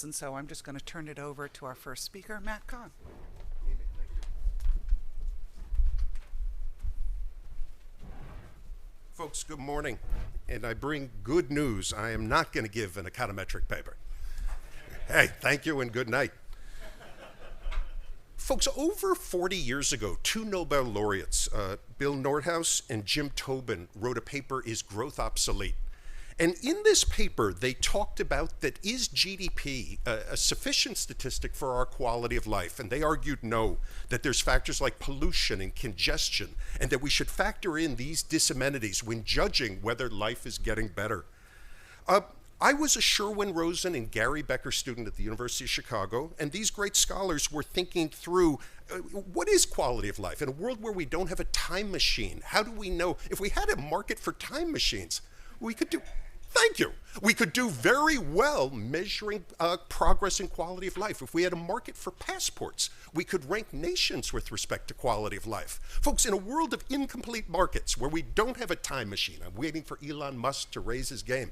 And so I'm just going to turn it over to our first speaker, Matt Kahn. Folks, good morning. And I bring good news. I am not going to give an econometric paper. Hey, thank you and good night. Folks, over 40 years ago, two Nobel laureates, Bill Nordhaus and Jim Tobin, wrote a paper, Is Growth Obsolete? And in this paper, they talked about that is GDP a sufficient statistic for our quality of life? And they argued no, that there's factors like pollution and congestion, and that we should factor in these disamenities when judging whether life is getting better. I was a Sherwin Rosen and Gary Becker student at the University of Chicago, and these great scholars were thinking through what is quality of life? In a world where we don't have a time machine, how do we know? If we had a market for time machines, we could do... Thank you. We could do very well measuring progress and quality of life. If we had a market for passports, we could rank nations with respect to quality of life. Folks, in a world of incomplete markets where we don't have a time machine, I'm waiting for Elon Musk to raise his game.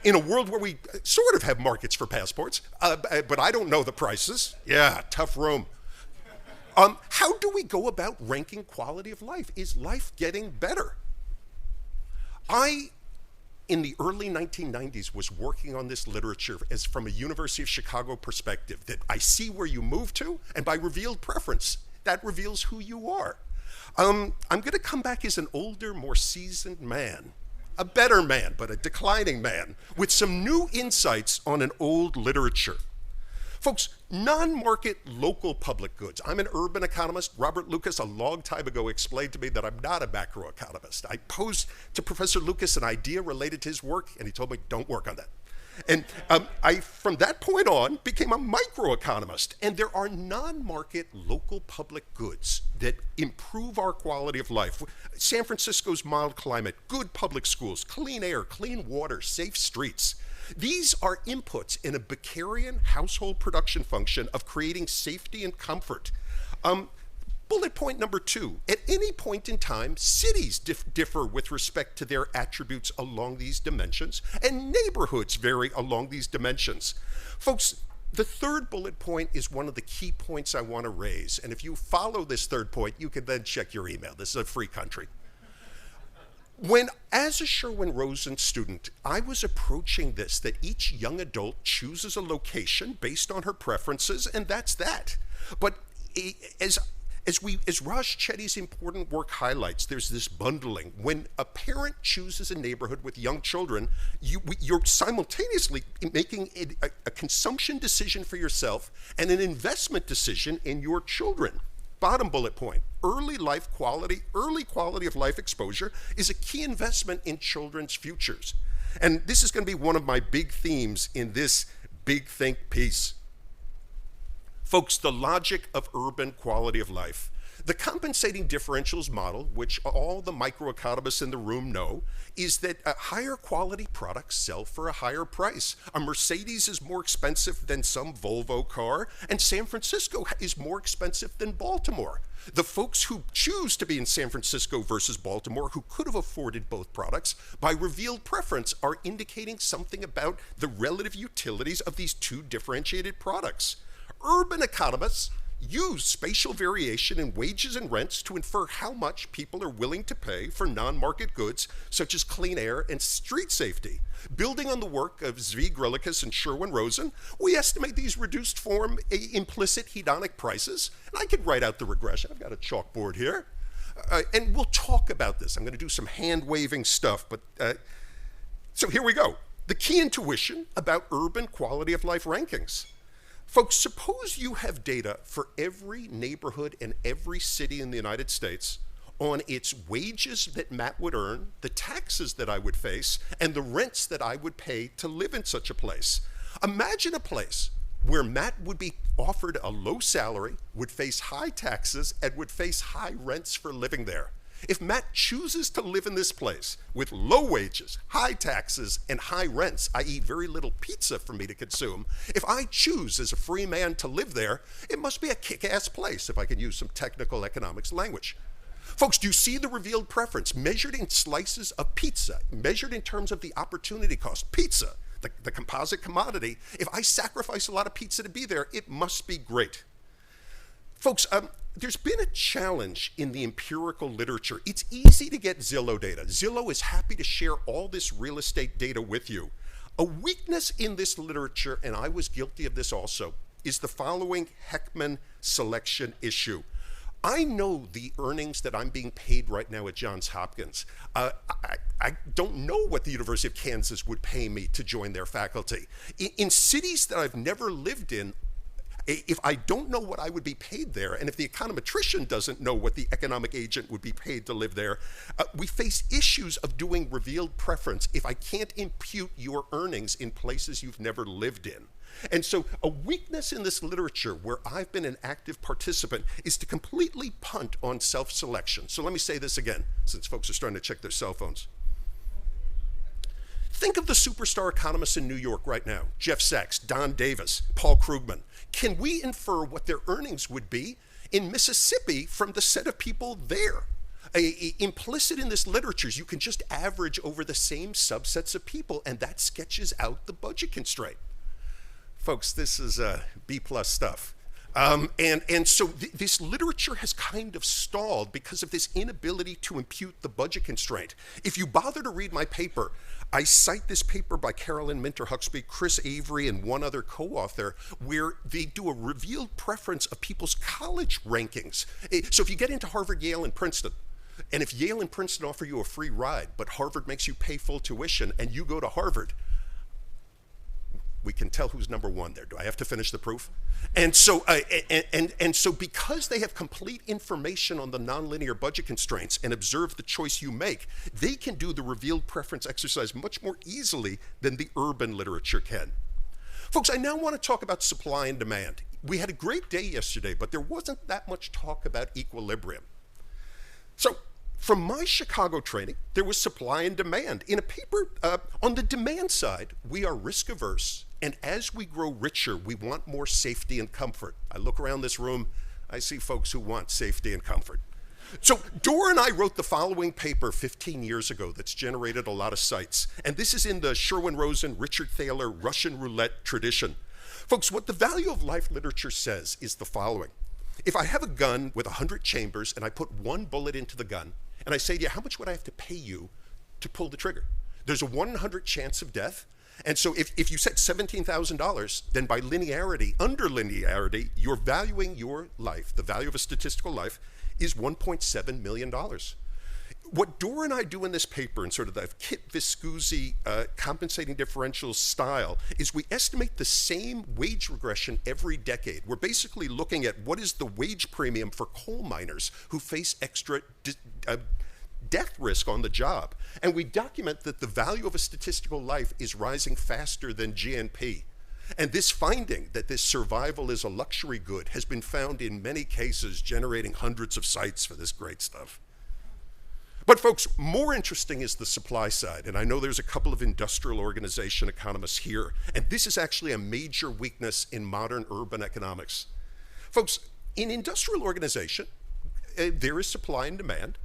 In a world where we sort of have markets for passports, but I don't know the prices. Yeah, tough room. How do we go about ranking quality of life? Is life getting better? In the early 1990s, was working on this literature as from a University of Chicago perspective, that I see where you move to, and by revealed preference, that reveals who you are. I'm going to come back as an older, more seasoned man, a better man, but a declining man, with some new insights on an old literature. Folks, non-market local public goods. I'm an urban economist. Robert Lucas, a long time ago, explained to me that I'm not a macroeconomist. I posed to Professor Lucas an idea related to his work, and he told me, don't work on that. And I, from that point on, became a microeconomist. And there are non-market local public goods that improve our quality of life. San Francisco's mild climate, good public schools, clean air, clean water, safe streets. These are inputs in a Beckerian household production function of creating safety and comfort. Bullet point number 2, at any point in time, cities differ with respect to their attributes along these dimensions, and neighborhoods vary along these dimensions. Folks, the third bullet point is one of the key points I want to raise, and if you follow this third point, you can then check your email. This is a free country. When, as a Sherwin Rosen student, I was approaching this, that each young adult chooses a location based on her preferences, and that's that. But as Raj Chetty's important work highlights, there's this bundling. When a parent chooses a neighborhood with young children, you're simultaneously making a consumption decision for yourself and an investment decision in your children. Bottom bullet point, early quality of life exposure is a key investment in children's futures. And this is going to be one of my big themes in this big think piece. Folks, the logic of urban quality of life. The compensating differentials model, which all the microeconomists in the room know, is that higher quality products sell for a higher price. A Mercedes is more expensive than some Volvo car, and San Francisco is more expensive than Baltimore. The folks who choose to be in San Francisco versus Baltimore, who could have afforded both products, by revealed preference, are indicating something about the relative utilities of these two differentiated products. Urban economists use spatial variation in wages and rents to infer how much people are willing to pay for non-market goods such as clean air and street safety. Building on the work of Zvi Griliches and Sherwin Rosen, we estimate these reduced form implicit hedonic prices. And I could write out the regression. I've got a chalkboard here. And we'll talk about this. I'm going to do some hand-waving stuff. So here we go. The key intuition about urban quality of life rankings. Folks, suppose you have data for every neighborhood and every city in the United States on its wages that Matt would earn, the taxes that I would face, and the rents that I would pay to live in such a place. Imagine a place where Matt would be offered a low salary, would face high taxes, and would face high rents for living there. If Matt chooses to live in this place with low wages, high taxes, and high rents, i.e. very little pizza for me to consume, if I choose as a free man to live there, it must be a kick-ass place, if I can use some technical economics language. Folks, do you see the revealed preference measured in slices of pizza, measured in terms of the opportunity cost? Pizza, the composite commodity. If I sacrifice a lot of pizza to be there, it must be great. Folks, there's been a challenge in the empirical literature. It's easy to get Zillow data. Zillow is happy to share all this real estate data with you. A weakness in this literature, and I was guilty of this also, is the following Heckman selection issue. I know the earnings that I'm being paid right now at Johns Hopkins. I don't know what the University of Kansas would pay me to join their faculty. In cities that I've never lived in, if I don't know what I would be paid there, and if the econometrician doesn't know what the economic agent would be paid to live there, we face issues of doing revealed preference if I can't impute your earnings in places you've never lived in. And so a weakness in this literature where I've been an active participant is to completely punt on self-selection. So let me say this again, since folks are starting to check their cell phones. Think of the superstar economists in New York right now, Jeff Sachs, Don Davis, Paul Krugman. Can we infer what their earnings would be in Mississippi from the set of people there? Implicit in this literature is you can just average over the same subsets of people, and that sketches out the budget constraint. Folks, this is B+ stuff. And so this literature has kind of stalled because of this inability to impute the budget constraint. If you bother to read my paper, I cite this paper by Carolyn Minter-Huxby, Chris Avery, and one other co-author, where they do a revealed preference of people's college rankings. So if you get into Harvard, Yale, and Princeton, and if Yale and Princeton offer you a free ride, but Harvard makes you pay full tuition, and you go to Harvard, we can tell who's number one there. Do I have to finish the proof? And so, so because they have complete information on the nonlinear budget constraints and observe the choice you make, they can do the revealed preference exercise much more easily than the urban literature can. Folks, I now want to talk about supply and demand. We had a great day yesterday, but there wasn't that much talk about equilibrium. So, from my Chicago training, there was supply and demand. In a paper, on the demand side, we are risk averse, and as we grow richer, we want more safety and comfort. I look around this room, I see folks who want safety and comfort. So Dora and I wrote the following paper 15 years ago that's generated a lot of cites, and this is in the Sherwin-Rosen, Richard Thaler, Russian roulette tradition. Folks, what the value of life literature says is the following. If I have a gun with 100 chambers and I put one bullet into the gun, and I say to you, how much would I have to pay you to pull the trigger? There's a 1 in 100 chance of death. And so if you set $17,000, then by linearity, under linearity, you're valuing your life, the value of a statistical life, is $1.7 million. What Dora and I do in this paper, in sort of the Kit Viscusi compensating differential style, is we estimate the same wage regression every decade. We're basically looking at what is the wage premium for coal miners who face extra death risk on the job. And we document that the value of a statistical life is rising faster than GNP. And this finding that this survival is a luxury good has been found in many cases, generating hundreds of cites for this great stuff. But folks, more interesting is the supply side. And I know there's a couple of industrial organization economists here. And this is actually a major weakness in modern urban economics. Folks, in industrial organization, there is supply and demand.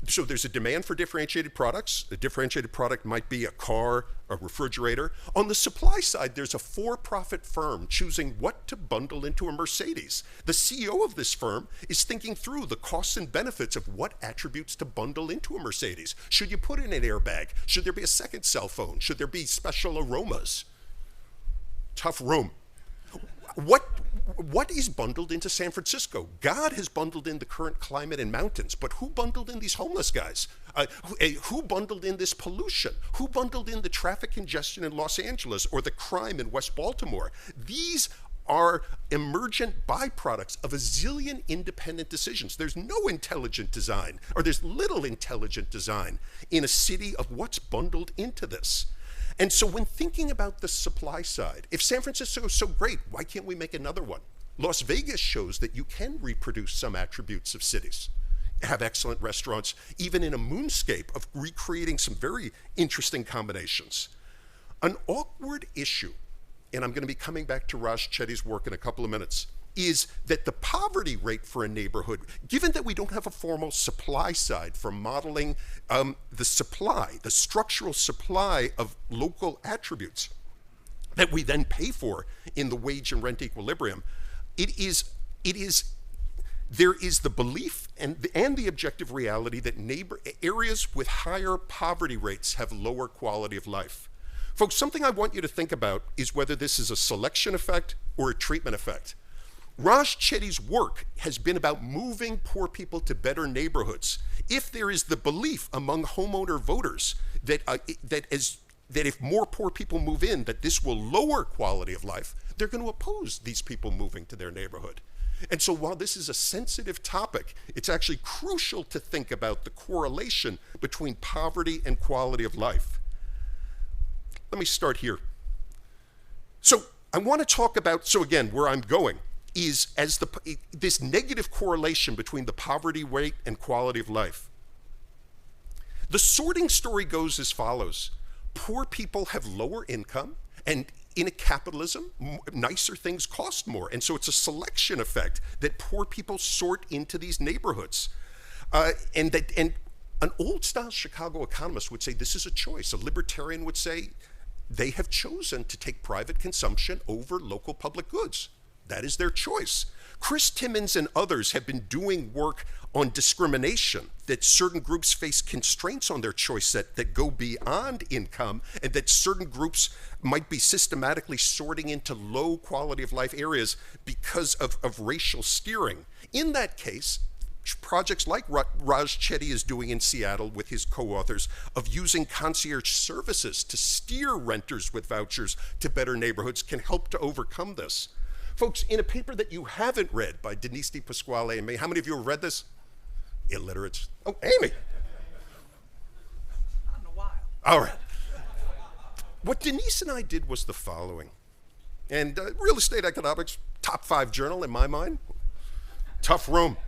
So there's a demand for differentiated products. A differentiated product might be a car, a refrigerator. On the supply side, there's a for-profit firm choosing what to bundle into a Mercedes. The CEO of this firm is thinking through the costs and benefits of what attributes to bundle into a Mercedes. Should you put in an airbag? Should there be a second cell phone? Should there be special aromas? Tough room. What is bundled into San Francisco? God has bundled in the current climate and mountains, but who bundled in these homeless guys? Who bundled in this pollution? Who bundled in the traffic congestion in Los Angeles or the crime in West Baltimore? These are emergent byproducts of a zillion independent decisions. There's no intelligent design, or there's little intelligent design in a city of what's bundled into this. And so when thinking about the supply side, if San Francisco is so great, why can't we make another one? Las Vegas shows that you can reproduce some attributes of cities, have excellent restaurants, even in a moonscape of recreating some very interesting combinations. An awkward issue, and I'm going to be coming back to Raj Chetty's work in a couple of minutes, is that the poverty rate for a neighborhood, given that we don't have a formal supply side for modeling the supply, the structural supply of local attributes, that we then pay for in the wage and rent equilibrium. There is the belief and the objective reality that areas with higher poverty rates have lower quality of life. Folks, something I want you to think about is whether this is a selection effect or a treatment effect. Raj Chetty's work has been about moving poor people to better neighborhoods. If there is the belief among homeowner voters that if more poor people move in, that this will lower quality of life, they're going to oppose these people moving to their neighborhood. And so while this is a sensitive topic, it's actually crucial to think about the correlation between poverty and quality of life. Let me start here. So I want to talk about, so again, where I'm going is this negative correlation between the poverty rate and quality of life. The sorting story goes as follows. Poor people have lower income, and in a capitalism, nicer things cost more. And so it's a selection effect that poor people sort into these neighborhoods. And an old-style Chicago economist would say this is a choice. A libertarian would say they have chosen to take private consumption over local public goods. That is their choice. Chris Timmons and others have been doing work on discrimination, that certain groups face constraints on their choice set that go beyond income, and that certain groups might be systematically sorting into low quality of life areas because of racial steering. In that case, projects like Raj Chetty is doing in Seattle with his co-authors of using concierge services to steer renters with vouchers to better neighborhoods can help to overcome this. Folks, in a paper that you haven't read by Denise DePasquale and me, how many of you have read this? Illiterates. Oh, Amy. Not in a while. All right. What Denise and I did was the following. And Real Estate Economics, top 5 journal in my mind. Tough room.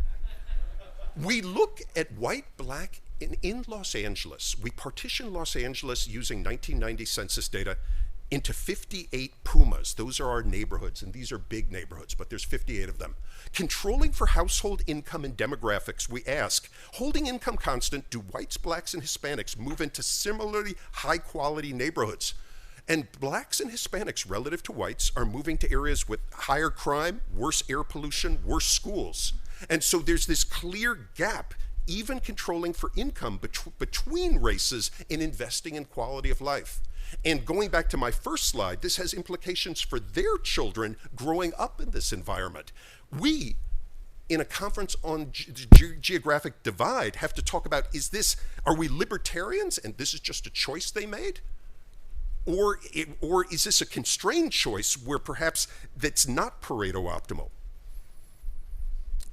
We look at white, black, in Los Angeles. We partition Los Angeles using 1990 census data into 58 PUMAs. Those are our neighborhoods, and these are big neighborhoods, but there's 58 of them. Controlling for household income and demographics, we ask, holding income constant, do whites, blacks, and Hispanics move into similarly high-quality neighborhoods? And blacks and Hispanics, relative to whites, are moving to areas with higher crime, worse air pollution, worse schools. And so there's this clear gap, even controlling for income between races in investing in quality of life. And going back to my first slide, this has implications for their children growing up in this environment. We, in a conference on geographic divide, have to talk about, are we libertarians and this is just a choice they made? Or is this a constrained choice where perhaps that's not Pareto optimal?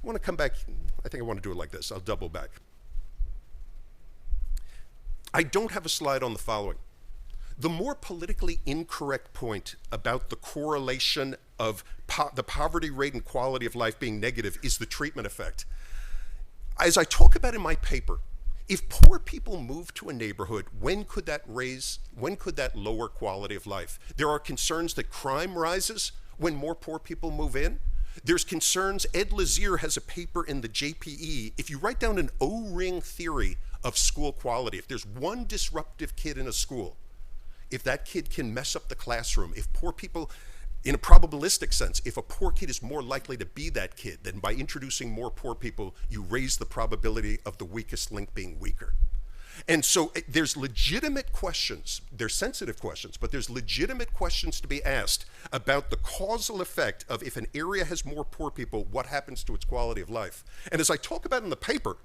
I want to come back, I think I want to do it like this. I'll double back. I don't have a slide on the following. The more politically incorrect point about the correlation of the poverty rate and quality of life being negative is the treatment effect. As I talk about in my paper, if poor people move to a neighborhood, when could that lower quality of life? There are concerns that crime rises when more poor people move in. There's concerns, Ed Lazier has a paper in the JPE, if you write down an O-ring theory of school quality, if there's one disruptive kid in a school, if that kid can mess up the classroom, if poor people, in a probabilistic sense, if a poor kid is more likely to be that kid, then by introducing more poor people, you raise the probability of the weakest link being weaker. And so there's legitimate questions, they're sensitive questions, but there's legitimate questions to be asked about the causal effect of if an area has more poor people, what happens to its quality of life? And as I talk about in the paper,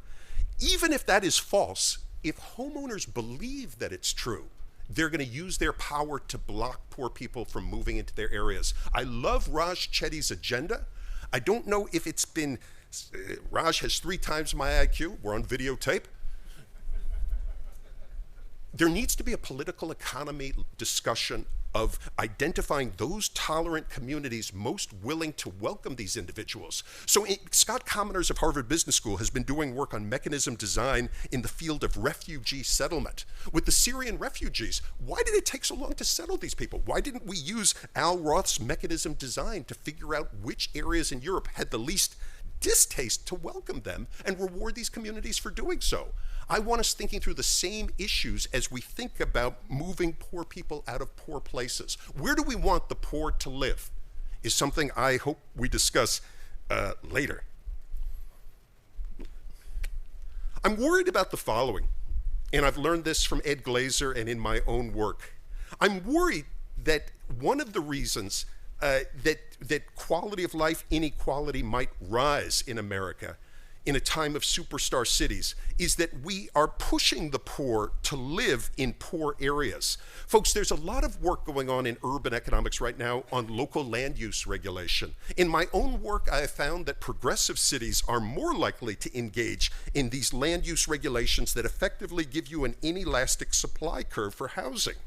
even if that is false, if homeowners believe that it's true, they're going to use their power to block poor people from moving into their areas. I love Raj Chetty's agenda. I don't know if it's been, Raj has 3 times my IQ, we're on videotape. There needs to be a political economy discussion of identifying those tolerant communities most willing to welcome these individuals. So Scott Commoners of Harvard Business School has been doing work on mechanism design in the field of refugee settlement. With the Syrian refugees, why did it take so long to settle these people? Why didn't we use Al Roth's mechanism design to figure out which areas in Europe had the least distaste to welcome them and reward these communities for doing so? I want us thinking through the same issues as we think about moving poor people out of poor places. Where do we want the poor to live? Is something I hope we discuss later. I'm worried about the following, and I've learned this from Ed Glaeser and in my own work. I'm worried that one of the reasons that quality of life inequality might rise in America in a time of superstar cities is that we are pushing the poor to live in poor areas. Folks, there's a lot of work going on in urban economics right now on local land use regulation. In my own work, I have found that progressive cities are more likely to engage in these land use regulations that effectively give you an inelastic supply curve for housing.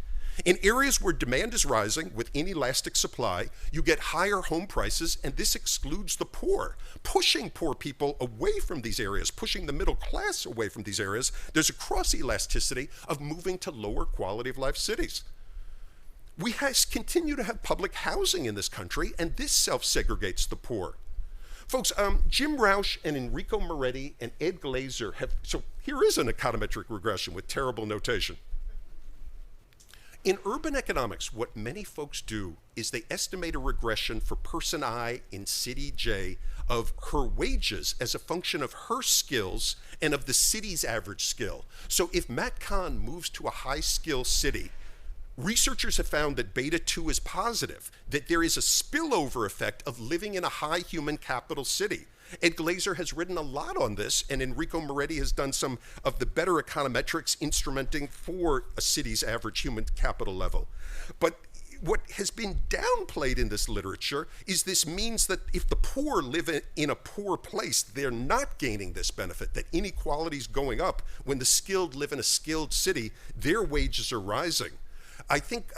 In areas where demand is rising with inelastic supply, you get higher home prices, and this excludes the poor, pushing poor people away from these areas, pushing the middle class away from these areas. There's a cross-elasticity of moving to lower quality of life cities. We continue to have public housing in this country, and this self-segregates the poor. Folks, Jim Rausch and Enrico Moretti and Ed Glaeser so here is an econometric regression with terrible notation. In urban economics, what many folks do is they estimate a regression for person I in city J of her wages as a function of her skills and of the city's average skill. So if Matt Kahn moves to a high-skill city, researchers have found that beta 2 is positive, that there is a spillover effect of living in a high human capital city. Ed Glaeser has written a lot on this, and Enrico Moretti has done some of the better econometrics instrumenting for a city's average human capital level. But what has been downplayed in this literature is this means that if the poor live in a poor place, they're not gaining this benefit, that inequality is going up. When the skilled live in a skilled city, their wages are rising. I think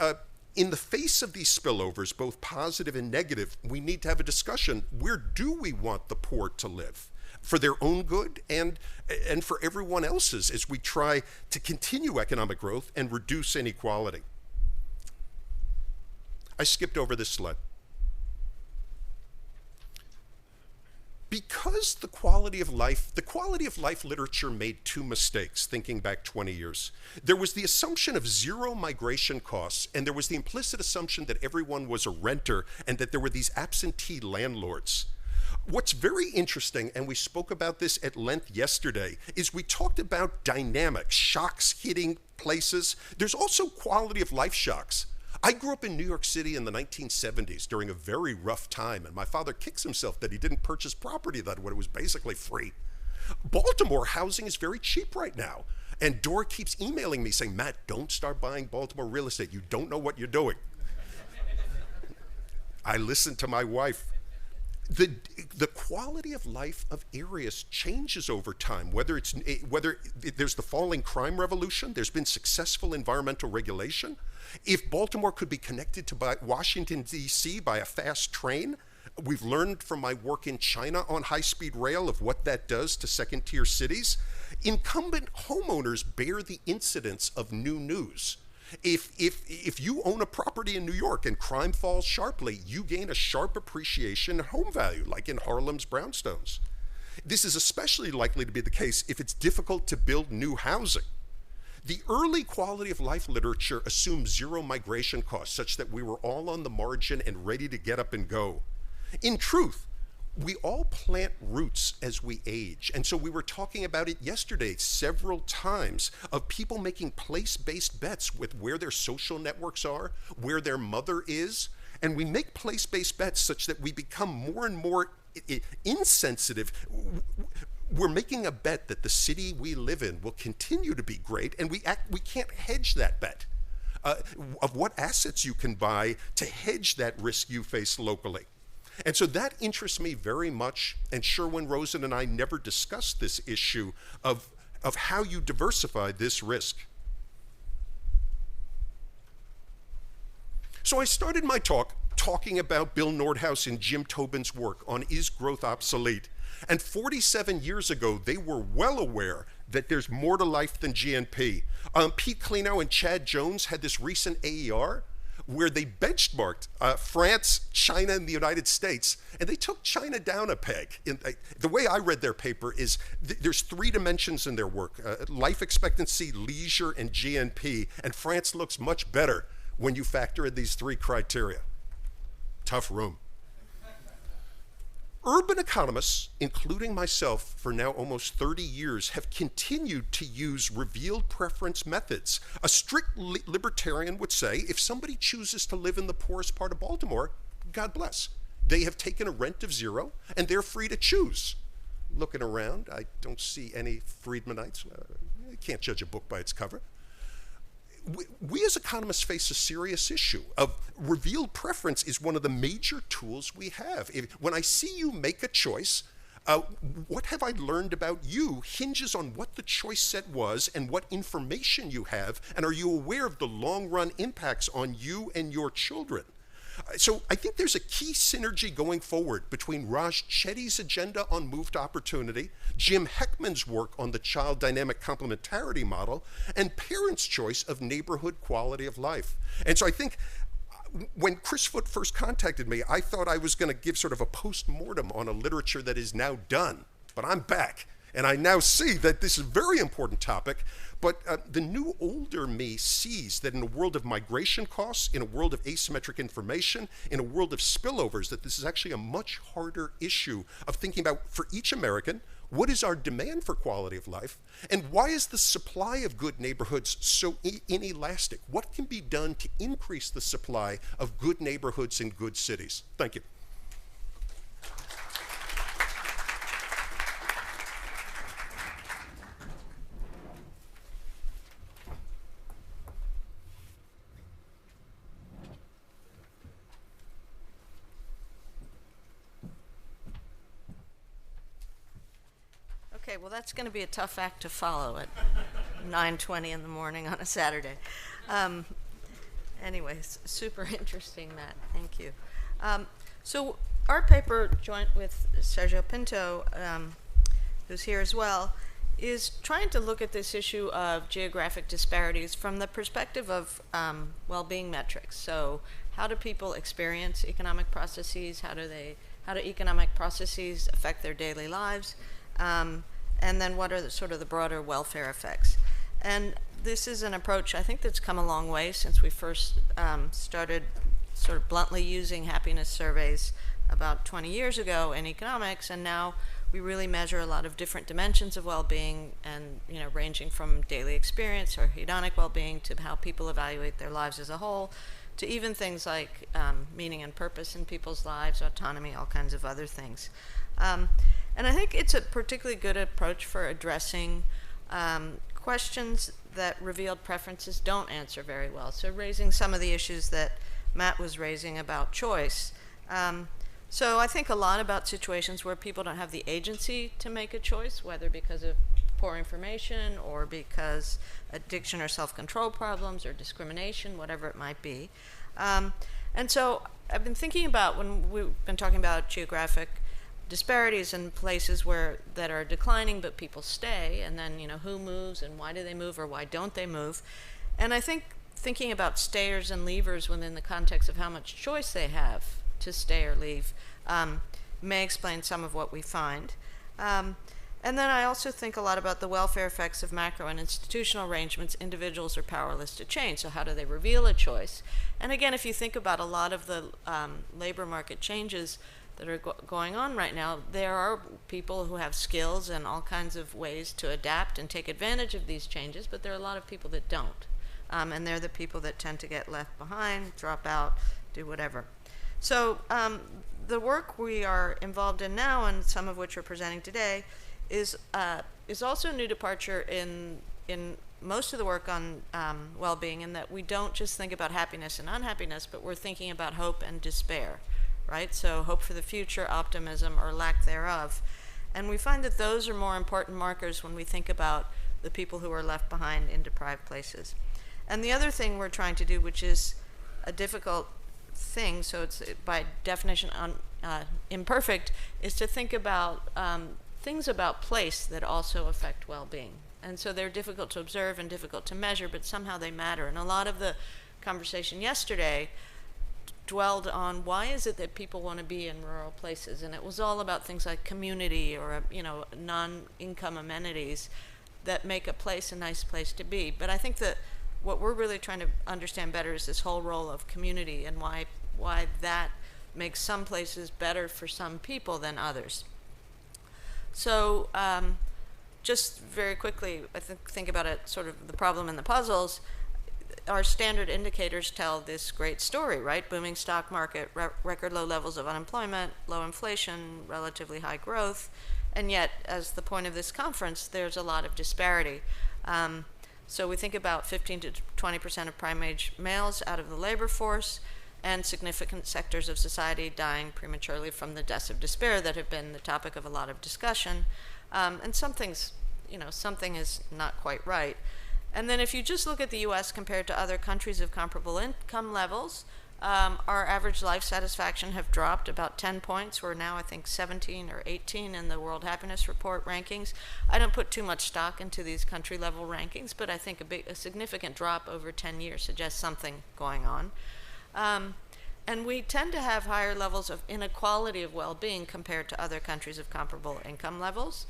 in the face of these spillovers, both positive and negative, we need to have a discussion. Where do we want the poor to live? For their own good and for everyone else's as we try to continue economic growth and reduce inequality. I skipped over this slide. Because the quality of life literature made two mistakes thinking back 20 years. There was the assumption of zero migration costs, and there was the implicit assumption that everyone was a renter and that there were these absentee landlords. What's very interesting, and we spoke about this at length yesterday, is we talked about dynamics, shocks hitting places. There's also quality of life shocks. I grew up in New York City in the 1970s during a very rough time, and my father kicks himself that he didn't purchase property that when it was basically free. Baltimore housing is very cheap right now, and Dora keeps emailing me saying, Matt, don't start buying Baltimore real estate. You don't know what you're doing. I listen to my wife. The quality of life of areas changes over time, whether there's the falling crime revolution, there's been successful environmental regulation. If Baltimore could be connected to Washington, D.C. by a fast train, we've learned from my work in China on high-speed rail of what that does to second-tier cities. Incumbent homeowners bear the incidence of new news. If you own a property in New York and crime falls sharply, you gain a sharp appreciation in home value, like in Harlem's brownstones. This is especially likely to be the case if it's difficult to build new housing. The early quality of life literature assumed zero migration costs, such that we were all on the margin and ready to get up and go. In truth, we all plant roots as we age. And so we were talking about it yesterday several times of people making place-based bets with where their social networks are, where their mother is. And we make place-based bets such that we become more and more insensitive. We're making a bet that the city we live in will continue to be great, and we can't hedge that bet of what assets you can buy to hedge that risk you face locally. And so that interests me very much, and Sherwin Rosen and I never discussed this issue of how you diversify this risk. So I started my talk talking about Bill Nordhaus and Jim Tobin's work on Is Growth Obsolete? And 47 years ago, they were well aware that there's more to life than GNP. Pete Klenow and Chad Jones had this recent AER where they benchmarked France, China, and the United States, and they took China down a peg. The way I read their paper is there's three dimensions in their work: life expectancy, leisure, and GNP, and France looks much better when you factor in these three criteria. Tough room. Urban economists, including myself for now almost 30 years, have continued to use revealed preference methods. A strict libertarian would say, if somebody chooses to live in the poorest part of Baltimore, God bless. They have taken a rent of zero, and they're free to choose. Looking around, I don't see any Friedmanites. You can't judge a book by its cover. We as economists face a serious issue of revealed preference is one of the major tools we have. When I see you make a choice, what have I learned about you hinges on what the choice set was and what information you have, and are you aware of the long-run impacts on you and your children? So I think there's a key synergy going forward between Raj Chetty's agenda on moved opportunity, Jim Heckman's work on the child dynamic complementarity model, and parents' choice of neighborhood quality of life. And so I think when Chris Foote first contacted me, I thought I was going to give sort of a post-mortem on a literature that is now done, but I'm back. And I now see that this is a very important topic, but the new older me sees that in a world of migration costs, in a world of asymmetric information, in a world of spillovers, that this is actually a much harder issue of thinking about, for each American, what is our demand for quality of life, and why is the supply of good neighborhoods so inelastic? What can be done to increase the supply of good neighborhoods in good cities? Thank you. Okay, well, that's going to be a tough act to follow at 9:20 in the morning on a Saturday. Anyways, super interesting, Matt. Thank you. So our paper, joint with Sergio Pinto, who's here as well, is trying to look at this issue of geographic disparities from the perspective of well-being metrics. So how do people experience economic processes? How do economic processes affect their daily lives? And then what are the broader welfare effects? And this is an approach, I think, that's come a long way since we first started sort of bluntly using happiness surveys about 20 years ago in economics, and now we really measure a lot of different dimensions of well-being, and ranging from daily experience or hedonic well-being to how people evaluate their lives as a whole, to even things like meaning and purpose in people's lives, autonomy, all kinds of other things. And I think it's a particularly good approach for addressing questions that revealed preferences don't answer very well. So raising some of the issues that Matt was raising about choice. So I think a lot about situations where people don't have the agency to make a choice, whether because of poor information or because addiction or self-control problems or discrimination, whatever it might be. And so I've been thinking about, when we've been talking about geographic disparities in places that are declining but people stay, and then who moves and why do they move or why don't they move. And I think thinking about stayers and leavers within the context of how much choice they have to stay or leave may explain some of what we find. And then I also think a lot about the welfare effects of macro and institutional arrangements individuals are powerless to change. So how do they reveal a choice? And again, if you think about a lot of the labor market changes that are going on right now, there are people who have skills and all kinds of ways to adapt and take advantage of these changes, but there are a lot of people that don't. And they're the people that tend to get left behind, drop out, do whatever. So the work we are involved in now, and some of which we're presenting today, is also a new departure in most of the work on well-being, in that we don't just think about happiness and unhappiness, but we're thinking about hope and despair. Right? So hope for the future, optimism, or lack thereof. And we find that those are more important markers when we think about the people who are left behind in deprived places. And the other thing we're trying to do, which is a difficult thing, so it's by definition imperfect, is to think about things about place that also affect well-being. And so they're difficult to observe and difficult to measure, but somehow they matter. And a lot of the conversation yesterday dwelled on why is it that people want to be in rural places, and it was all about things like community or non-income amenities that make a place a nice place to be. But I think that what we're really trying to understand better is this whole role of community and why that makes some places better for some people than others. So just very quickly, I think about it, sort of the problem and the puzzles. Our standard indicators tell this great story, right? Booming stock market, record low levels of unemployment, low inflation, relatively high growth, and yet, as the point of this conference, there's a lot of disparity. So we think about 15 to 20% of prime-age males out of the labor force, and significant sectors of society dying prematurely from the deaths of despair that have been the topic of a lot of discussion. And something is not quite right. And then if you just look at the U.S. compared to other countries of comparable income levels, our average life satisfaction have dropped about 10 points. We're now, I think, 17 or 18 in the World Happiness Report rankings. I don't put too much stock into these country-level rankings, but I think a significant drop over 10 years suggests something going on. And we tend to have higher levels of inequality of well-being compared to other countries of comparable income levels.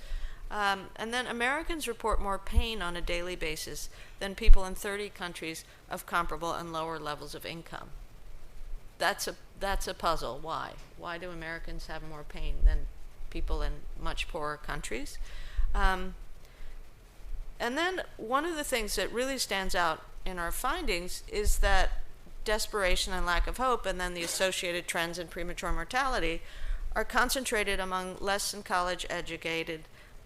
And then Americans report more pain on a daily basis than people in 30 countries of comparable and lower levels of income. That's a puzzle. Why? Why do Americans have more pain than people in much poorer countries? And then one of the things that really stands out in our findings is that desperation and lack of hope, and then the associated trends in premature mortality, are concentrated among less than college-educated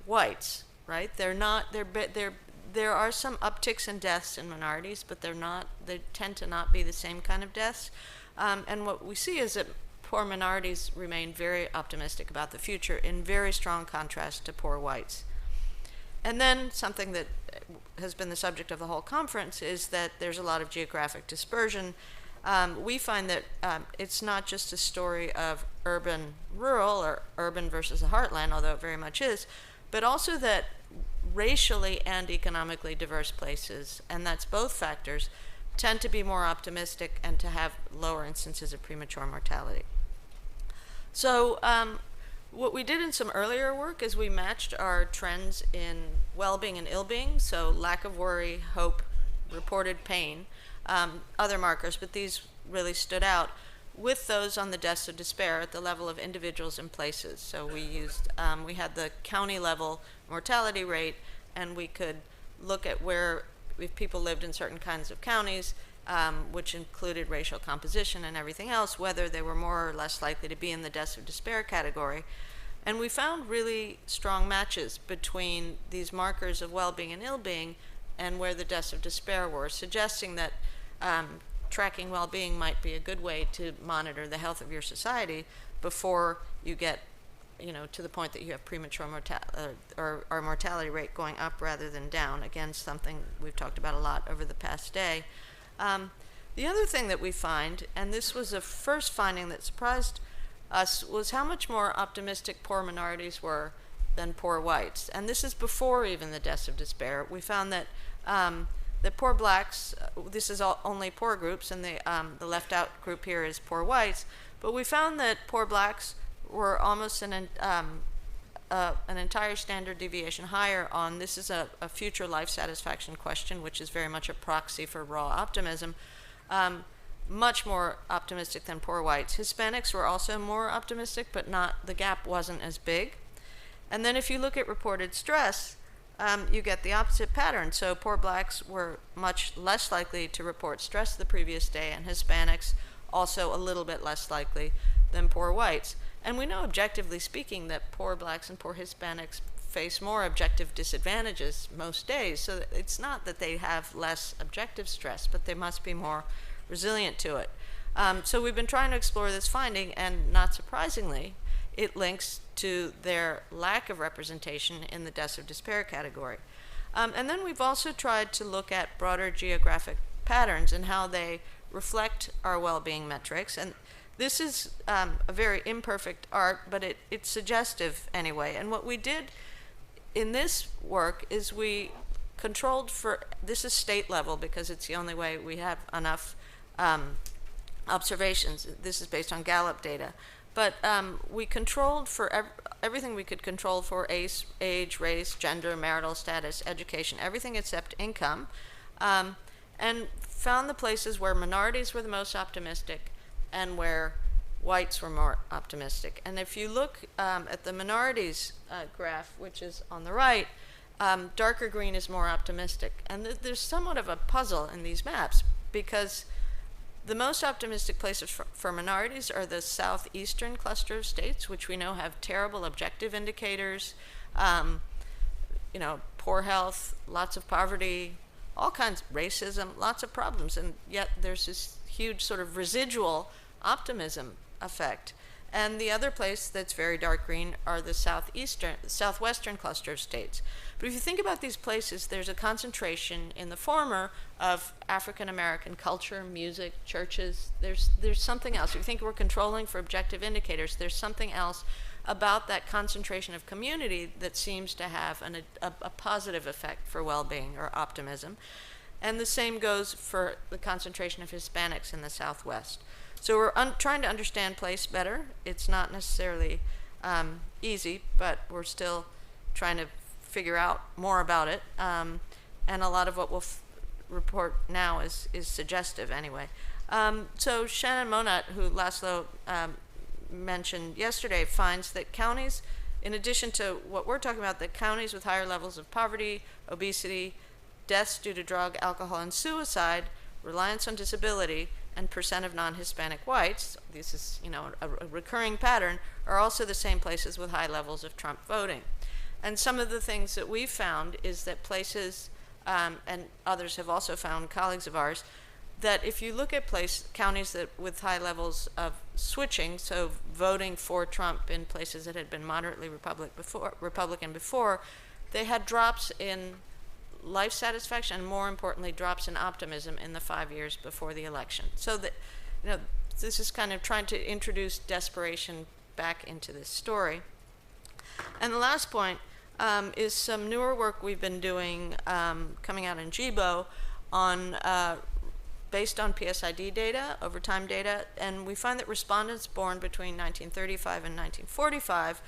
whites, right? There are some upticks in deaths in minorities, but they tend to not be the same kind of deaths. And what we see is that poor minorities remain very optimistic about the future, in very strong contrast to poor whites. And then something that has been the subject of the whole conference is that there's a lot of geographic dispersion. We find that it's not just a story of urban-rural or urban versus the heartland, although it very much is, but also that racially and economically diverse places, and that's both factors, tend to be more optimistic and to have lower instances of premature mortality. So what we did in some earlier work is we matched our trends in well-being and ill-being, so lack of worry, hope, reported pain, other markers, but these really stood out, with those on the deaths of despair at the level of individuals and places. So we had the county level mortality rate, and we could look at where, if people lived in certain kinds of counties, which included racial composition and everything else, whether they were more or less likely to be in the deaths of despair category. And we found really strong matches between these markers of well-being and ill-being and where the deaths of despair were, suggesting that tracking well-being might be a good way to monitor the health of your society before you get to the point that you have premature mortality or mortality rate going up rather than down. Again, something we've talked about a lot over the past day. The other thing that we find, and this was the first finding that surprised us, was how much more optimistic poor minorities were than poor whites. And this is before even the deaths of despair. We found that the poor blacks, this is only poor groups, and the left out group here is poor whites, but we found that poor blacks were almost an entire standard deviation higher on, this is a future life satisfaction question, which is very much a proxy for raw optimism, much more optimistic than poor whites. Hispanics were also more optimistic, but the gap wasn't as big. And then if you look at reported stress, you get the opposite pattern. So poor blacks were much less likely to report stress the previous day, and Hispanics also a little bit less likely than poor whites. And we know, objectively speaking, that poor blacks and poor Hispanics face more objective disadvantages most days. So it's not that they have less objective stress, but they must be more resilient to it. So we've been trying to explore this finding, and not surprisingly, it links to their lack of representation in the deaths of despair category. And then we've also tried to look at broader geographic patterns and how they reflect our well-being metrics. And this is a very imperfect art, but it's suggestive anyway. And what we did in this work is we controlled for, this is state level because it's the only way we have enough observations. This is based on Gallup data. But we controlled for everything we could control for age, race, gender, marital status, education, everything except income, and found the places where minorities were the most optimistic and where whites were more optimistic. And if you look at the minorities graph, which is on the right, darker green is more optimistic. And there's somewhat of a puzzle in these maps, because the most optimistic places for minorities are the southeastern cluster of states, which we know have terrible objective indicators, poor health, lots of poverty, all kinds of racism, lots of problems, and yet there's this huge sort of residual optimism effect. And the other place that's very dark green are the southwestern cluster of states. But if you think about these places, there's a concentration in the former of African American culture, music, churches. There's something else. If you think we're controlling for objective indicators, there's something else about that concentration of community that seems to have a positive effect for well-being or optimism. And the same goes for the concentration of Hispanics in the Southwest. So we're trying to understand place better. It's not necessarily easy, but we're still trying to figure out more about it. And a lot of what we'll report now is suggestive anyway. So Shannon Monat, who Laszlo mentioned yesterday, finds that counties, in addition to what we're talking about, that counties with higher levels of poverty, obesity, deaths due to drug, alcohol, and suicide, reliance on disability, and percent of non-Hispanic whites, this is a recurring pattern, are also the same places with high levels of Trump voting. And some of the things that we've found is that places, and others have also found, colleagues of ours, that if you look at counties that with high levels of switching, so voting for Trump in places that had been moderately Republican before, they had drops in life satisfaction, and more importantly, drops in optimism in the 5 years before the election. So that, this is kind of trying to introduce desperation back into this story. And the last point is some newer work we've been doing coming out in GBO on based on PSID data, overtime data, and we find that respondents born between 1935 and 1945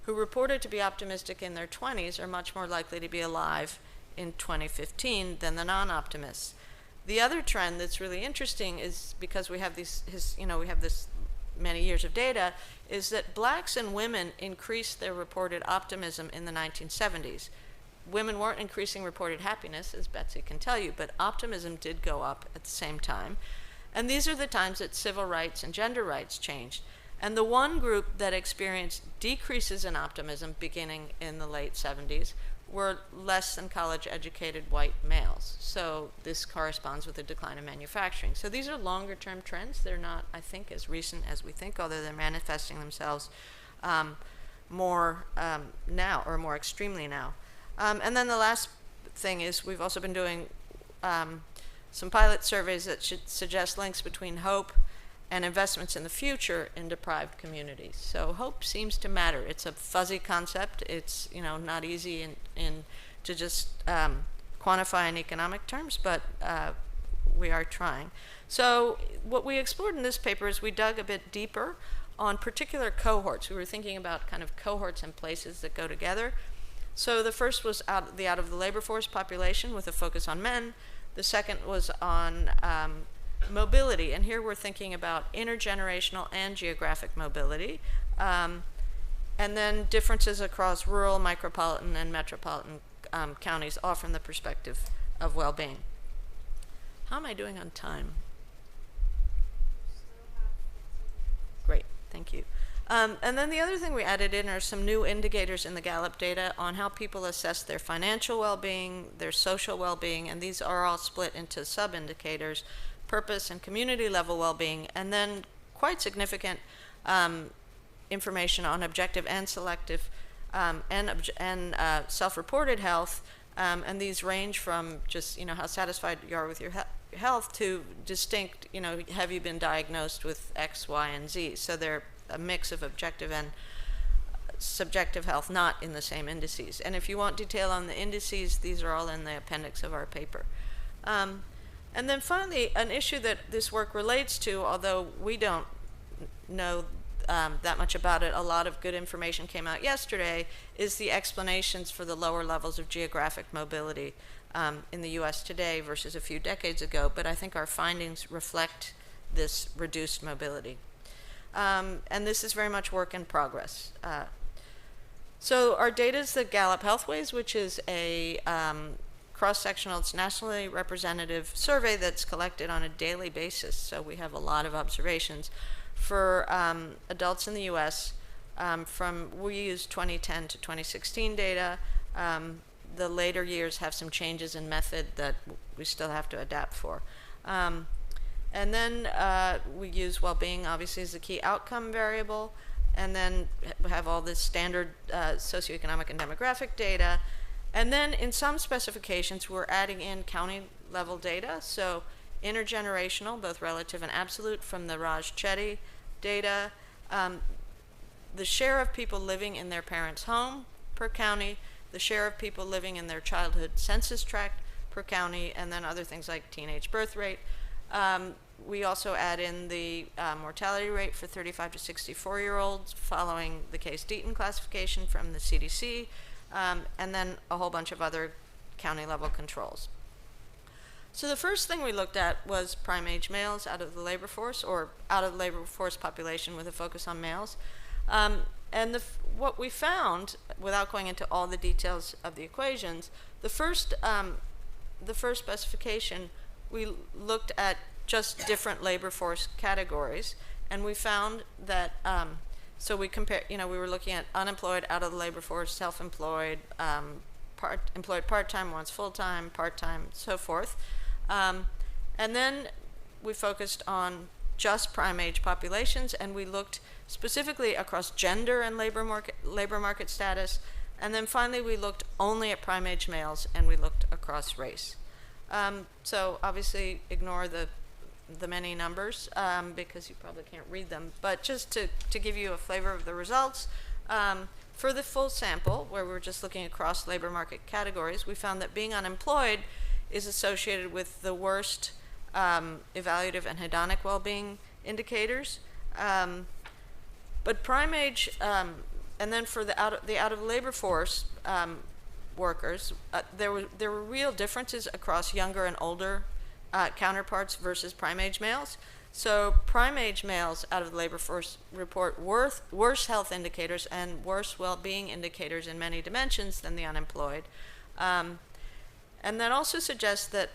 who reported to be optimistic in their 20s are much more likely to be alive in 2015 than the non-optimists. The other trend that's really interesting is, because we have this many years of data, is that blacks and women increased their reported optimism in the 1970s. Women weren't increasing reported happiness, as Betsy can tell you, but optimism did go up at the same time. And these are the times that civil rights and gender rights changed. And the one group that experienced decreases in optimism beginning in the late 70s were less than college-educated white males. So this corresponds with the decline of manufacturing. So these are longer-term trends. They're not, I think, as recent as we think, although they're manifesting themselves more now, or more extremely now. And then the last thing is we've also been doing some pilot surveys that should suggest links between hope and investments in the future in deprived communities. So hope seems to matter. It's a fuzzy concept. It's not easy to just quantify in economic terms, but we are trying. So what we explored in this paper is we dug a bit deeper on particular cohorts. We were thinking about kind of cohorts and places that go together. So the first was out of the labor force population with a focus on men. The second was on mobility, and here we're thinking about intergenerational and geographic mobility, and then differences across rural, micropolitan, and metropolitan counties, all from the perspective of well-being. How am I doing on time? Great, thank you. And then the other thing we added in are some new indicators in the Gallup data on how people assess their financial well-being, their social well-being, and these are all split into sub-indicators: purpose and community level well-being, and then quite significant information on objective and selective and self-reported health, and these range from just how satisfied you are with your health to distinct, have you been diagnosed with X, Y, and Z. So they're a mix of objective and subjective health, not in the same indices. And if you want detail on the indices, these are all in the appendix of our paper. And then finally, an issue that this work relates to, although we don't know that much about it, a lot of good information came out yesterday, is the explanations for the lower levels of geographic mobility in the U.S. today versus a few decades ago. But I think our findings reflect this reduced mobility. And this is very much work in progress. So our data is the Gallup Healthways, which is a cross-sectional, it's nationally representative survey that's collected on a daily basis. So we have a lot of observations for adults in the U.S. We use 2010 to 2016 data. The later years have some changes in method that we still have to adapt for. And then we use well-being, obviously, as the key outcome variable, and then have all this standard socioeconomic and demographic data. And then in some specifications, we're adding in county-level data, so intergenerational, both relative and absolute, from the Raj Chetty data, the share of people living in their parents' home per county, the share of people living in their childhood census tract per county, and then other things like teenage birth rate. We also add in the mortality rate for 35 to 64-year-olds following the Case-Deaton classification from the CDC, and then a whole bunch of other county-level controls. So the first thing we looked at was prime-age males out of the labor force, or out of the labor force population with a focus on males. And what we found, without going into all the details of the equations, the first specification, we looked at just different labor force categories, and we found that, so we compare, we were looking at unemployed, out of the labor force, self-employed, employed part-time, once full-time, part-time, so forth. And then we focused on just prime-age populations, and we looked specifically across gender and labor market status. And then finally, we looked only at prime-age males, and we looked across race. So obviously, ignore the many numbers because you probably can't read them. But just to give you a flavor of the results, for the full sample, where we're just looking across labor market categories, we found that being unemployed is associated with the worst evaluative and hedonic well-being indicators. But prime age, and then for the out of labor force workers, there were real differences across younger and older counterparts versus prime age males. So prime age males out of the labor force report worse health indicators and worse well-being indicators in many dimensions than the unemployed. And that also suggests that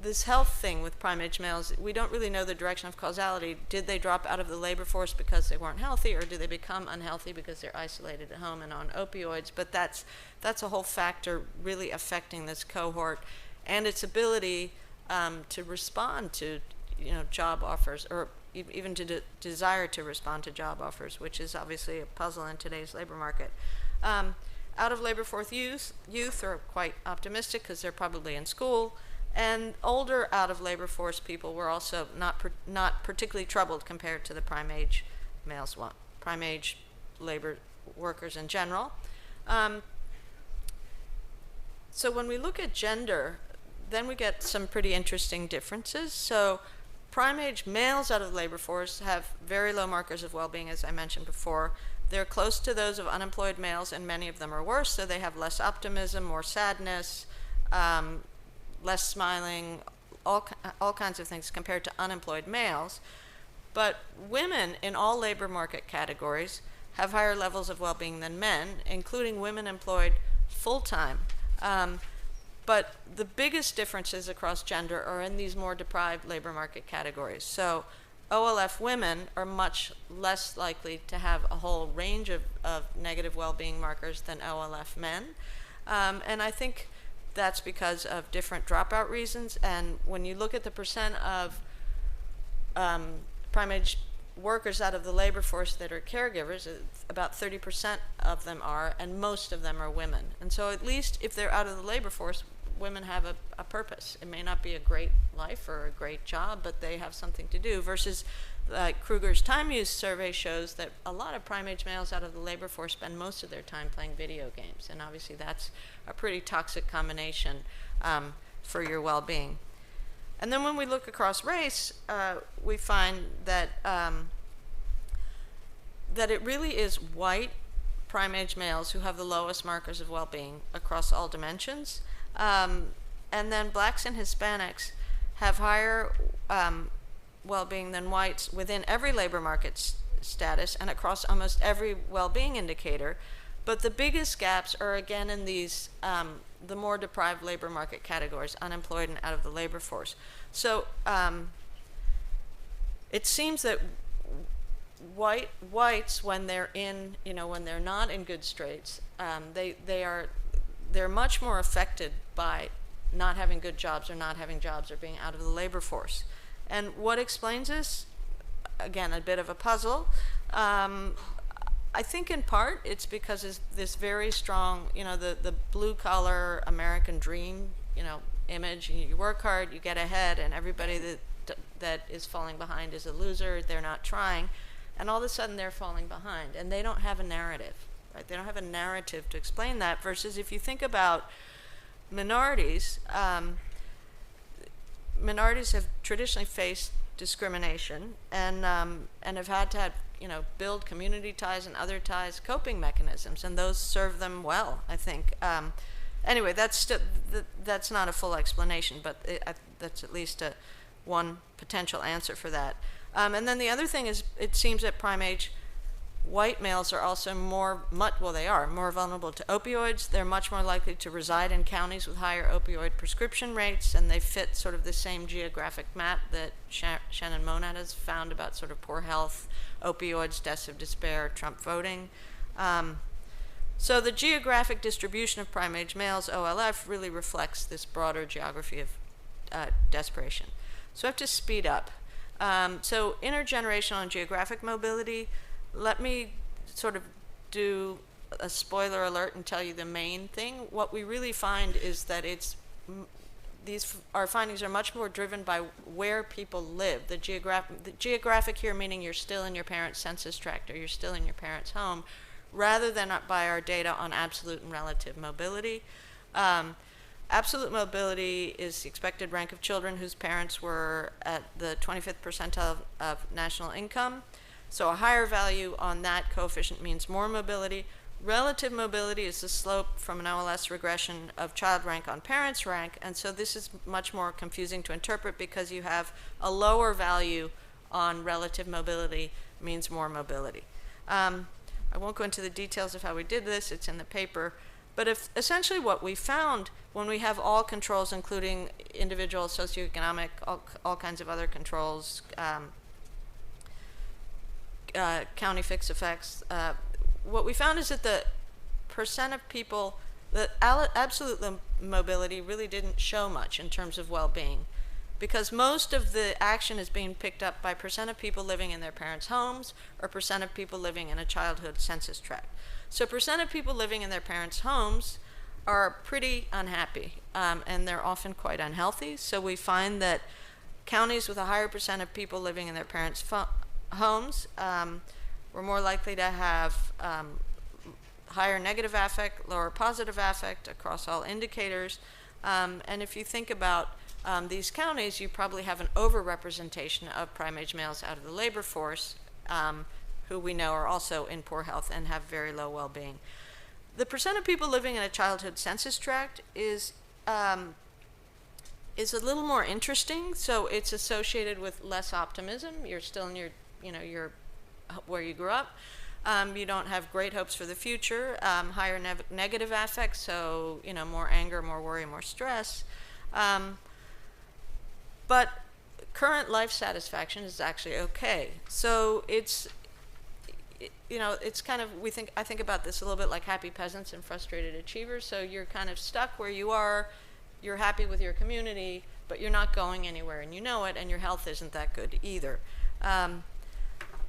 this health thing with prime age males, we don't really know the direction of causality. Did they drop out of the labor force because they weren't healthy, or do they become unhealthy because they're isolated at home and on opioids? But that's a whole factor really affecting this cohort and its ability to respond to job offers, or even to desire to respond to job offers, which is obviously a puzzle in today's labor market. Out of labor force youth are quite optimistic because they're probably in school, and older out of labor force people were also not particularly troubled compared to the prime age males, prime age labor workers in general. So when we look at gender, then we get some pretty interesting differences. So prime age males out of the labor force have very low markers of well-being, as I mentioned before. They're close to those of unemployed males, and many of them are worse, so they have less optimism, more sadness, less smiling, all kinds of things compared to unemployed males. But women in all labor market categories have higher levels of well-being than men, including women employed full-time. But the biggest differences across gender are in these more deprived labor market categories. So OLF women are much less likely to have a whole range of negative well-being markers than OLF men. And I think that's because of different dropout reasons. And when you look at the percent of prime age workers out of the labor force that are caregivers, about 30% of them are, and most of them are women. And so at least if they're out of the labor force, women have a purpose. It may not be a great life or a great job, but they have something to do, versus Kruger's time use survey shows that a lot of prime age males out of the labor force spend most of their time playing video games, and obviously that's a pretty toxic combination for your well-being. And then when we look across race, we find that that it really is white prime-age males who have the lowest markers of well-being across all dimensions. And then blacks and Hispanics have higher well-being than whites within every labor market status and across almost every well-being indicator. But the biggest gaps are again in these the more deprived labor market categories, unemployed and out of the labor force. So it seems that whites, when they're in, when they're not in good straits, they're much more affected by not having good jobs or not having jobs or being out of the labor force. And what explains this? Again, a bit of a puzzle. I think in part it's because it's this very strong, the blue collar American dream, image. You work hard, you get ahead, and everybody that is falling behind is a loser. They're not trying, and all of a sudden they're falling behind, and they don't have a narrative, right? They don't have a narrative to explain that. Versus if you think about minorities, minorities have traditionally faced discrimination and have had to build community ties and other ties, coping mechanisms, and those serve them well, I think. Anyway, that's not a full explanation, but that's at least one potential answer for that. And then the other thing is, it seems that prime-age white males are also more vulnerable to opioids. They're much more likely to reside in counties with higher opioid prescription rates, and they fit sort of the same geographic map that Shannon Monad has found about sort of poor health, opioids, deaths of despair, Trump voting. So the geographic distribution of prime-age males, OLF, really reflects this broader geography of desperation. So I have to speed up. So intergenerational and geographic mobility, let me sort of do a spoiler alert and tell you the main thing. What we really find is that our findings are much more driven by where people live. The geographic here meaning you're still in your parents' census tract or you're still in your parents' home, rather than by our data on absolute and relative mobility. Absolute mobility is the expected rank of children whose parents were at the 25th percentile of national income. So a higher value on that coefficient means more mobility. Relative mobility is the slope from an OLS regression of child rank on parents' rank, and so this is much more confusing to interpret because you have a lower value on relative mobility means more mobility. I won't go into the details of how we did this, it's in the paper, but essentially what we found when we have all controls, including individual, socioeconomic, all kinds of other controls, county fixed effects, what we found is that the percent of people, the absolute mobility really didn't show much in terms of well-being, because most of the action is being picked up by percent of people living in their parents' homes or percent of people living in a childhood census tract. So percent of people living in their parents' homes are pretty unhappy, and they're often quite unhealthy. So we find that counties with a higher percent of people living in their parents' homes were more likely to have higher negative affect, lower positive affect across all indicators. And if you think about these counties, you probably have an overrepresentation of prime-age males out of the labor force, who we know are also in poor health and have very low well-being. The percent of people living in a childhood census tract is a little more interesting. So it's associated with less optimism. You're still in your where you grew up. You don't have great hopes for the future. Higher negative affect, so more anger, more worry, more stress. But current life satisfaction is actually okay. So it's kind of, I think about this a little bit like happy peasants and frustrated achievers. So you're kind of stuck where you are, you're happy with your community, but you're not going anywhere, and you know it, and your health isn't that good either.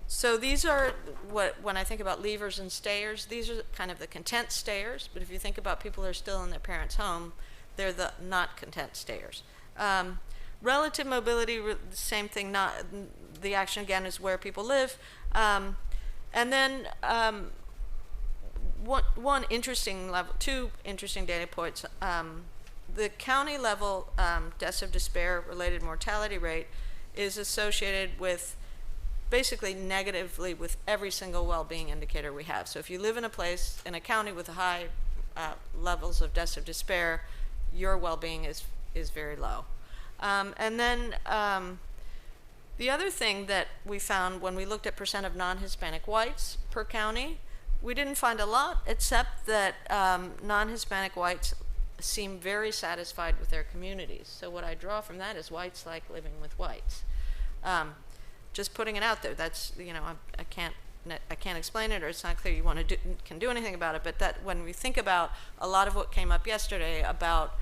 So these are when I think about leavers and stayers, these are kind of the content stayers, but if you think about people who are still in their parents' home, they're the not content stayers. Relative mobility, the same thing, the action again is where people live. And then two interesting data points the county level deaths of despair related mortality rate is associated with basically negatively with every single well-being indicator we have. So if you live in a place, in a county with high levels of deaths of despair, your well-being is very low. And then the other thing that we found when we looked at percent of non-Hispanic whites per county, we didn't find a lot, except that non-Hispanic whites seem very satisfied with their communities. So what I draw from that is whites like living with whites. Just putting it out there. That's, you know, I can't explain it, or it's not clear you can do anything about it. But that when we think about a lot of what came up yesterday about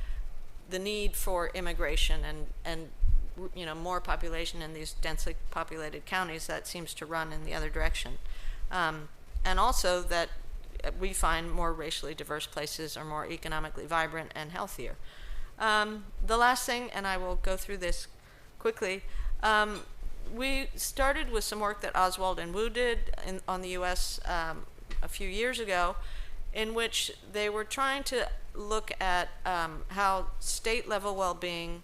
the need for immigration and you know, more population in these densely populated counties, that seems to run in the other direction. And also that we find more racially diverse places are more economically vibrant and healthier. The last thing, and I will go through this quickly, we started with some work that Oswald and Wu did on the US a few years ago, in which they were trying to look at how state level well-being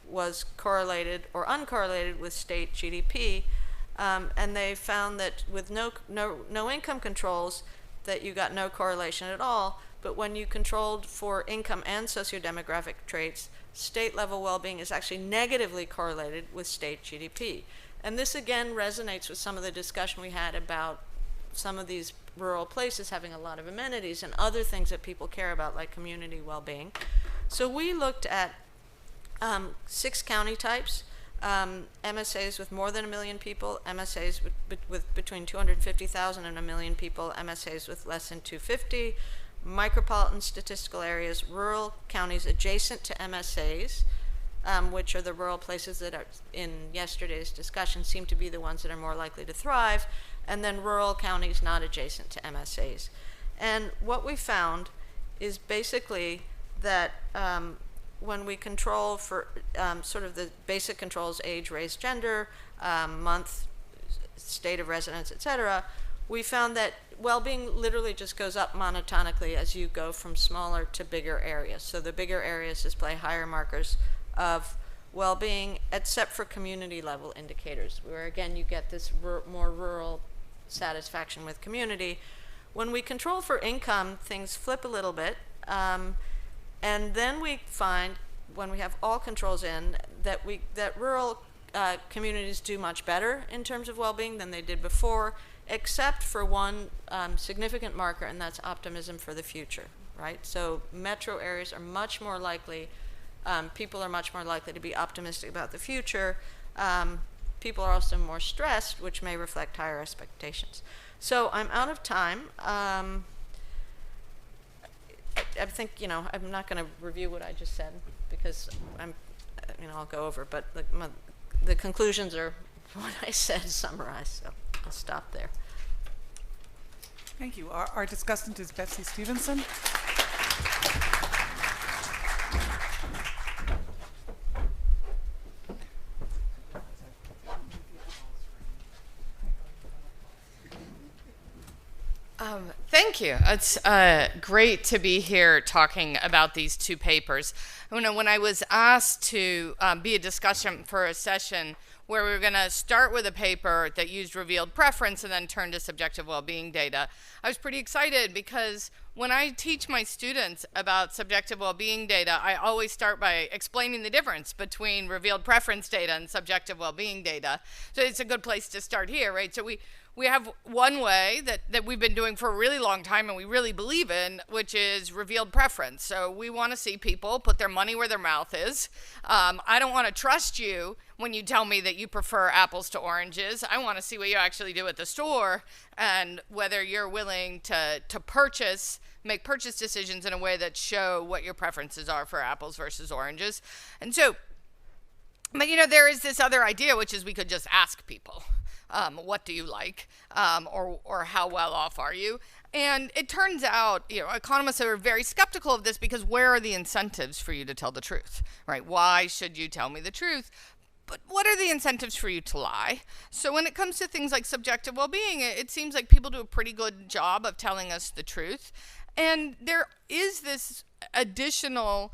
was correlated or uncorrelated with state GDP, and they found that with no income controls that you got no correlation at all, but when you controlled for income and sociodemographic traits, state level well-being is actually negatively correlated with state GDP. And this again resonates with some of the discussion we had about some of these rural places having a lot of amenities and other things that people care about, like community well-being. So we looked at 6 county types, MSAs with more than 1 million people, MSAs with between 250,000 and 1 million people, MSAs with less than 250, micropolitan statistical areas, rural counties adjacent to MSAs, which are the rural places that are in yesterday's discussion seem to be the ones that are more likely to thrive, and then rural counties not adjacent to MSAs. And what we found is basically that when we control for sort of the basic controls, age, race, gender, month, state of residence, etc., we found that well-being literally just goes up monotonically as you go from smaller to bigger areas. So the bigger areas display higher markers of well-being, except for community level indicators, where again you get this more rural satisfaction with community. When we control for income, things flip a little bit, and then we find, when we have all controls in, that rural communities do much better in terms of well-being than they did before, except for one significant marker, and that's optimism for the future, right? So metro areas are much more likely, people are much more likely to be optimistic about the future. People are also more stressed, which may reflect higher expectations. So I'm out of time. I think, you know, I'm not going to review what I just said because I'll go over, but the conclusions are what I said summarized, so I'll stop there. Thank you. Our discussant is Betsy Stevenson. Thank you. It's great to be here talking about these 2 papers. You know, when I was asked to be a discussion for a session where we were going to start with a paper that used revealed preference and then turn to subjective well-being data, I was pretty excited because when I teach my students about subjective well-being data, I always start by explaining the difference between revealed preference data and subjective well-being data. So it's a good place to start here, right? So we have one way that we've been doing for a really long time and we really believe in, which is revealed preference. So we want to see people put their money where their mouth is. I don't want to trust you when you tell me that you prefer apples to oranges. I want to see what you actually do at the store and whether you're willing to make purchase decisions in a way that show what your preferences are for apples versus oranges. And so, but you know, there is this other idea, which is we could just ask people. What do you like, or how well off are you? And it turns out, you know, economists are very skeptical of this because where are the incentives for you to tell the truth, right? Why should you tell me the truth? But what are the incentives for you to lie? So when it comes to things like subjective well-being, it seems like people do a pretty good job of telling us the truth. And there is this additional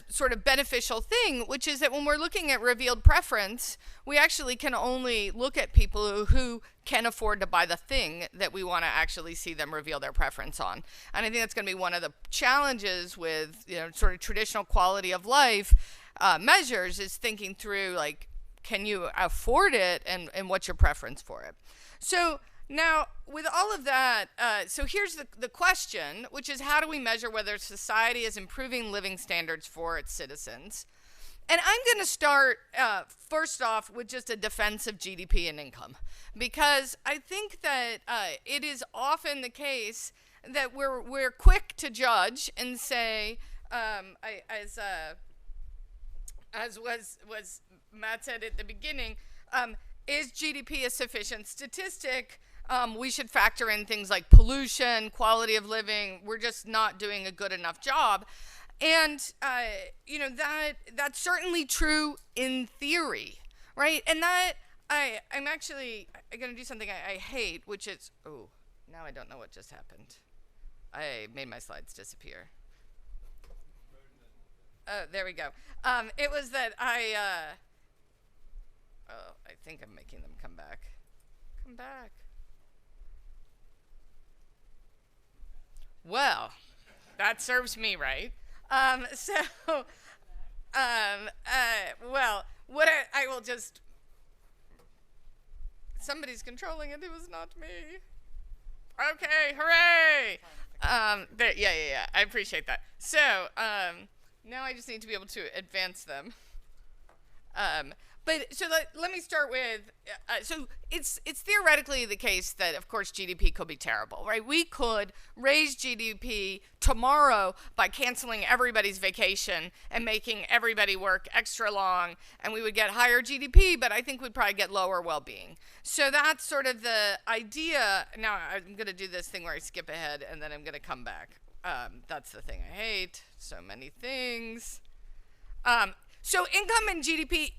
sort of beneficial thing, which is that when we're looking at revealed preference, we actually can only look at people who can afford to buy the thing that we want to actually see them reveal their preference on. And I think that's going to be one of the challenges with, sort of traditional quality of life measures, is thinking through, like, can you afford it, and what's your preference for it? So now, with all of that, so here's the question, which is, how do we measure whether society is improving living standards for its citizens? And I'm going to start, first off, with just a defense of GDP and income, because I think that it is often the case that we're quick to judge and say, as was Matt said at the beginning, is GDP a sufficient statistic? We should factor in things like pollution, quality of living. We're just not doing a good enough job. And, that's certainly true in theory, right? And that, I'm actually going to do something I hate, which is, oh, now I don't know what just happened. I made my slides disappear. There we go. It was that I think I'm making them come back. Come back. Well, that serves me right. Well, what I will just, somebody's controlling it. It was not me. Okay, hooray! Yeah. I appreciate that. So, now I just need to be able to advance them. But so let me start with, so it's theoretically the case that, of course, GDP could be terrible, right? We could raise GDP tomorrow by canceling everybody's vacation and making everybody work extra long, and we would get higher GDP, but I think we'd probably get lower well-being. So that's sort of the idea. Now I'm going to do this thing where I skip ahead, and then I'm going to come back. That's the thing I hate. So many things. So income and GDP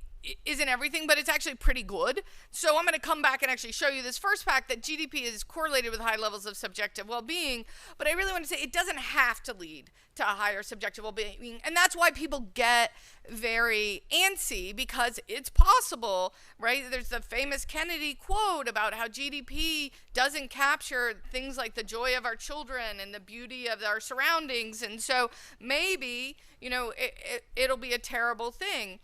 isn't everything, but it's actually pretty good. So I'm going to come back and actually show you this first fact, that GDP is correlated with high levels of subjective well-being. But I really want to say it doesn't have to lead to a higher subjective well-being. And that's why people get very antsy, because it's possible, right? There's the famous Kennedy quote about how GDP doesn't capture things like the joy of our children and the beauty of our surroundings. And so maybe, it'll be a terrible thing.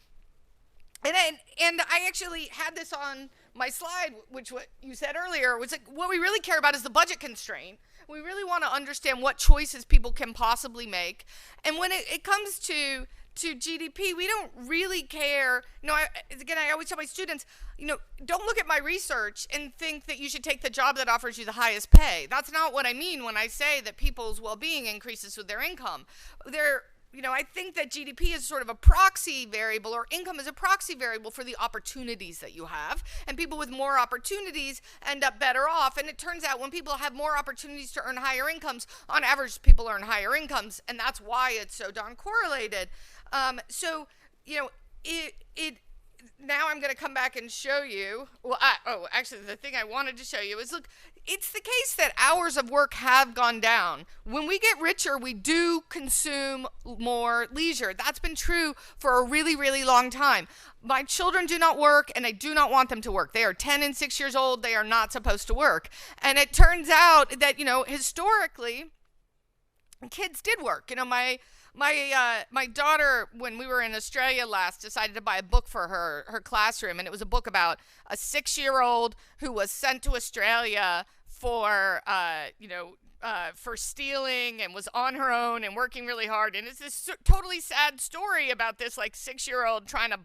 And I actually had this on my slide, which what you said earlier was like, what we really care about is the budget constraint. We really want to understand what choices people can possibly make. And when it comes to GDP, we don't really care. I always tell my students, don't look at my research and think that you should take the job that offers you the highest pay. That's not what I mean when I say that people's well-being increases with their income. I think that GDP is sort of a proxy variable, or income is a proxy variable for the opportunities that you have. And people with more opportunities end up better off. And it turns out when people have more opportunities to earn higher incomes, on average, people earn higher incomes. And that's why it's so darn correlated. Now I'm going to come back and show you. Well, actually, the thing I wanted to show you is, look, it's the case that hours of work have gone down. When we get richer, we do consume more leisure. That's been true for a really, really long time. My children do not work, and I do not want them to work. They are 10 and 6 years old. They are not supposed to work. And it turns out that, historically, kids did work. My daughter, when we were in Australia last, decided to buy a book for her classroom, and it was a book about a 6-year-old who was sent to Australia for stealing, and was on her own and working really hard. And it's this totally sad story about this 6-year-old trying to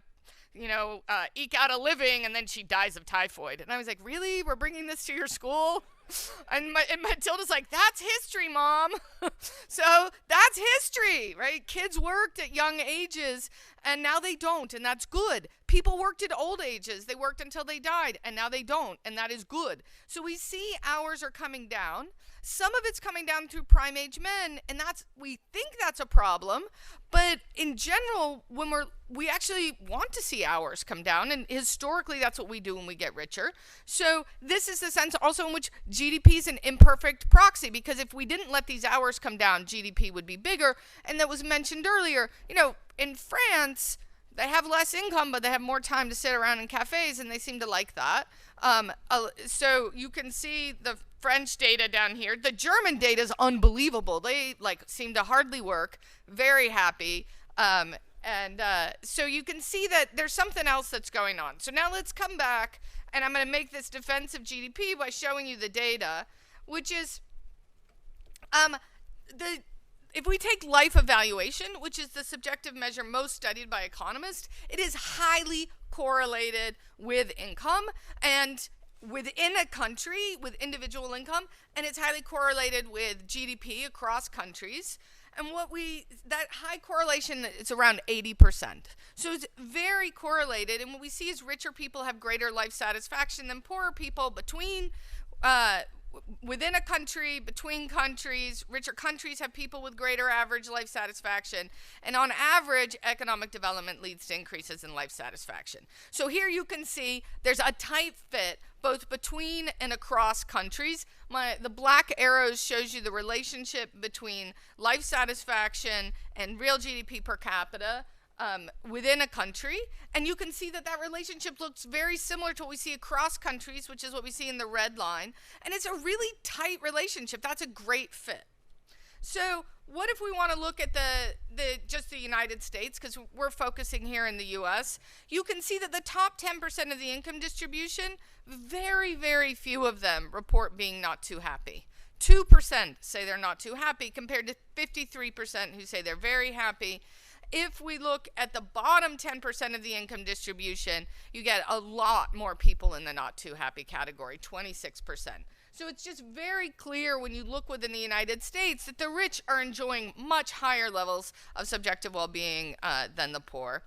eke out a living, and then she dies of typhoid. And I was like, really? We're bringing this to your school? And Matilda's like, that's history, Mom. So that's history, right? Kids worked at young ages, And now they don't, and that's good. People worked at old ages. They worked until they died, and now they don't, and that is good. So we see hours are coming down. Some of it's coming down through prime age men, and we think that's a problem. But in general, when we actually want to see hours come down, and historically that's what we do when we get richer. So this is the sense also in which GDP is an imperfect proxy, because if we didn't let these hours come down, GDP would be bigger. And that was mentioned earlier, in France, they have less income, but they have more time to sit around in cafes, and they seem to like that. So you can see the French data down here. The German data is unbelievable. They seem to hardly work. Very happy. So you can see that there's something else that's going on. So now let's come back, and I'm going to make this defense of GDP by showing you the data, which is if we take life evaluation, which is the subjective measure most studied by economists, it is highly correlated with income and within a country with individual income, and it's highly correlated with GDP across countries. And that high correlation is around 80%. So it's very correlated. And what we see is richer people have greater life satisfaction than poorer people within a country, between countries. Richer countries have people with greater average life satisfaction. And on average, economic development leads to increases in life satisfaction. So here you can see there's a tight fit both between and across countries. The black arrows shows you the relationship between life satisfaction and real GDP per capita within a country, and you can see that relationship looks very similar to what we see across countries, which is what we see in the red line, and it's a really tight relationship. That's a great fit. So what if we want to look at just the United States, because we're focusing here in the US? You can see that the top 10% of the income distribution, very, very few of them report being not too happy. 2% say they're not too happy compared to 53% who say they're very happy. If we look at the bottom 10% of the income distribution, you get a lot more people in the not too happy category, 26%. So it's just very clear when you look within the United States that the rich are enjoying much higher levels of subjective well-being than the poor.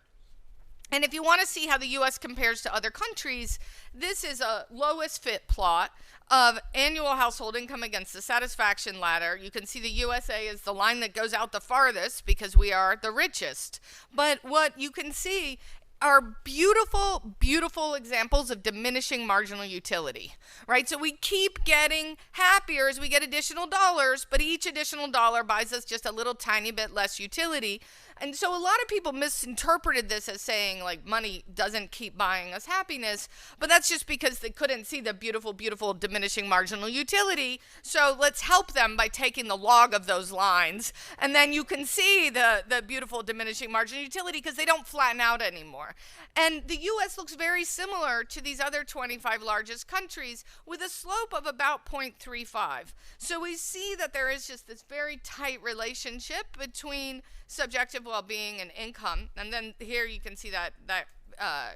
And if you want to see how the U.S. compares to other countries, this is a lowest fit plot of annual household income against the satisfaction ladder. You can see the USA is the line that goes out the farthest because we are the richest. But what you can see are beautiful, beautiful examples of diminishing marginal utility, right? So we keep getting happier as we get additional dollars, but each additional dollar buys us just a little tiny bit less utility. And so a lot of people misinterpreted this as saying like money doesn't keep buying us happiness, but that's just because they couldn't see the beautiful, beautiful diminishing marginal utility. So let's help them by taking the log of those lines, and then you can see the beautiful diminishing marginal utility because they don't flatten out anymore. And the US looks very similar to these other 25 largest countries with a slope of about 0.35. So we see that there is just this very tight relationship between subjective well-being and income. And then here you can see that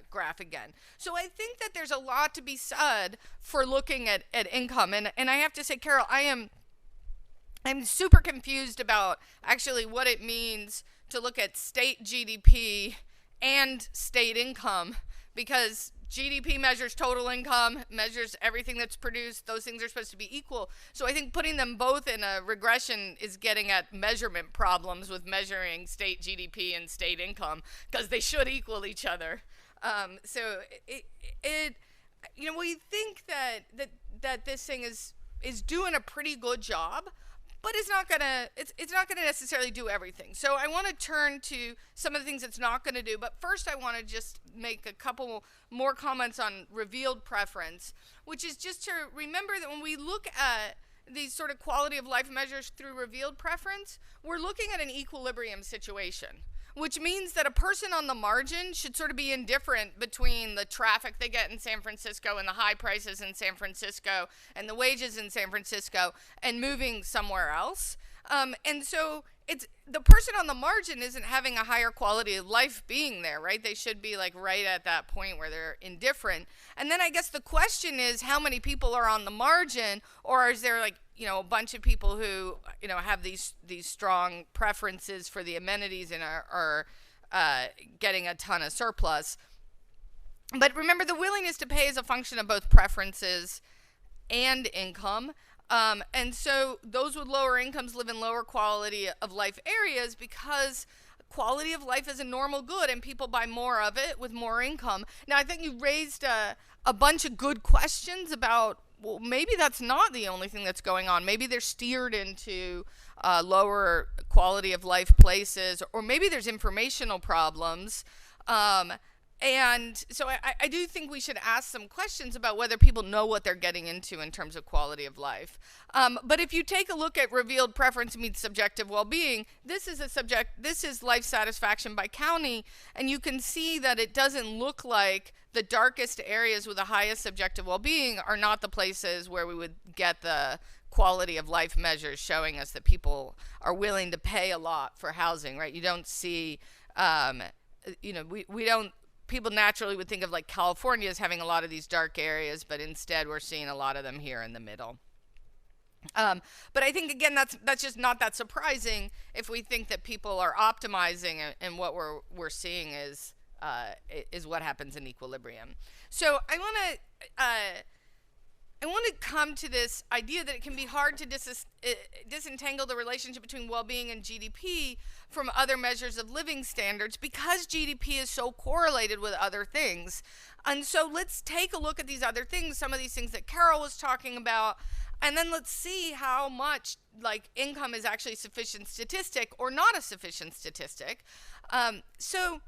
graph again. So I think that there's a lot to be said for looking at income. And I have to say, Carol, I'm super confused about actually what it means to look at state GDP and state income, because GDP measures total income, measures everything that's produced. Those things are supposed to be equal. So I think putting them both in a regression is getting at measurement problems with measuring state GDP and state income, because they should equal each other. So we think that this thing is doing a pretty good job, but it's not gonna necessarily do everything. So I want to turn to some of the things it's not going to do. But first, I want to just make a couple more comments on revealed preference, which is just to remember that when we look at these sort of quality of life measures through revealed preference, we're looking at an equilibrium situation, which means that a person on the margin should sort of be indifferent between the traffic they get in San Francisco and the high prices in San Francisco and the wages in San Francisco and moving somewhere else. And so it's the person on the margin isn't having a higher quality of life being there, right? They should be like right at that point where they're indifferent. And then I guess the question is, how many people are on the margin, or is there like, a bunch of people who, have these strong preferences for the amenities and are getting a ton of surplus. But remember, the willingness to pay is a function of both preferences and income. And so those with lower incomes live in lower quality of life areas because quality of life is a normal good and people buy more of it with more income. Now, I think you raised a bunch of good questions about, well, maybe that's not the only thing that's going on. Maybe they're steered into lower quality of life places, or maybe there's informational problems. And so I do think we should ask some questions about whether people know what they're getting into in terms of quality of life. But if you take a look at revealed preference meets subjective well-being, this is life satisfaction by county, and you can see that it doesn't look like the darkest areas with the highest subjective well-being are not the places where we would get the quality of life measures showing us that people are willing to pay a lot for housing, right? You don't see, we don't, people naturally would think of like California as having a lot of these dark areas, but instead we're seeing a lot of them here in the middle. But I think, again, that's just not that surprising if we think that people are optimizing, and what we're seeing is what happens in equilibrium. So I want to come to this idea that it can be hard to disentangle the relationship between well-being and GDP from other measures of living standards because GDP is so correlated with other things. And so let's take a look at these other things, some of these things that Carol was talking about, and then let's see how much income is actually a sufficient statistic or not a sufficient statistic. So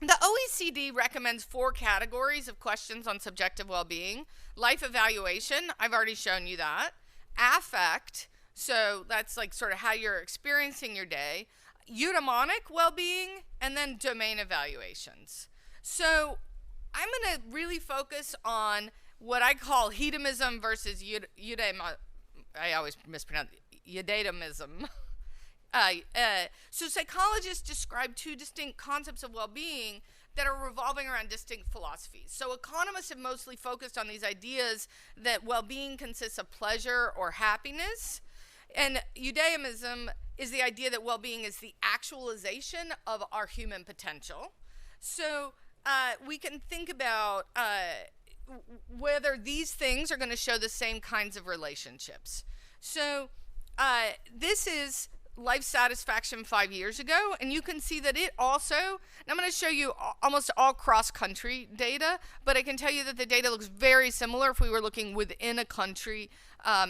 the OECD recommends 4 categories of questions on subjective well-being. Life evaluation, I've already shown you that. Affect, so that's like sort of how you're experiencing your day. Eudaimonic well-being, and then domain evaluations. So I'm going to really focus on what I call hedonism versus eudaimism. I always mispronounce eudaimism. So psychologists describe 2 distinct concepts of well-being that are revolving around distinct philosophies. So economists have mostly focused on these ideas that well-being consists of pleasure or happiness, and eudaimism is the idea that well-being is the actualization of our human potential. So we can think about whether these things are going to show the same kinds of relationships. So this is life satisfaction 5 years ago, and you can see that it also, and I'm going to show you almost all cross-country data, but I can tell you that the data looks very similar if we were looking within a country,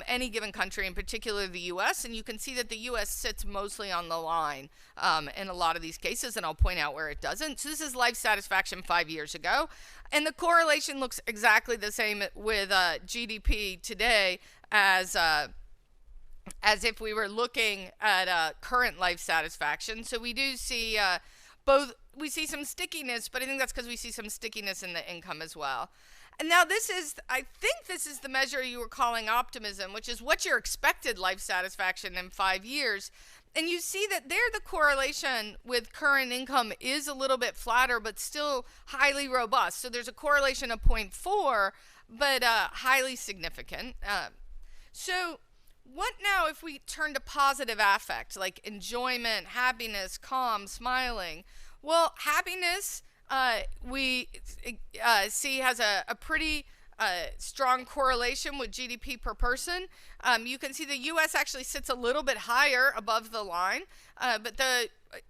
any given country, in particular the U.S., and you can see that the U.S. sits mostly on the line in a lot of these cases, and I'll point out where it doesn't. So this is life satisfaction 5 years ago, and the correlation looks exactly the same with GDP today as if we were looking at current life satisfaction. So we do see we see some stickiness, but I think that's because we see some stickiness in the income as well. And now I think this is the measure you were calling optimism, which is what's your expected life satisfaction in 5 years. And you see that there the correlation with current income is a little bit flatter, but still highly robust. So there's a correlation of 0.4, but highly significant. So what now if we turn to positive affect, like enjoyment, happiness, calm, smiling? Well, happiness we see has a pretty strong correlation with GDP per person. You can see the U.S. actually sits a little bit higher above the line, but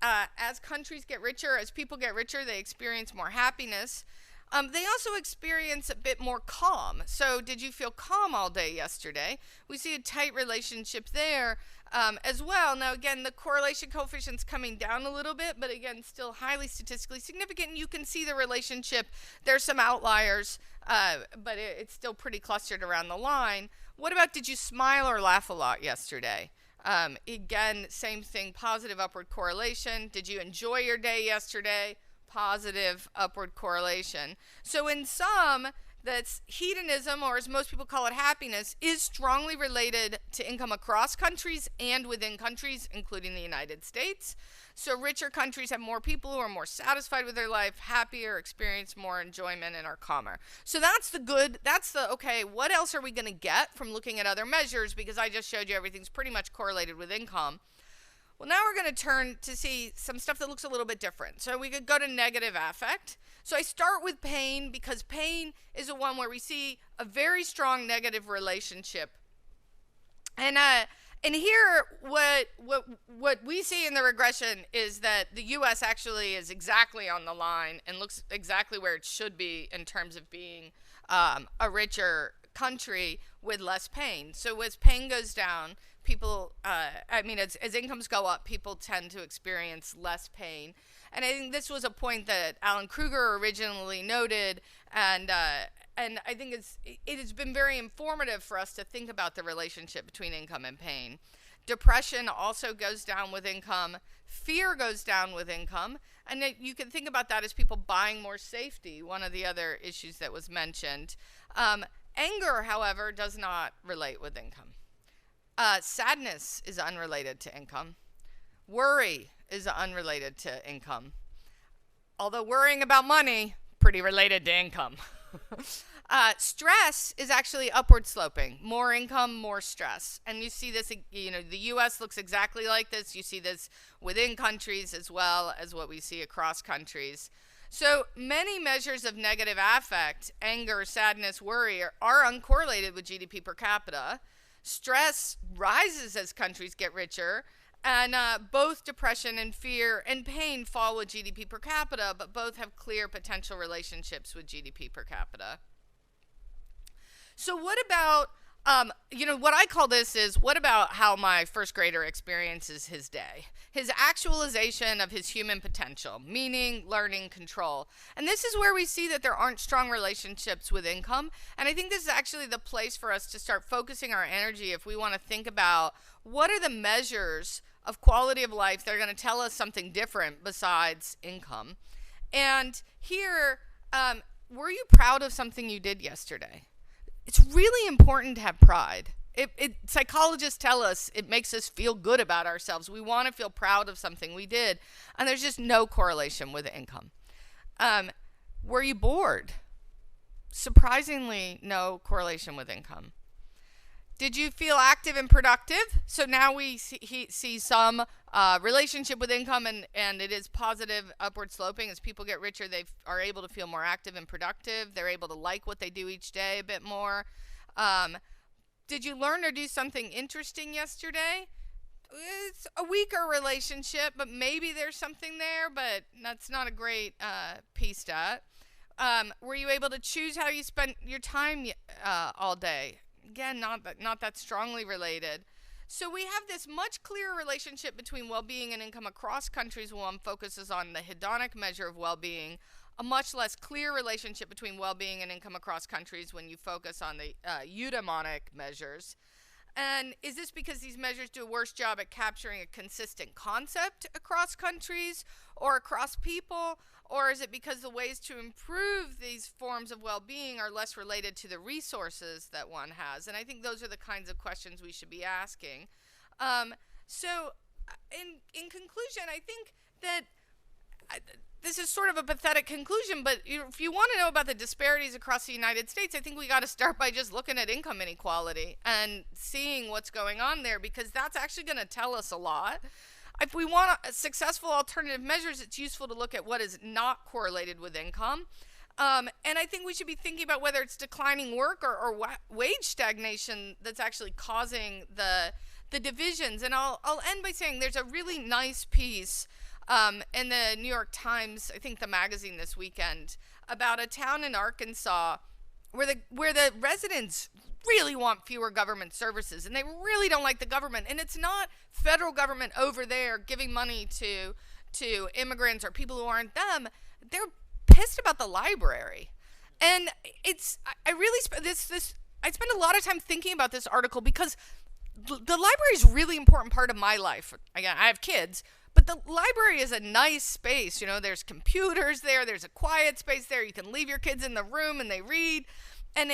as countries get richer, as people get richer, they experience more happiness. They also experience a bit more calm. So did you feel calm all day yesterday? We see a tight relationship there as well. Now, again, the correlation coefficient's coming down a little bit, but again, still highly statistically significant. And you can see the relationship. There's some outliers, but it's still pretty clustered around the line. What about, did you smile or laugh a lot yesterday? Again, same thing, positive upward correlation. Did you enjoy your day yesterday? Positive upward correlation. So in sum, that's hedonism, or as most people call it, happiness, is strongly related to income across countries and within countries, including the United States. So richer countries have more people who are more satisfied with their life, happier, experience more enjoyment, and are calmer. So that's okay, what else are we going to get from looking at other measures? Because I just showed you everything's pretty much correlated with income. Well, now we're going to turn to see some stuff that looks a little bit different. So we could go to negative affect. So I start with pain because pain is the one where we see a very strong negative relationship. And here, what we see in the regression is that the U.S. actually is exactly on the line and looks exactly where it should be in terms of being a richer country with less pain. So as pain goes down, people, as incomes go up, people tend to experience less pain. And I think this was a point that Alan Kruger originally noted, and I think it has been very informative for us to think about the relationship between income and pain. Depression also goes down with income. Fear goes down with income. And you can think about that as people buying more safety, one of the other issues that was mentioned. Anger, however, does not relate with income. Sadness is unrelated to income. Worry is unrelated to income. Although worrying about money, pretty related to income. Stress is actually upward sloping. More income, more stress. And you see this, the U.S. looks exactly like this. You see this within countries as well as what we see across countries. So many measures of negative affect, anger, sadness, worry, are uncorrelated with GDP per capita. Stress rises as countries get richer, and both depression and fear and pain fall with GDP per capita, but both have clear potential relationships with GDP per capita. So what about, what I call this is, what about how my first grader experiences his day? His actualization of his human potential, meaning, learning, control. And this is where we see that there aren't strong relationships with income. And I think this is actually the place for us to start focusing our energy if we want to think about what are the measures of quality of life that are going to tell us something different besides income. And here, were you proud of something you did yesterday? It's really important to have pride. Psychologists tell us it makes us feel good about ourselves. We want to feel proud of something we did, and there's just no correlation with income. Were you bored? Surprisingly, no correlation with income. Did you feel active and productive? So now we see some relationship with income, and it is positive upward sloping. As people get richer, they are able to feel more active and productive. They're able to like what they do each day a bit more. Did you learn or do something interesting yesterday? It's a weaker relationship, but maybe there's something there, but that's not a great piece stat. Were you able to choose how you spent your time all day? Again, not that strongly related. So we have this much clearer relationship between well-being and income across countries when one focuses on the hedonic measure of well-being, a much less clear relationship between well-being and income across countries when you focus on the eudaimonic measures. And is this because these measures do a worse job at capturing a consistent concept across countries or across people? Or is it because the ways to improve these forms of well-being are less related to the resources that one has? And I think those are the kinds of questions we should be asking. So in conclusion, I think that this is sort of a pathetic conclusion, but if you want to know about the disparities across the United States, I think we got to start by just looking at income inequality and seeing what's going on there, because that's actually going to tell us a lot. If we want successful alternative measures, it's useful to look at what is not correlated with income. And I think we should be thinking about whether it's declining work or wage stagnation that's actually causing the divisions. And I'll end by saying there's a really nice piece in the New York Times, I think the magazine this weekend, about a town in Arkansas where the residents really want fewer government services, and they really don't like the government. And it's not federal government over there giving money to immigrants or people who aren't them. They're pissed about the library. And I really I spend a lot of time thinking about this article because the library is a really important part of my life. Again, I have kids, but the library is a nice space. You know, there's computers there, there's a quiet space there. You can leave your kids in the room and they read. And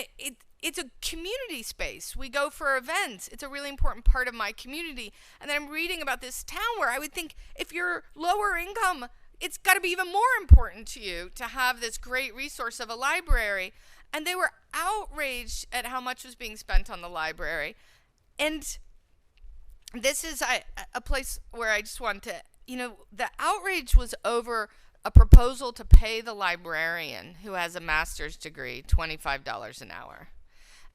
it's a community space. We go for events. It's a really important part of my community. And then I'm reading about this town where I would think if you're lower income, it's got to be even more important to you to have this great resource of a library. And they were outraged at how much was being spent on the library. And this is a place where I just want to, the outrage was over a proposal to pay the librarian who has a master's degree $25 an hour.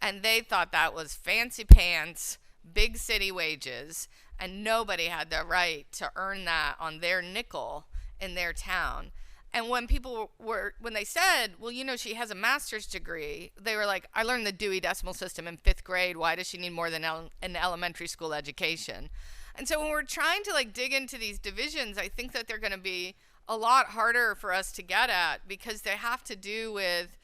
And they thought that was fancy pants, big city wages, and nobody had the right to earn that on their nickel in their town. And when they said, well, she has a master's degree, they were like, I learned the Dewey Decimal System in 5th grade. Why does she need more than an elementary school education? And so when we're trying to dig into these divisions, I think that they're going to be a lot harder for us to get at, because they have to do with,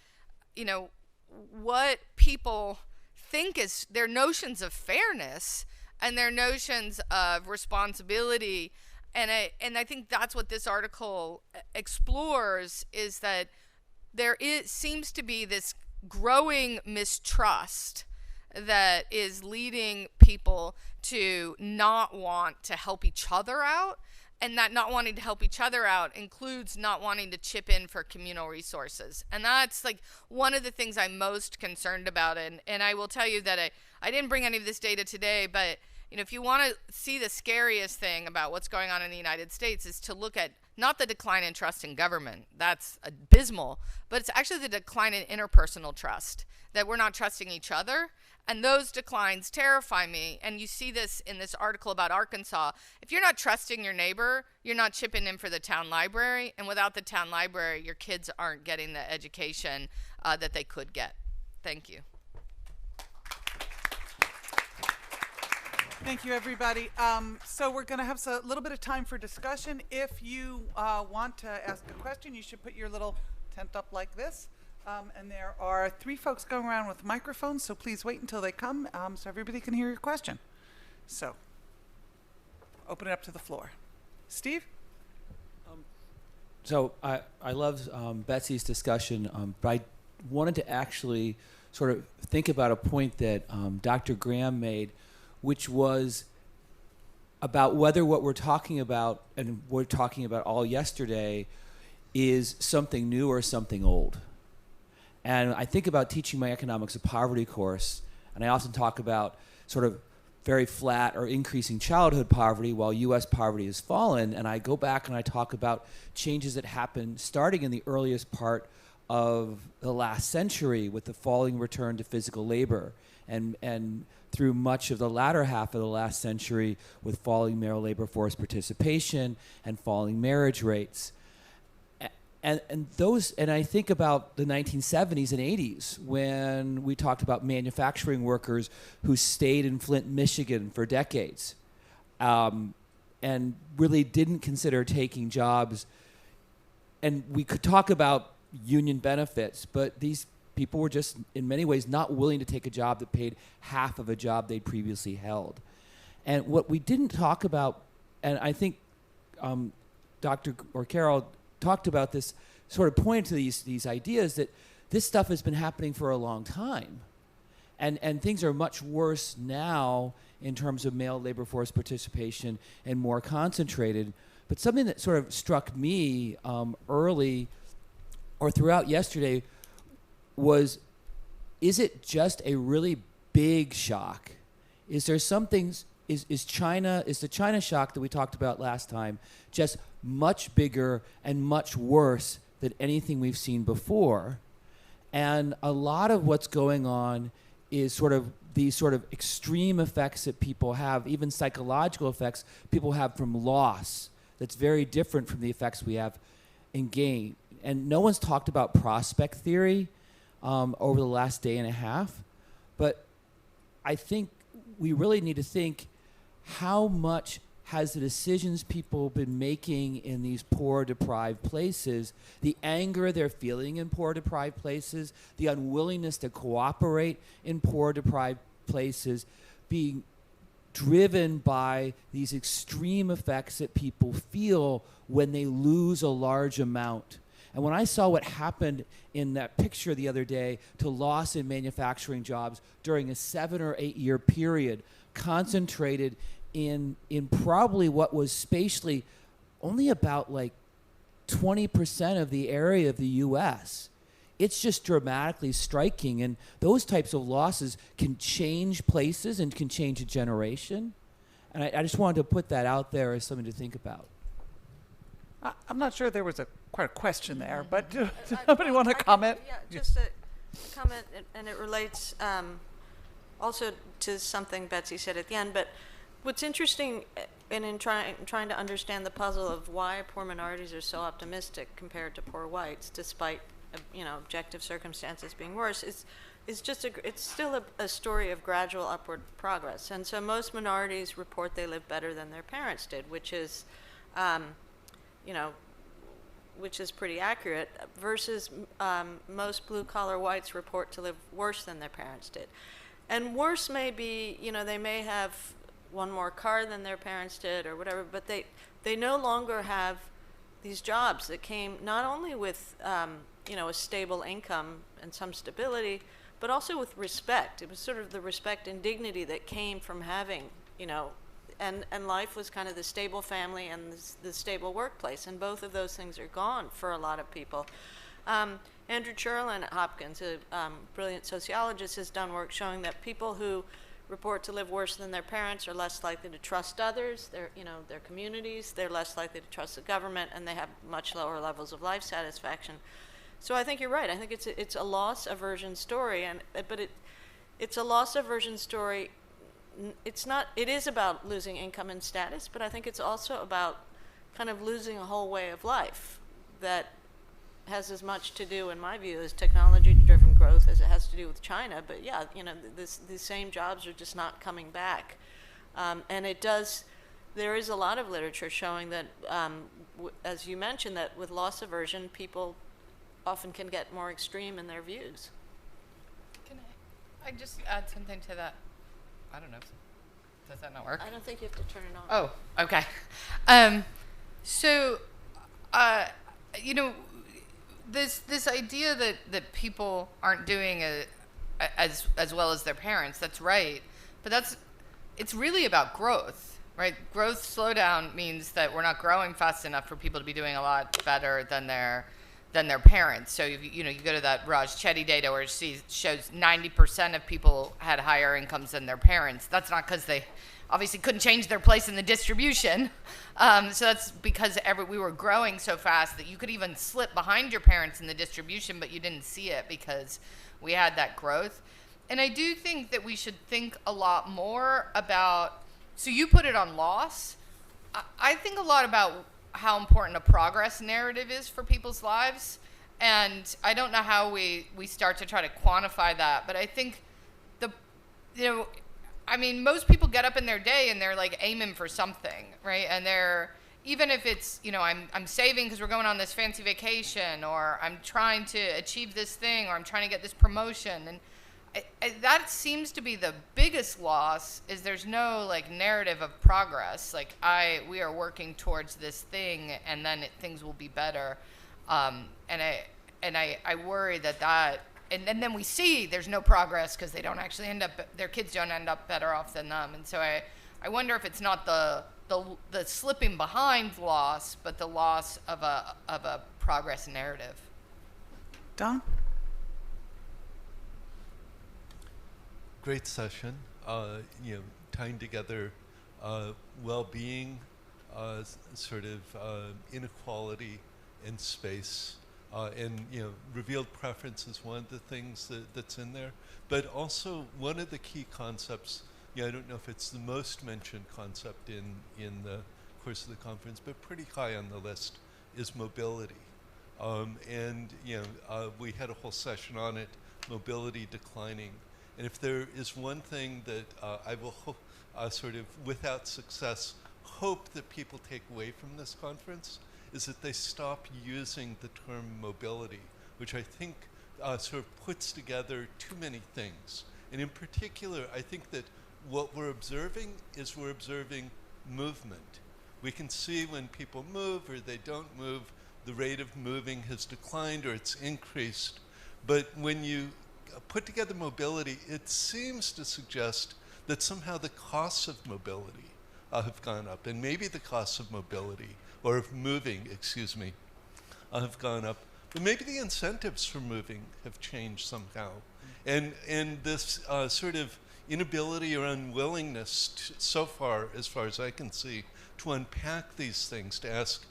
what people think is their notions of fairness and their notions of responsibility. And I think that's what this article explores, is that seems to be this growing mistrust that is leading people to not want to help each other out. And that not wanting to help each other out includes not wanting to chip in for communal resources. And that's one of the things I'm most concerned about. And I will tell you that I didn't bring any of this data today, but if you want to see the scariest thing about what's going on in the United States, is to look at not the decline in trust in government. That's abysmal. But it's actually the decline in interpersonal trust, that we're not trusting each other. And those declines terrify me. And you see this in this article about Arkansas. If you're not trusting your neighbor, you're not chipping in for the town library. And without the town library, your kids aren't getting the education that they could get. Thank you. Thank you, everybody. So we're going to have a little bit of time for discussion. If you want to ask a question, you should put your little tent up like this. And there are 3 folks going around with microphones, so please wait until they come so everybody can hear your question. So, open it up to the floor. Steve? So I love Betsy's discussion, but I wanted to actually sort of think about a point that Dr. Graham made, which was about whether what we're talking about, and we're talking about all yesterday, is something new or something old. And I think about teaching my economics of poverty course, and I often talk about sort of very flat or increasing childhood poverty while U.S. poverty has fallen. And I go back and I talk about changes that happened starting in the earliest part of the last century with the falling return to physical labor, and through much of the latter half of the last century with falling male labor force participation and falling marriage rates. And I think about the 1970s and 80s when we talked about manufacturing workers who stayed in Flint, Michigan for decades, and really didn't consider taking jobs. And we could talk about union benefits, but these people were just, in many ways, not willing to take a job that paid half of a job they'd previously held. And what we didn't talk about, and I think Dr. or Carol talked about this, sort of pointed to these ideas that this stuff has been happening for a long time. And things are much worse now in terms of male labor force participation and more concentrated. But something that sort of struck me early or throughout yesterday was, is it just a really big shock? Is there something, is the China shock that we talked about last time just much bigger and much worse than anything we've seen before? And a lot of what's going on is sort of these sort of extreme effects that people have, even psychological effects people have from loss, that's very different from the effects we have in gain. And no one's talked about prospect theory over the last day and a half, but I think we really need to think, how much has the decisions people have been making in these poor, deprived places, the anger they're feeling in poor, deprived places, the unwillingness to cooperate in poor, deprived places, being driven by these extreme effects that people feel when they lose a large amount. And when I saw what happened in that picture the other day to loss in manufacturing jobs during a 7 or 8 year period, concentrated in probably what was spatially only about like 20% of the area of the U.S., it's just dramatically striking. And those types of losses can change places and can change a generation. And I just wanted to put that out there as something to think about. I'm not sure there was quite a question there, but does somebody want to comment? Yeah, just a comment, and it relates also to something Betsy said at the end. But what's interesting in trying to understand the puzzle of why poor minorities are so optimistic compared to poor whites, despite objective circumstances being worse, is just it's still a story of gradual upward progress. And so most minorities report they live better than their parents did, which is which is pretty accurate, versus most blue-collar whites report to live worse than their parents did. And worse may be, they may have one more car than their parents did or whatever, but they no longer have these jobs that came not only with, a stable income and some stability, but also with respect. It was sort of the respect and dignity that came from having, and life was kind of the stable family and the stable workplace, and both of those things are gone for a lot of people. Andrew Cherlin at Hopkins, a brilliant sociologist, has done work showing that people who report to live worse than their parents are less likely to trust others, their communities, they're less likely to trust the government, and they have much lower levels of life satisfaction. So I think you're right. I think it's a loss aversion story, but it's a loss aversion story. It is about losing income and status, but I think it's also about kind of losing a whole way of life that has as much to do, in my view, as technology-driven growth as it has to do with China. But yeah, the same jobs are just not coming back. And there is a lot of literature showing that, as you mentioned, that with loss aversion, people often can get more extreme in their views. Can I just add something to that? I don't know. Does that not work? I don't think you have to turn it on. Oh, okay. This idea that people aren't doing as well as their parents, that's right. But it's really about growth, right? Growth slowdown means that we're not growing fast enough for people to be doing a lot better than their parents. So you go to that Raj Chetty data where it shows 90% of people had higher incomes than their parents. That's not because they obviously couldn't change their place in the distribution. So that's because we were growing so fast that you could even slip behind your parents in the distribution, but you didn't see it because we had that growth. And I do think that we should think a lot more about, so you put it on loss. I think a lot about how important a progress narrative is for people's lives. And I don't know how we start to try to quantify that, but I think most people get up in their day and they're like aiming for something, right? And even if it's, I'm saving because we're going on this fancy vacation, or I'm trying to achieve this thing, or I'm trying to get this promotion. And that seems to be the biggest loss, is there's no narrative of progress. We are working towards this thing, and then things will be better. And I worry that and then we see there's no progress because they don't actually their kids don't end up better off than them. And so I wonder if it's not the slipping behind loss, but the loss of a progress narrative. Don? Great session. Tying together well-being, sort of inequality in space, and revealed preference is one of the things that's in there. But also one of the key concepts, I don't know if it's the most mentioned concept in the course of the conference, but pretty high on the list, is mobility. We had a whole session on it, mobility declining. And if there is one thing that I will sort of, without success, hope that people take away from this conference, is that they stop using the term mobility, which I think sort of puts together too many things. And in particular, I think that what we're observing movement. We can see when people move or they don't move, the rate of moving has declined or it's increased. But when you put together mobility, it seems to suggest that somehow the costs of mobility have gone up, and maybe the costs of mobility, or of moving, have gone up, but maybe the incentives for moving have changed somehow. And this sort of, inability or unwillingness so far as I can see, to unpack these things, to ask,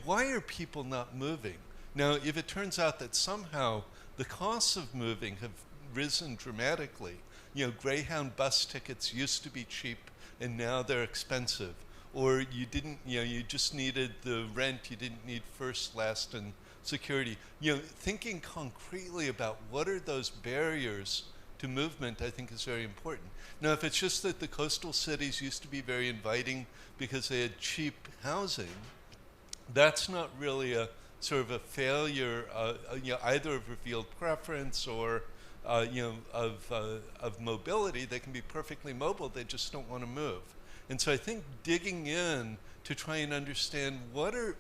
why are people not moving? Now, if it turns out that somehow the costs of moving have risen dramatically, Greyhound bus tickets used to be cheap and now they're expensive, or you didn't, you just needed the rent, you didn't need first, last, and security. Thinking concretely about what are those barriers to movement, I think is very important. Now, if it's just that the coastal cities used to be very inviting because they had cheap housing, that's not really a sort of a failure, either of revealed preference or of mobility. They can be perfectly mobile, they just don't want to move. And so I think digging in to try and understand what are,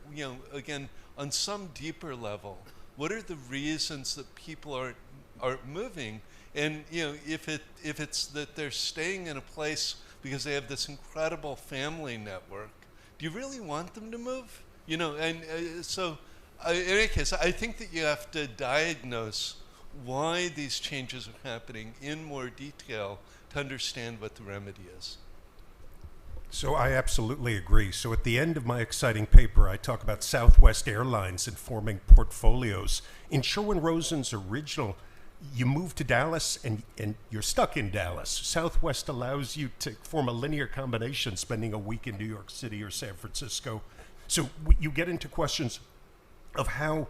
again, on some deeper level, what are the reasons that people aren't moving? And if it's that they're staying in a place because they have this incredible family network, do you really want them to move? So in any case, I think that you have to diagnose why these changes are happening in more detail to understand what the remedy is. So I absolutely agree. So at the end of my exciting paper, I talk about Southwest Airlines and forming portfolios. In Sherwin-Rosen's original, you move to Dallas and you're stuck in Dallas. Southwest allows you to form a linear combination, spending a week in New York City or San Francisco. So you get into questions of how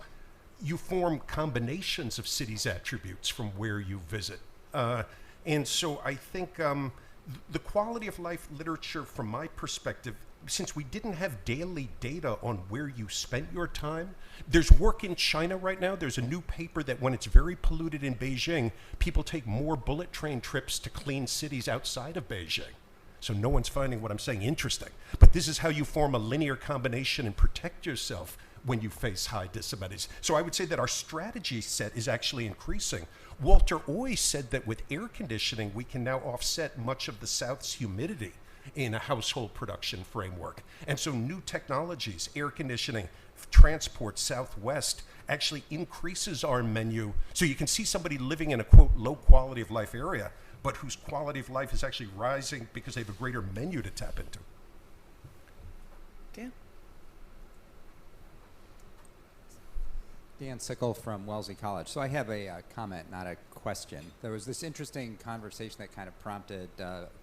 you form combinations of cities' attributes from where you visit. And so I think the quality of life literature, from my perspective, since we didn't have daily data on where you spent your time, there's work in China right now. There's a new paper that when it's very polluted in Beijing, people take more bullet train trips to clean cities outside of Beijing. So no one's finding what I'm saying interesting. But this is how you form a linear combination and protect yourself when you face high disadvantages. So I would say that our strategy set is actually increasing. Walter Oy said that with air conditioning, we can now offset much of the South's humidity in a household production framework. And so new technologies, air conditioning, transport, Southwest, actually increases our menu. So you can see somebody living in a, quote, low quality of life area, but whose quality of life is actually rising because they have a greater menu to tap into. Dan? Dan Sickle from Wellesley College. So I have a comment, not a question. There was this interesting conversation that kind of prompted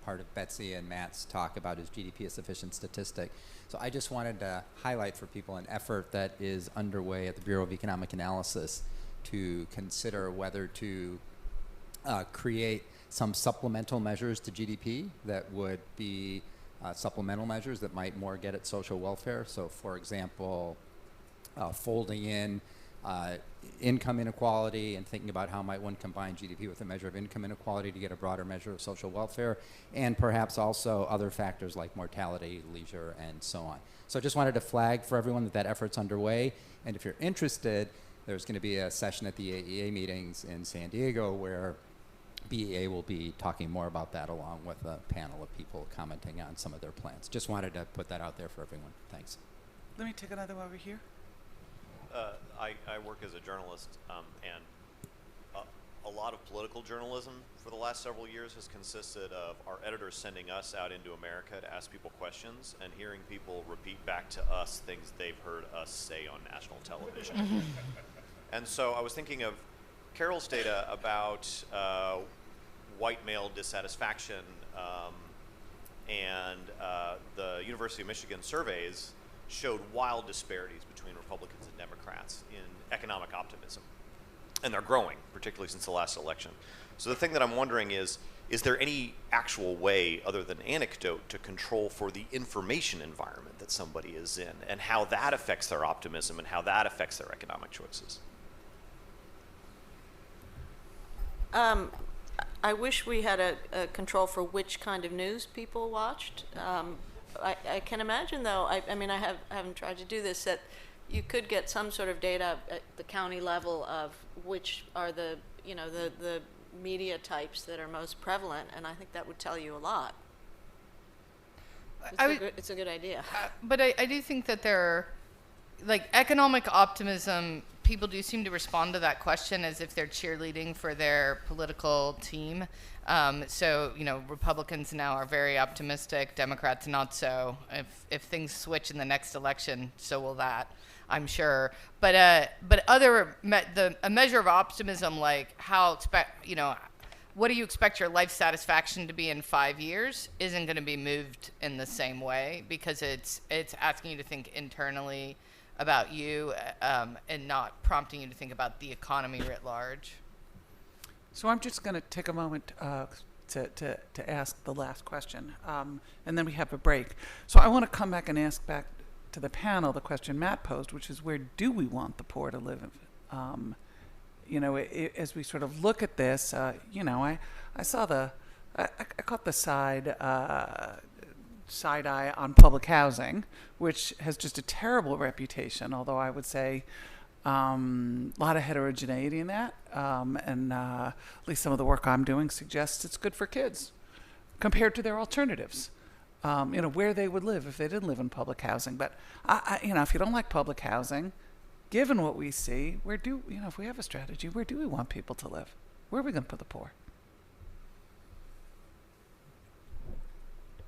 part of Betsy and Matt's talk about is GDP a sufficient statistic. So I just wanted to highlight for people an effort that is underway at the Bureau of Economic Analysis to consider whether to create some supplemental measures to GDP that would be supplemental measures that might more get at social welfare. So for example, folding in income inequality and thinking about how might one combine GDP with a measure of income inequality to get a broader measure of social welfare, and perhaps also other factors like mortality, leisure, and so on. So I just wanted to flag for everyone that effort's underway, and if you're interested, there's going to be a session at the AEA meetings in San Diego where BEA will be talking more about that along with a panel of people commenting on some of their plans. Just wanted to put that out there for everyone. Thanks. Let me take another one over here. I work as a journalist, and a lot of political journalism for the last several years has consisted of our editors sending us out into America to ask people questions and hearing people repeat back to us things they've heard us say on national television. And so I was thinking of Carol's data about white male dissatisfaction and the University of Michigan surveys showed wild disparities between Republicans and Democrats in economic optimism. And they're growing, particularly since the last election. So the thing that I'm wondering is there any actual way, other than anecdote, to control for the information environment that somebody is in and how that affects their optimism and how that affects their economic choices? I wish we had a control for which kind of news people watched. I can imagine, though, I mean, I haven't tried to do this, that you could get some sort of data at the county level of which are the media types that are most prevalent, and I think that would tell you a lot. It's a good idea. But I do think that there are, like, economic optimism people do seem to respond to that question as if they're cheerleading for their political team. So, Republicans now are very optimistic, Democrats not so. If things switch in the next election, so will that, I'm sure. But a measure of optimism, like what do you expect your life satisfaction to be in 5 years, isn't going to be moved in the same way, because it's asking you to think internally about you, and not prompting you to think about the economy writ large. So I'm just going to take a moment to ask the last question, and then we have a break. So I want to come back and ask back to the panel the question Matt posed, which is, where do we want the poor to live? As we sort of look at this, I saw I caught the side eye on public housing, which has just a terrible reputation, although I would say a lot of heterogeneity in that, and at least some of the work I'm doing suggests it's good for kids compared to their alternatives, where they would live if they didn't live in public housing. But, if you don't like public housing, given what we see, if we have a strategy, where do we want people to live? Where are we going to put the poor?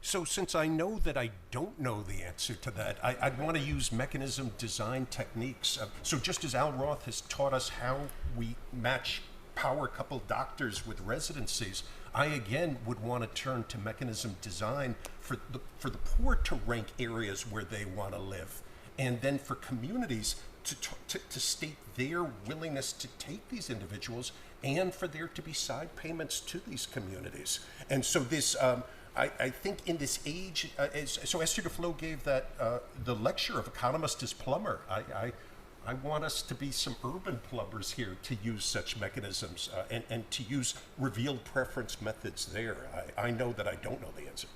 So since I know that I don't know the answer to that, I'd want to use mechanism design techniques. So just as Al Roth has taught us how we match power couple doctors with residencies, I again would want to turn to mechanism design for the poor to rank areas where they want to live, and then for communities to state their willingness to take these individuals, and for there to be side payments to these communities. And so this, I think in this age, so Esther Duflo gave that the lecture of economist as plumber. I want us to be some urban plumbers here, to use such mechanisms, and to use revealed preference methods there. I know that I don't know the answer.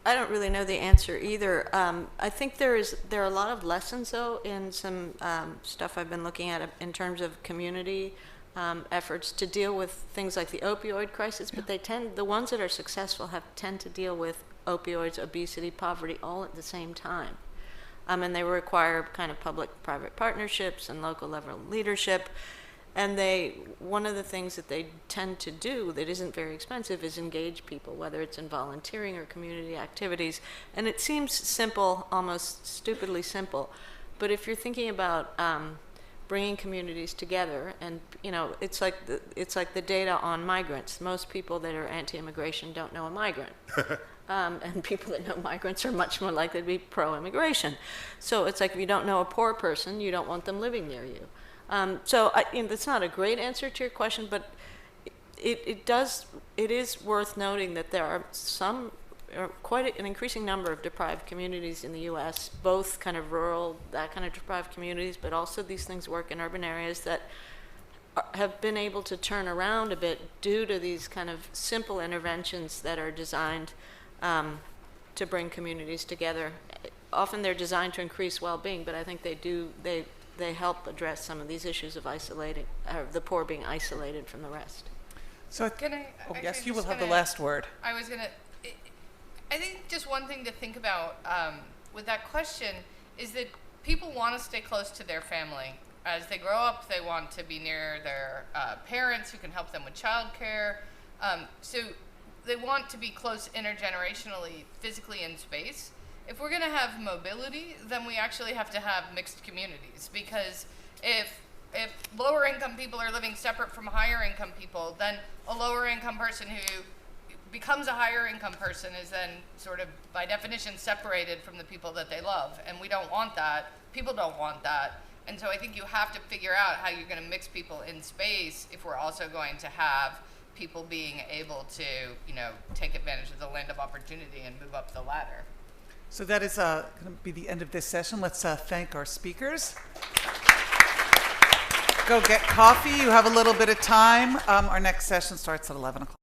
I don't really know the answer either. I think there are a lot of lessons, though, in some stuff I've been looking at in terms of community efforts to deal with things like the opioid crisis, but the ones that are successful tend to deal with opioids, obesity, poverty, all at the same time. And they require kind of public-private partnerships and local level leadership. And one of the things that they tend to do that isn't very expensive is engage people, whether it's in volunteering or community activities. And it seems simple, almost stupidly simple. But if you're thinking about bringing communities together, and it's like the data on migrants. Most people that are anti-immigration don't know a migrant. And people that know migrants are much more likely to be pro-immigration. So it's like, if you don't know a poor person, you don't want them living near you. So that's not a great answer to your question, but it is worth noting that there are quite an increasing number of deprived communities in the U.S., both kind of rural, that kind of deprived communities, but also these things work in urban areas that have been able to turn around a bit due to these kind of simple interventions that are designed to bring communities together. Often they're designed to increase well-being, but I think they help address some of these issues of the poor being isolated from the rest. So yes, you will have the last word. I think just one thing to think about with that question is that people want to stay close to their family. As they grow up, they want to be near their parents who can help them with childcare. So they want to be close intergenerationally, physically in space. If we're going to have mobility, then we actually have to have mixed communities, because if lower income people are living separate from higher income people, then a lower income person who becomes a higher income person is then sort of by definition separated from the people that they love, and we don't want that. People don't want that. And so I think you have to figure out how you're going to mix people in space if we're also going to have people being able to, take advantage of the land of opportunity and move up the ladder. So that is going to be the end of this session. Let's thank our speakers. Go get coffee. You have a little bit of time. Our next session starts at 11 o'clock.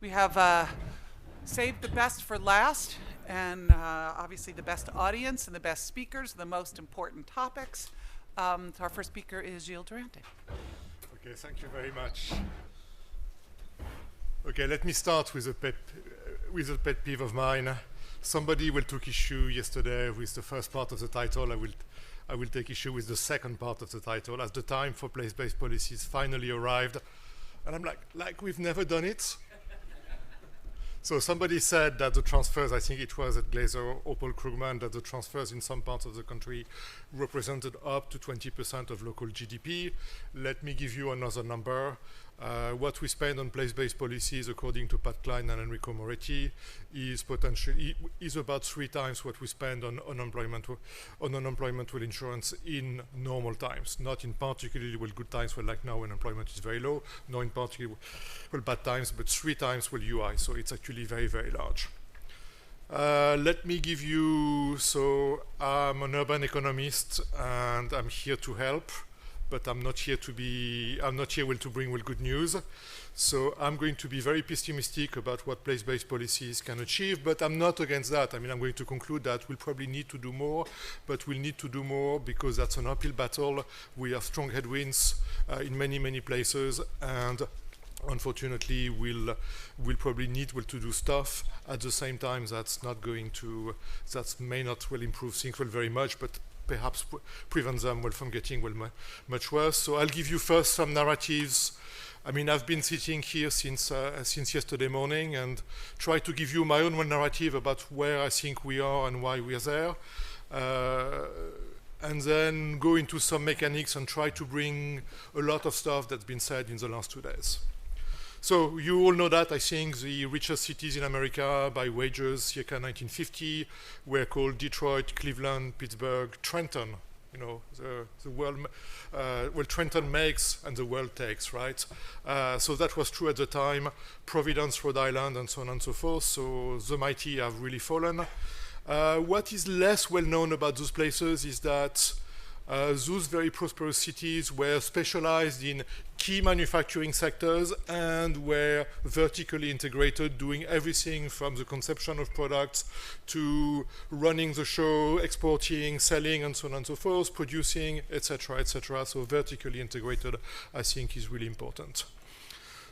We have saved the best for last, and obviously the best audience and the best speakers, the most important topics. So our first speaker is Gilles Durante. Okay, thank you very much. Okay, let me start with a pet peeve of mine. Somebody will took issue yesterday with the first part of the title. I will take issue with the second part of the title, as the time for place-based policies finally arrived. And I'm like we've never done it. So somebody said that the transfers, I think it was at Glazer or Paul Krugman, that the transfers in some parts of the country represented up to 20% of local GDP. Let me give you another number. What we spend on place-based policies, according to Pat Klein and Enrico Moretti, is about 3 times what we spend on unemployment insurance in normal times, not in particularly good times, like now when employment is very low, nor in particularly bad times, but 3 times UI. So it's actually very, very large. Let me give you, so I'm an urban economist and I'm here to help, but I'm not here to bring good news. So I'm going to be very pessimistic about what place-based policies can achieve, but I'm not against that. I mean, I'm going to conclude that we'll probably need to do more, but we'll need to do more because that's an uphill battle. We have strong headwinds in many, many places, and unfortunately, we'll probably need to do stuff at the same time. That may not improve things very much, but perhaps prevent them from getting much worse. So I'll give you first some narratives. I mean, I've been sitting here since yesterday morning and try to give you my own narrative about where I think we are and why we are there. And then go into some mechanics and try to bring a lot of stuff that's been said in the last 2 days. So you all know that, I think, the richest cities in America by wages circa 1950 were called Detroit, Cleveland, Pittsburgh, Trenton. You know, the world, Trenton makes and the world takes, right? So that was true at the time. Providence, Rhode Island, and so on and so forth. So the mighty have really fallen. What is less well known about those places is that those very prosperous cities were specialized in key manufacturing sectors and were vertically integrated, doing everything from the conception of products to running the show, exporting, selling, and so on and so forth, producing, etc., etc. So vertically integrated, I think, is really important.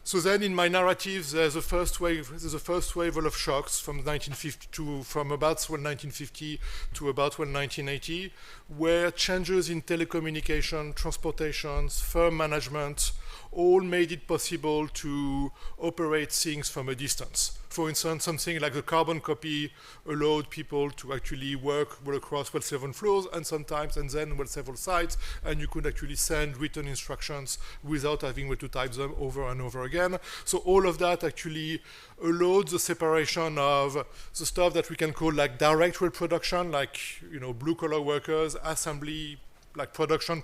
So then in my narrative, there's a first wave of shocks from about 1950 to about 1980, where changes in telecommunication, transportations, firm management, all made it possible to operate things from a distance. For instance, something like the carbon copy allowed people to actually work across 7 floors and then several sites, and you could actually send written instructions without having to type them over and over again. So all of that actually allowed the separation of the stuff that we can call like direct production, like blue-collar workers, assembly, like production,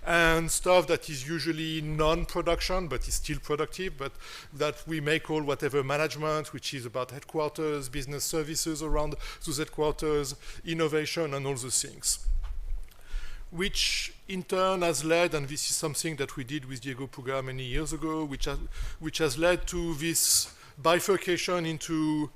and stuff that is usually non-production, but is still productive, but that we may call whatever management, which is about headquarters, business services around those headquarters, innovation, and all those things. Which in turn has led, and this is something that we did with Diego Puga many years ago, which has led to this bifurcation into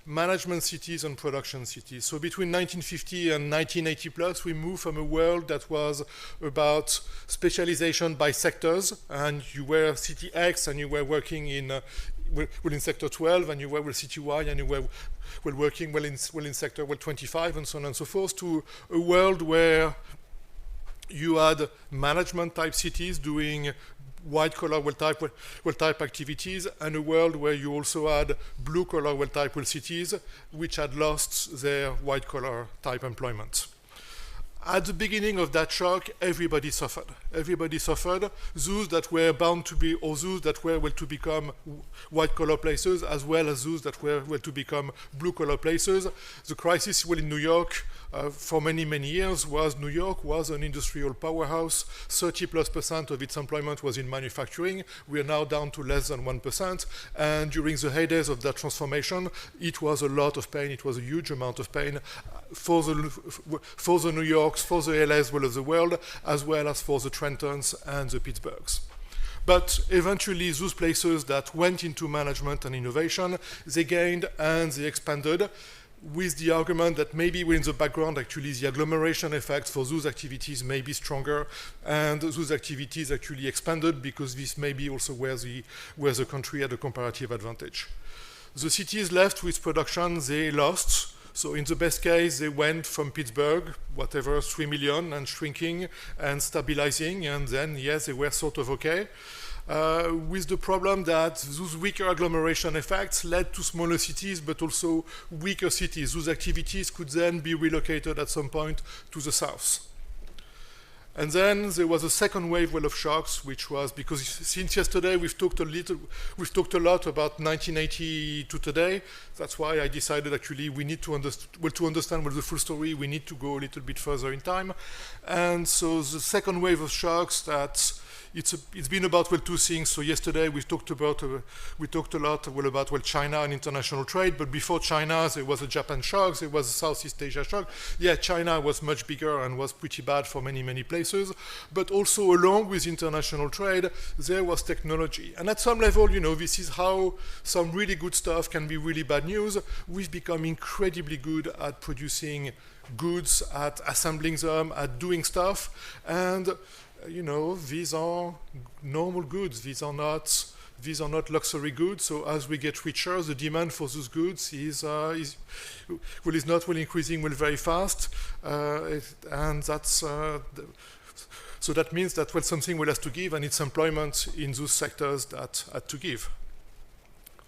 management cities and production cities. So between 1950 and 1980 plus, we moved from a world that was about specialization by sectors, and you were city X and you were working in sector 12, and you were with city Y and you were working in sector 25, and so on and so forth, to a world where you had management type cities doing white-collar, well-type activities, and a world where you also had blue-collar, well-type cities, which had lost their white-collar type employment. At the beginning of that shock, everybody suffered. Everybody suffered. Those that were bound to be, or those that were to become white-collar places, as well as those that were to become blue-collar places. The crisis in New York for many, many years New York was an industrial powerhouse. 30+% of its employment was in manufacturing. We are now down to less than 1%. And during the heydays of that transformation, it was a lot of pain. It was a huge amount of pain for the New Yorks, for the LAs, well as the world, as well as for the Trentons and the Pittsburghs. But eventually, those places that went into management and innovation, they gained and they expanded, with the argument that maybe in the background, actually, the agglomeration effects for those activities may be stronger, and those activities actually expanded because this may be also where the country had a comparative advantage. The cities left with production, they lost. So in the best case, they went from Pittsburgh, whatever, 3 million, and shrinking and stabilizing, and then, yes, they were sort of okay. With the problem that those weaker agglomeration effects led to smaller cities, but also weaker cities. Those activities could then be relocated at some point to the south. And then there was a second wave of shocks, which was because since yesterday we've talked a lot about 1980 to today. That's why I decided actually we need to understand the full story. We need to go a little bit further in time. And so the second wave of shocks that it's been about two things. So yesterday we talked a lot about China and international trade. But before China, there was a Japan shock. There was a Southeast Asia shock. Yeah, China was much bigger and was pretty bad for many places. But also along with international trade, there was technology. And at some level, this is how some really good stuff can be really bad news. We've become incredibly good at producing goods, at assembling them, at doing stuff, and these are normal goods. These are not luxury goods. So as we get richer, the demand for those goods is not increasing very fast, and that's. So that means that something will have to give, and it's employment in those sectors that had to give.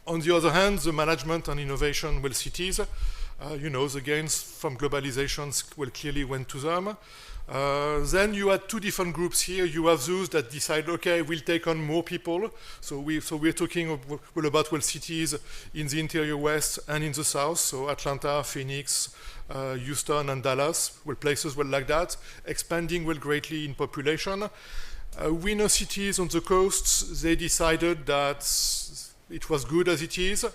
On the other hand, the management and innovation cities, the gains from globalization clearly went to them. Then you had two different groups here. You have those that decide, okay, we'll take on more people. So we're talking about cities in the interior west and in the south. So Atlanta, Phoenix, Houston, and Dallas, places like that, expanding greatly in population. Winner cities on the coasts, they decided that it was good as it is,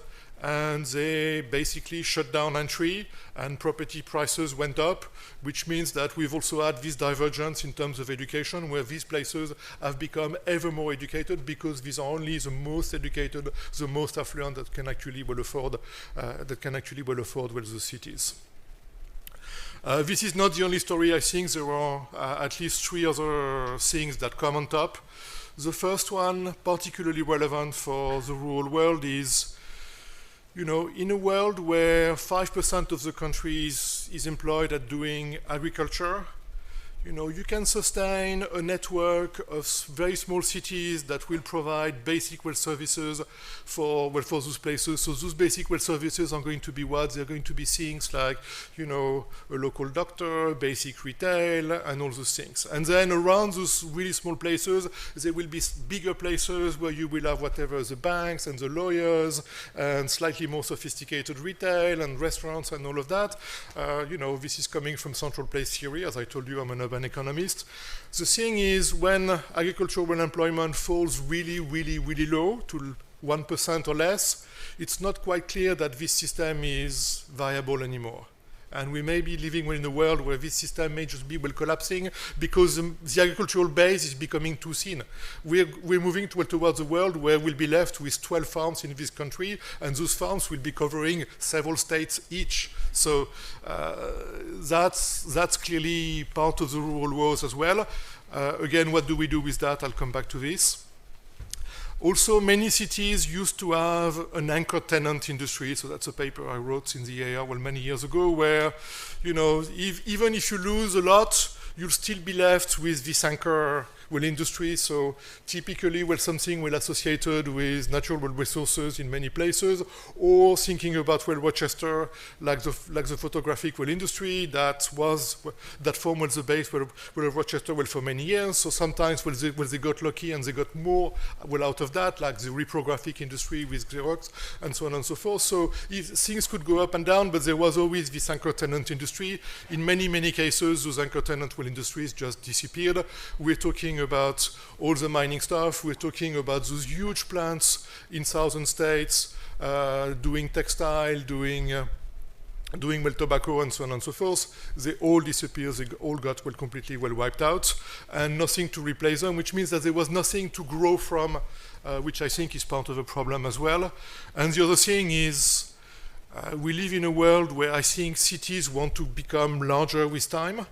and they basically shut down entry, and property prices went up, which means that we've also had this divergence in terms of education, where these places have become ever more educated because these are only the most educated, the most affluent that can actually afford the cities. This is not the only story. I think there are at least 3 other things that come on top. The first one, particularly relevant for the rural world, is in a world where 5% of the country is employed at doing agriculture, you can sustain a network of very small cities that will provide basic services for those places. So those basic services are going to be what? They're going to be things like, a local doctor, basic retail, and all those things. And then around those really small places, there will be bigger places where you will have the banks and the lawyers and slightly more sophisticated retail and restaurants and all of that. This is coming from central place theory. As I told you, I'm an urban economist. The thing is, when agricultural unemployment falls really low to 1% or less, it's not quite clear that this system is viable anymore. And we may be living in a world where this system may just be collapsing because the agricultural base is becoming too thin. We're moving towards a world where we'll be left with 12 farms in this country, and those farms will be covering several states each. So that's clearly part of the rural wars as well. Again, what do we do with that? I'll come back to this. Also, many cities used to have an anchor tenant industry. So that's a paper I wrote in the EAR many years ago, where, even if you lose a lot, you'll still be left with this anchor industry. So typically, something associated with natural resources in many places, or thinking about Rochester, like the photographic industry that formed the base where Rochester for many years. So sometimes they got lucky and they got more out of that, like the reprographic industry with Xerox and so on and so forth. So things could go up and down, but there was always this anchor tenant industry. In many cases, those anchor tenant industries just disappeared. We're talking about all the mining stuff. We're talking about those huge plants in southern states doing textile, doing doing well tobacco and so on and so forth, they all disappear, they all got completely wiped out, and nothing to replace them, which means that there was nothing to grow from, which I think is part of the problem as well. And the other thing is, we live in a world where I think cities want to become larger with time.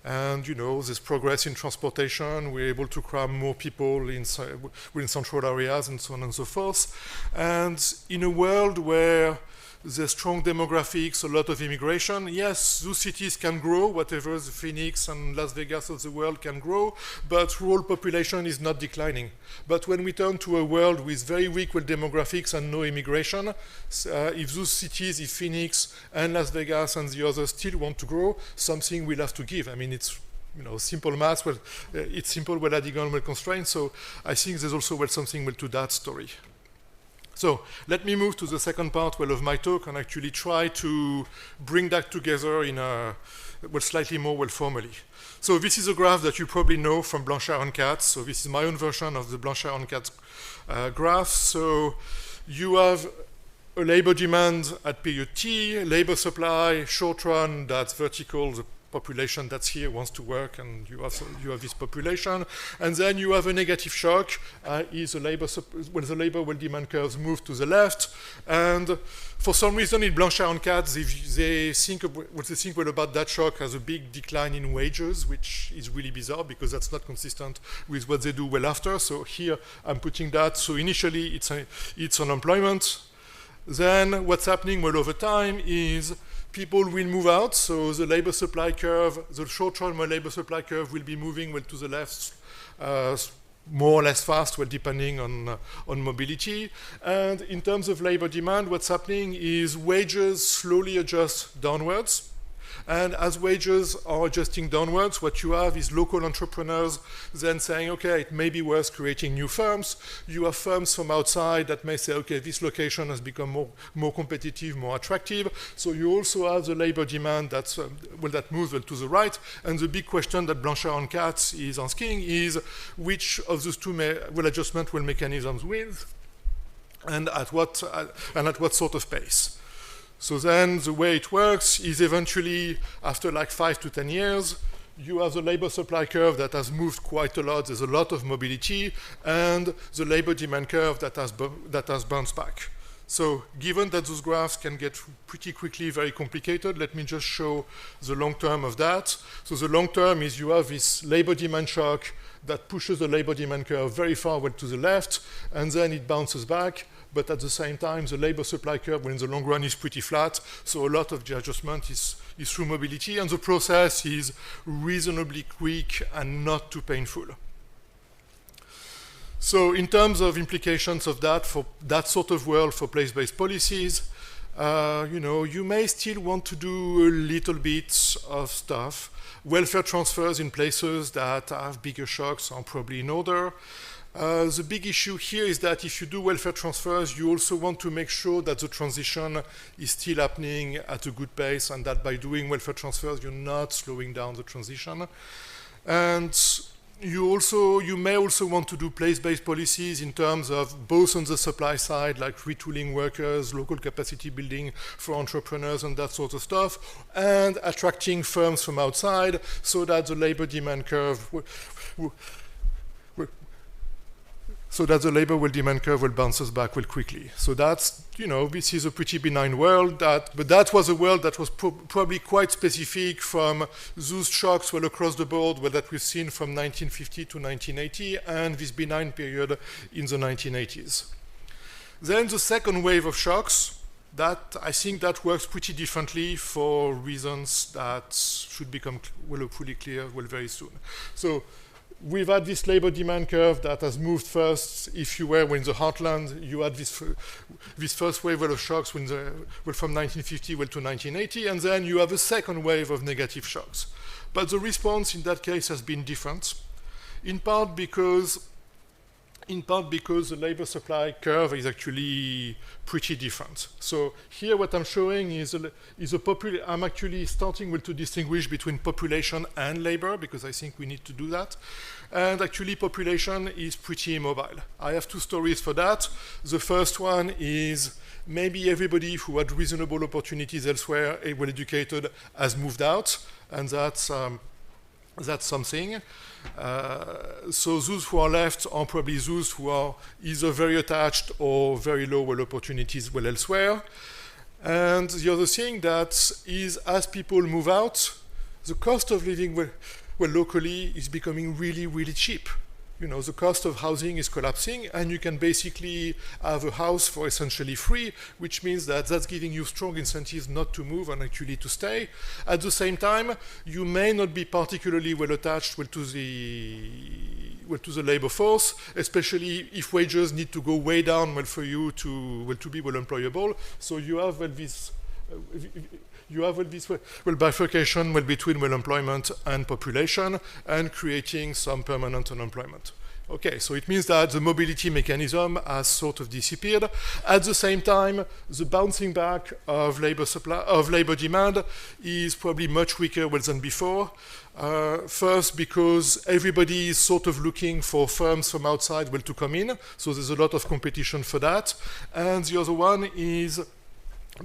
And there's progress in transportation. We're able to cram more people within central areas and so on and so forth. And in a world where there's strong demographics, a lot of immigration, yes, those cities can grow, whatever the Phoenix and Las Vegas of the world can grow, but rural population is not declining. But when we turn to a world with very weak demographics and no immigration, if those cities, if Phoenix and Las Vegas and the others still want to grow, something will have to give. I mean, it's simple math, it's simple, well constrained, so I think there's also something to that story. So let me move to the second part of my talk and actually try to bring that together in a slightly more formally. So this is a graph that you probably know from Blanchard and Katz. So this is my own version of the Blanchard and Katz graph. So you have a labor demand at period T, labor supply, short run, that's vertical, the population that's here wants to work, and you have this population, and then you have a negative shock. Is the labor demand curves move to the left, and for some reason in Blanchard and Katz they think about that shock as a big decline in wages, which is really bizarre because that's not consistent with what they do well after. So here I'm putting that. So initially it's unemployment. Then what's happening over time is people will move out, so the labor supply curve, the short-term labor supply curve will be moving to the left more or less fast, depending on mobility. And in terms of labor demand, what's happening is wages slowly adjust downwards. And as wages are adjusting downwards, what you have is local entrepreneurs then saying, okay, it may be worth creating new firms. You have firms from outside that may say, okay, this location has become more competitive, more attractive. So you also have the labor demand that moves to the right. And the big question that Blanchard and Katz is asking is which of those two adjustment mechanisms with, and at what sort of pace. So then the way it works is eventually, after 5 to 10 years, you have the labor supply curve that has moved quite a lot. There's a lot of mobility, and the labor demand curve that has bounced back. So given that those graphs can get pretty quickly very complicated, let me just show the long term of that. So the long term is you have this labor demand shock that pushes the labor demand curve very far to the left, and then it bounces back. But at the same time, the labor supply curve, in the long run, is pretty flat. So a lot of the adjustment is through mobility, and the process is reasonably quick and not too painful. So in terms of implications of that for that sort of world for place-based policies, you may still want to do a little bit of stuff. Welfare transfers in places that have bigger shocks are probably in order. The big issue here is that if you do welfare transfers, you also want to make sure that the transition is still happening at a good pace, and that by doing welfare transfers, you're not slowing down the transition. And you may also want to do place-based policies in terms of both on the supply side, like retooling workers, local capacity building for entrepreneurs and that sort of stuff, and attracting firms from outside so that the labor demand curve bounces back quickly. So that's, this is a pretty benign world, but that was a world that was probably quite specific from those shocks across the board that we've seen from 1950 to 1980 and this benign period in the 1980s. Then the second wave of shocks, I think that works pretty differently for reasons that should become hopefully clear very soon. So we've had this labor demand curve that has moved first. If you were in the heartland, you had this first wave of shocks from 1950 to 1980, and then you have a second wave of negative shocks. But the response in that case has been different, in part because in part because the labor supply curve is actually pretty different. So here what I'm showing is I'm actually starting to distinguish between population and labor, because I think we need to do that. And actually population is pretty immobile. I have two stories for that. The first one is maybe everybody who had reasonable opportunities elsewhere, well educated, has moved out, and that's something. So those who are left are probably those who are either very attached or very low well opportunities well elsewhere. And the other thing that is, as people move out, the cost of living well locally is becoming really, really cheap. You know, the cost of housing is collapsing, and you can basically have a house for essentially free, which means that that's giving you strong incentives not to move and actually to stay. At the same time, you may not be particularly well attached to the labor force, especially if wages need to go way down for you to be well employable. So you have this bifurcation between employment and population, and creating some permanent unemployment. Okay, so it means that the mobility mechanism has sort of disappeared. At the same time, the bouncing back of labor demand is probably much weaker than before. First, because everybody is sort of looking for firms from outside to come in, so there's a lot of competition for that. And the other one is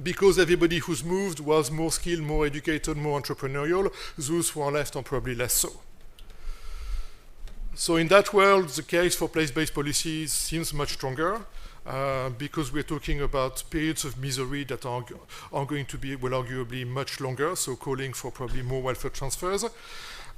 because everybody who's moved was more skilled, more educated, more entrepreneurial. Those who are left are probably less so. So in that world, the case for place-based policies seems much stronger, because we're talking about periods of misery that are going to be, arguably much longer, so calling for probably more welfare transfers.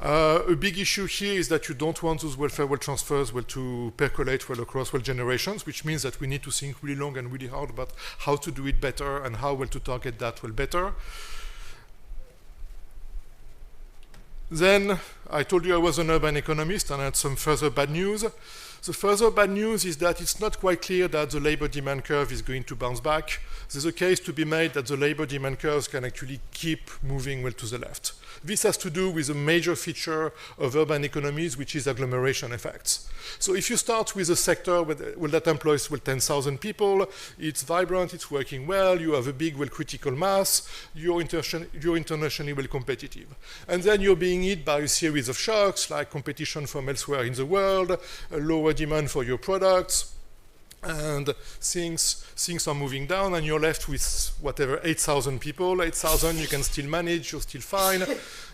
A big issue here is that you don't want those welfare transfers to percolate across generations, which means that we need to think really long and really hard about how to do it better and how to target that better. Then I told you I was an urban economist, and I had some further bad news. The further bad news is that it's not quite clear that the labor demand curve is going to bounce back. There's a case to be made that the labor demand curves can actually keep moving to the left. This has to do with a major feature of urban economies, which is agglomeration effects. So if you start with a sector that employs 10,000 people, it's vibrant, it's working well, you have a big critical mass, you're internationally competitive. And then you're being hit by a series of shocks, like competition from elsewhere in the world, a lower demand for your products, and things are moving down, and you're left with whatever, 8,000 people. 8,000 you can still manage, you're still fine,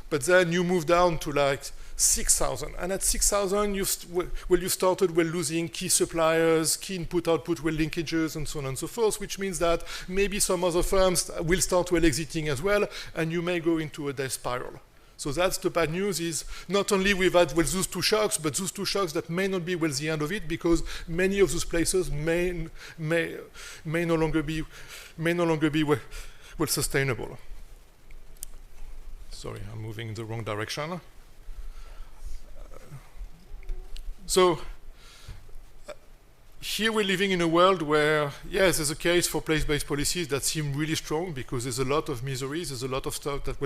but then you move down to 6,000, and at 6,000 you started losing key suppliers, key input-output linkages, and so on and so forth, which means that maybe some other firms will start exiting as well, and you may go into a death spiral. So that's the bad news, is not only we've had those two shocks, but those two shocks that may not be the end of it, because many of those places may no longer be sustainable. Sorry, I'm moving in the wrong direction. So here we're living in a world where, yes, there's a case for place-based policies that seem really strong, because there's a lot of miseries, there's a lot of stuff that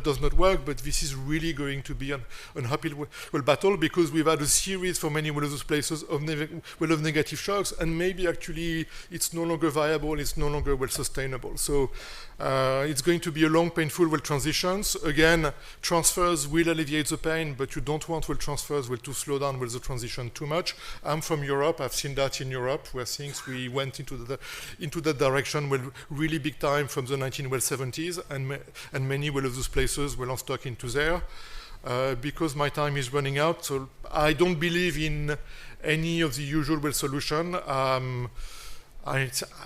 does not work, but this is really going to be an uphill battle, because we've had a series for many of those places of negative shocks, and maybe actually it's no longer viable, it's no longer sustainable. So it's going to be a long, painful transitions. Again, transfers will alleviate the pain, but you don't want transfers to slow down the transition too much. I'm from Europe. I've seen that in Europe, where we went into that direction really big time from the 1970s, and many of those places are stuck into there. Because my time is running out, so I don't believe in any of the usual solution.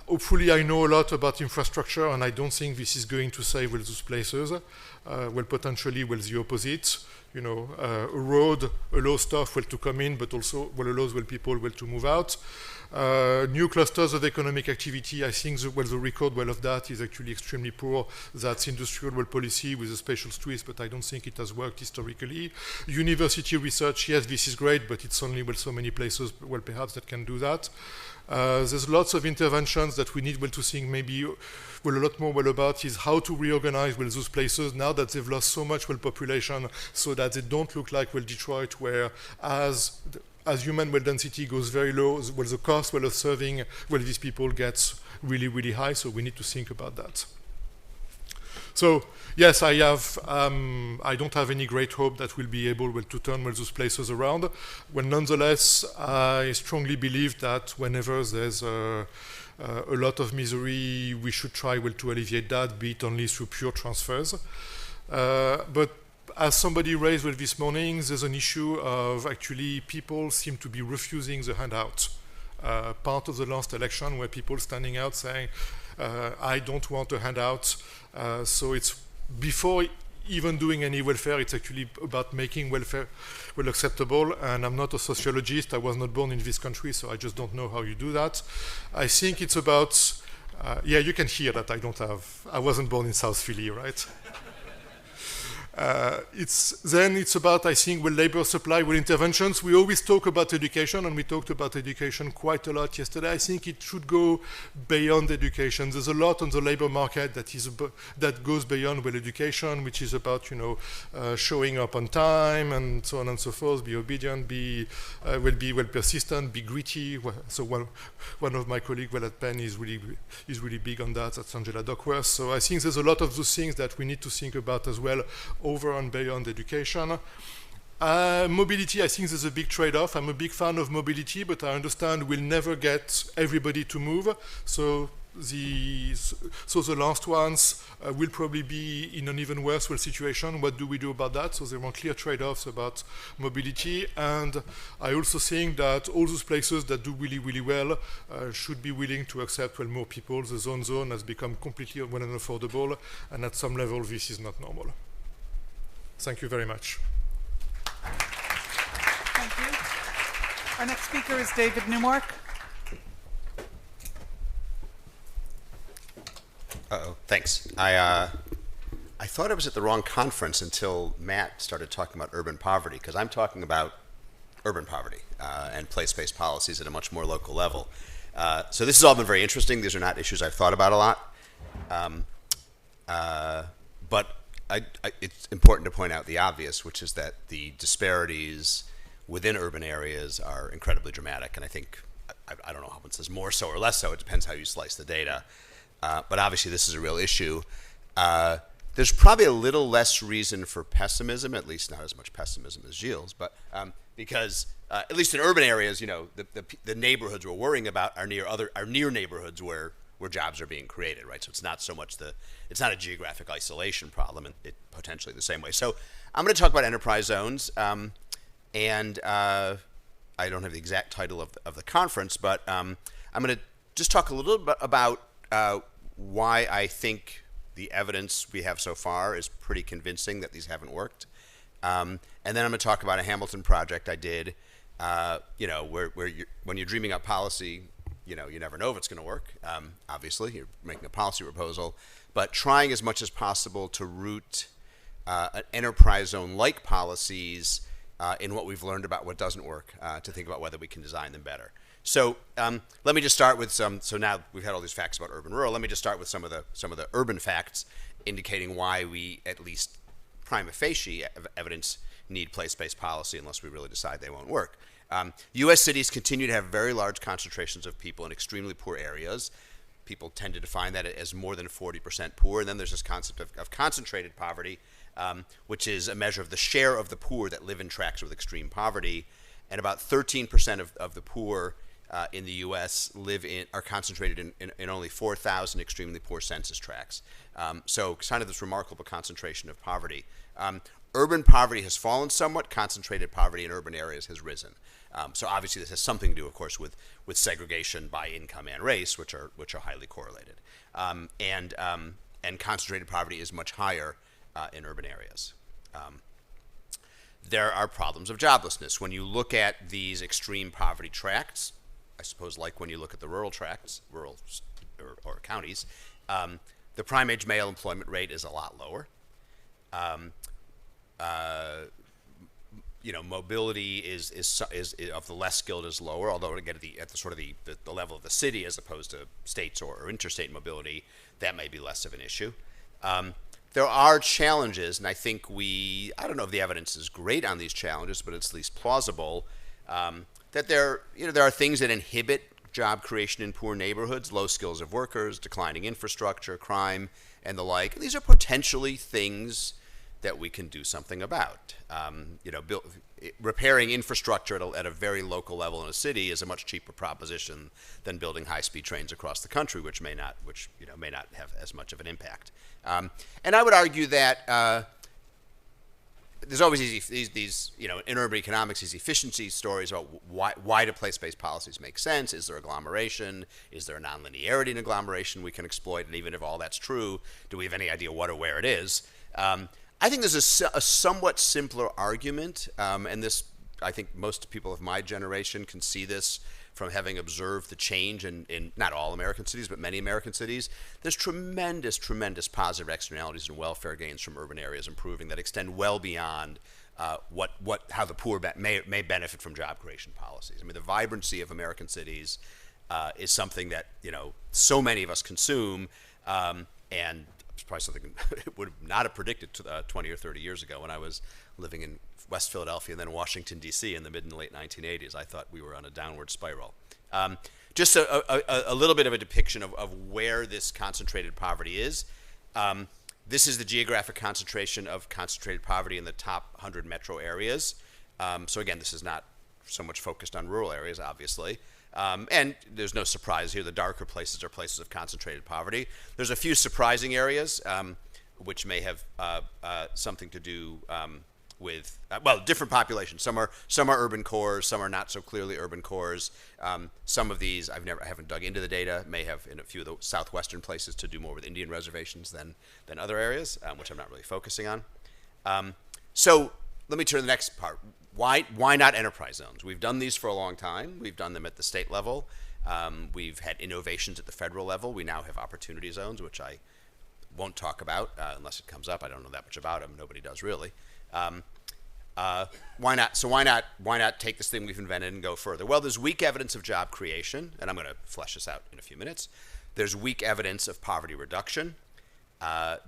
Hopefully I know a lot about infrastructure, and I don't think this is going to save those places. Potentially the opposite. You know, a road allows stuff to come in, but also allows people to move out. New clusters of economic activity, I think the record of that is actually extremely poor. That's industrial policy with a special twist, but I don't think it has worked historically. University research, yes, this is great, but it's only so many places perhaps that can do that. There's lots of interventions that we need to think maybe a lot more about, is how to reorganize those places now that they've lost so much population, so that they don't look like Detroit, where as as human well density goes very low, well, the cost of serving these people gets really, really high. So we need to think about that. So yes, I don't have any great hope that we'll be able to turn those places around. Well, nonetheless, I strongly believe that whenever there's a lot of misery, we should try to alleviate that, be it only through pure transfers. But as somebody raised this morning, there's an issue of actually people seem to be refusing the handout. Part of the last election where people standing out saying, I don't want a handout. So it's before even doing any welfare, it's actually about making welfare acceptable. And I'm not a sociologist. I was not born in this country, so I just don't know how you do that. I think it's about, yeah, you can hear that I wasn't born in South Philly, right? It's about, I think, labor supply, interventions. We always talk about education, and we talked about education quite a lot yesterday. I think it should go beyond education. There's a lot on the labor market that goes beyond education, which is about showing up on time and so on and so forth. Be obedient, be persistent, be gritty. So one of my colleagues at Penn is really big on that. That's Angela Duckworth. So I think there's a lot of those things that we need to think about as well, over and beyond education. Mobility, I think there's a big trade-off. I'm a big fan of mobility, but I understand we'll never get everybody to move. So the last ones will probably be in an even worse situation. What do we do about that? So there are clear trade-offs about mobility. And I also think that all those places that do really, really well should be willing to accept more people. The zone has become completely unaffordable, and at some level this is not normal. Thank you very much. Thank you. Our next speaker is David Newmark. Thanks. I thought I was at the wrong conference until Matt started talking about urban poverty, because I'm talking about urban poverty and place-based policies at a much more local level. So this has all been very interesting. These are not issues I've thought about a lot. But it's important to point out the obvious, which is that the disparities within urban areas are incredibly dramatic. And I think, I don't know how one says more so or less so, it depends how you slice the data. But obviously this is a real issue. There's probably a little less reason for pessimism, at least not as much pessimism as Gilles, but because at least in urban areas, the neighborhoods we're worrying about are near neighborhoods where jobs are being created, right? So it's not so much it's not a geographic isolation problem, and it potentially the same way. So I'm going to talk about enterprise zones, and I don't have the exact title of the conference, but I'm going to just talk a little bit about why I think the evidence we have so far is pretty convincing that these haven't worked. And then I'm going to talk about a Hamilton project I did, where when you're dreaming up policy, you never know if it's going to work. Obviously, you're making a policy proposal, but trying as much as possible to root an enterprise zone-like policies in what we've learned about what doesn't work, to think about whether we can design them better. So let me just start with some. So now we've had all these facts about urban-rural. Let me just start with some of the urban facts, indicating why we, at least prima facie evidence, need place-based policy unless we really decide they won't work. U.S. cities continue to have very large concentrations of people in extremely poor areas. People tend to define that as more than 40% poor. And then there's this concept of concentrated poverty, which is a measure of the share of the poor that live in tracts with extreme poverty. And about 13% of the poor in the U.S. are concentrated in only 4,000 extremely poor census tracts. So kind of this remarkable concentration of poverty. Urban poverty has fallen somewhat. Concentrated poverty in urban areas has risen. So obviously this has something to do, of course, with segregation by income and race, which are highly correlated. And concentrated poverty is much higher in urban areas. There are problems of joblessness. When you look at these extreme poverty tracts, I suppose like when you look at the rural tracts, or counties, the prime age male employment rate is a lot lower. Mobility is of the less skilled is lower, although again at the sort of the level of the city as opposed to states or interstate mobility, that may be less of an issue. There are challenges, and I think I don't know if the evidence is great on these challenges, but it's at least plausible. that there are things that inhibit job creation in poor neighborhoods, low skills of workers, declining infrastructure, crime, and the like. And these are potentially things that we can do something about. Repairing infrastructure at a very local level in a city is a much cheaper proposition than building high-speed trains across the country, which may not have as much of an impact. And I would argue that there's always these in urban economics, these efficiency stories about why do place-based policies make sense? Is there agglomeration? Is there a nonlinearity in agglomeration we can exploit? And even if all that's true, do we have any idea what or where it is? I think there's a somewhat simpler argument, and this, I think most people of my generation can see this from having observed the change in not all American cities, but many American cities. There's tremendous positive externalities and welfare gains from urban areas improving that extend well beyond how the poor may benefit from job creation policies. I mean, the vibrancy of American cities is something that so many of us consume, and it's probably something I would not have predicted 20 or 30 years ago when I was living in West Philadelphia and then Washington, D.C. in the mid and late 1980s. I thought we were on a downward spiral. Just a little bit of a depiction of where this concentrated poverty is. This is the geographic concentration of concentrated poverty in the top 100 metro areas. So again, this is not so much focused on rural areas, obviously. And there's no surprise here. The darker places are places of concentrated poverty. There's a few surprising areas, which may have something to do with different populations. Some are urban cores, some are not so clearly urban cores. Some of these I haven't dug into the data. May have in a few of the southwestern places to do more with Indian reservations than other areas, which I'm not really focusing on. So let me turn to the next part. Why not enterprise zones? We've done these for a long time. We've done them at the state level. We've had innovations at the federal level. We now have opportunity zones, which I won't talk about unless it comes up. I don't know that much about them. Nobody does really. Why not? So why not take this thing we've invented and go further? Well, there's weak evidence of job creation, and I'm going to flesh this out in a few minutes. There's weak evidence of poverty reduction.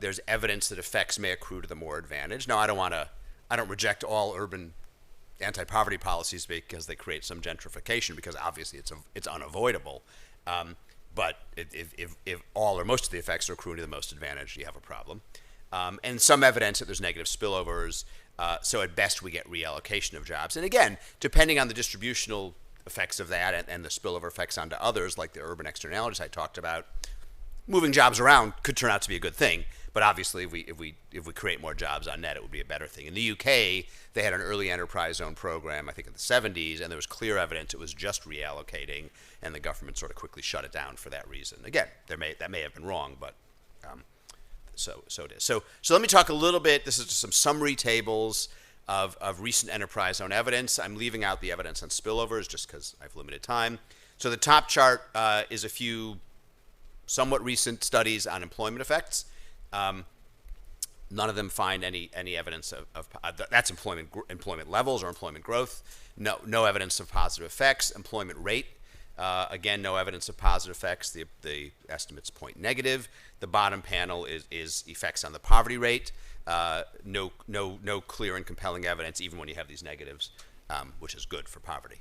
There's evidence that effects may accrue to the more advantaged. Now, I don't reject all urban anti-poverty policies because they create some gentrification, because obviously it's unavoidable. But if all or most of the effects are accruing to the most advantaged, you have a problem. And some evidence that there's negative spillovers. So at best, we get reallocation of jobs. And again, depending on the distributional effects of that and the spillover effects onto others, like the urban externalities I talked about, moving jobs around could turn out to be a good thing. But obviously, if we create more jobs on net, it would be a better thing. In the UK, they had an early enterprise zone program, I think in the 70s, and there was clear evidence it was just reallocating, and the government sort of quickly shut it down for that reason. Again, that may have been wrong, but so it is. So let me talk a little bit. This is just some summary tables of recent enterprise zone evidence. I'm leaving out the evidence on spillovers just because I have limited time. So the top chart is a few somewhat recent studies on employment effects. None of them find any evidence of that's employment levels or employment growth. No evidence of positive effects. Employment rate, again, no evidence of positive effects. The estimate's point negative. The bottom panel is effects on the poverty rate. No clear and compelling evidence, even when you have these negatives, which is good for poverty.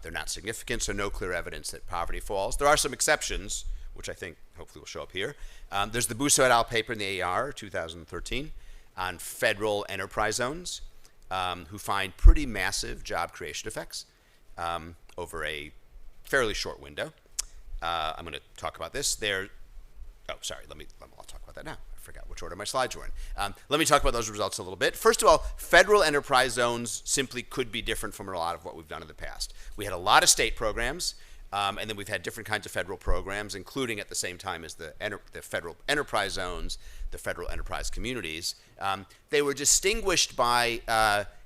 They're not significant, so no clear evidence that poverty falls. There are some exceptions, which I think hopefully will show up here. There's the Busso et al. Paper in the AR, 2013, on federal enterprise zones, who find pretty massive job creation effects over a fairly short window. I'm going to talk about this. I'll talk about that now. I forgot which order my slides were in. Let me talk about those results a little bit. First of all, federal enterprise zones simply could be different from a lot of what we've done in the past. We had a lot of state programs. And then we've had different kinds of federal programs, including at the same time as the federal enterprise zones, the federal enterprise communities. They were distinguished by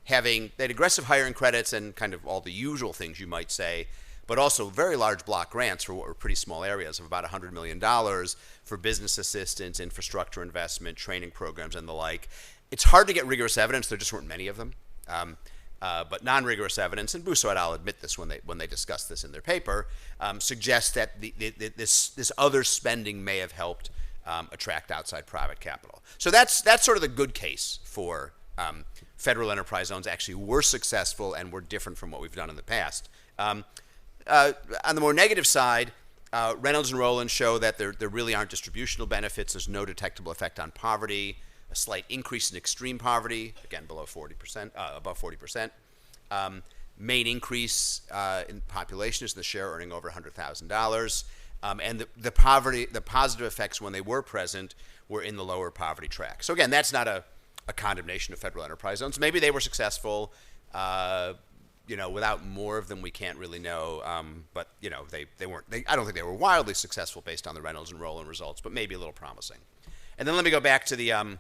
they had aggressive hiring credits and kind of all the usual things you might say, but also very large block grants for what were pretty small areas of about $100 million for business assistance, infrastructure investment, training programs, and the like. It's hard to get rigorous evidence. There just weren't many of them. But non-rigorous evidence, and Busso et al. Admit this when they discuss this in their paper, suggests that this other spending may have helped attract outside private capital. So that's sort of the good case for federal enterprise zones actually were successful and were different from what we've done in the past. On the more negative side, Reynolds and Rowland show that there really aren't distributional benefits. There's no detectable effect on poverty. A slight increase in extreme poverty, again below 40%, above 40%. Main increase in population is the share earning over $100,000, and the positive effects when they were present were in the lower poverty track. So again, that's not a condemnation of federal enterprise zones. Maybe they were successful. Without more of them, we can't really know. But they weren't. I don't think they were wildly successful based on the Reynolds and Rowland results, but maybe a little promising. And then let me go back to the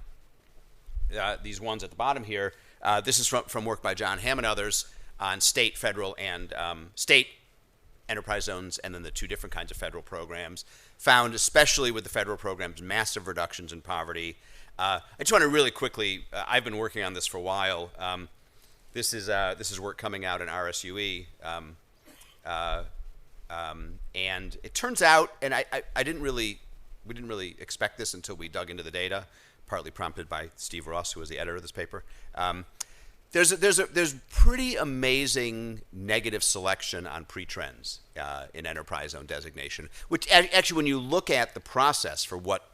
these ones at the bottom here. This is from work by John Hamm and others on state, federal, and state enterprise zones, and then the two different kinds of federal programs. Found, especially with the federal programs, massive reductions in poverty. I just want to really quickly. I've been working on this for a while. This is work coming out in RSUE, and it turns out, and we didn't really expect this until we dug into the data, partly prompted by Steve Ross, who was the editor of this paper. There's pretty amazing negative selection on pre-trends in enterprise zone designation, which actually, when you look at the process for what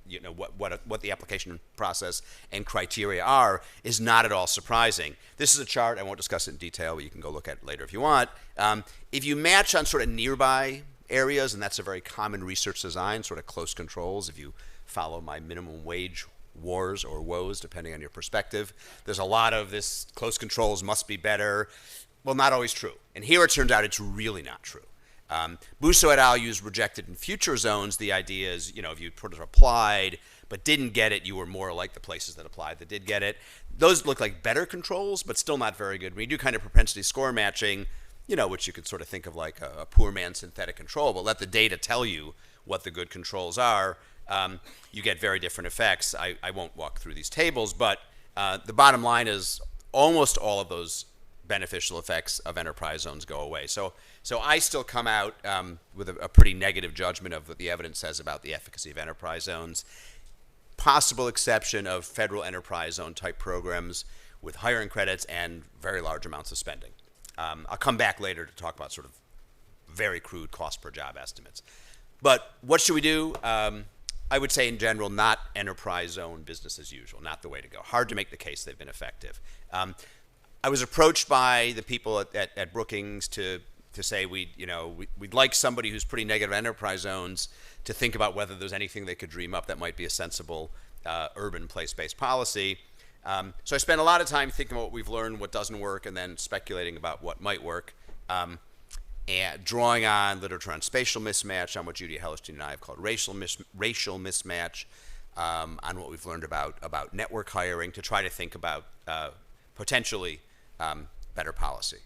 the application process and criteria are, is not at all surprising. This is a chart. I won't discuss it in detail, but you can go look at it later if you want. If you match on sort of nearby areas, and that's a very common research design, sort of close controls, if you follow my minimum wage wars or woes, depending on your perspective, there's a lot of this close controls must be better. Well, not always true. And here it turns out it's really not true. Busso et al. Used rejected in future zones. The idea is, if you sort of applied but didn't get it, you were more like the places that applied that did get it. Those look like better controls, but still not very good. When you do kind of propensity score matching, which you could sort of think of like a poor man's synthetic control, but let the data tell you what the good controls are, you get very different effects. I won't walk through these tables, but the bottom line is almost all of those beneficial effects of enterprise zones go away. So I still come out with a pretty negative judgment of what the evidence says about the efficacy of enterprise zones. Possible exception of federal enterprise zone type programs with hiring credits and very large amounts of spending. I'll come back later to talk about sort of very crude cost per job estimates. But what should we do? I would say in general, not enterprise zone business as usual, not the way to go. Hard to make the case they've been effective. I was approached by the people at Brookings to say we'd like somebody who's pretty negative enterprise zones to think about whether there's anything they could dream up that might be a sensible urban place-based policy. So I spent a lot of time thinking about what we've learned, what doesn't work, and then speculating about what might work, and drawing on literature on spatial mismatch, on what Judy Hellerstein and I have called racial mismatch, on what we've learned about network hiring to try to think about potentially better policy.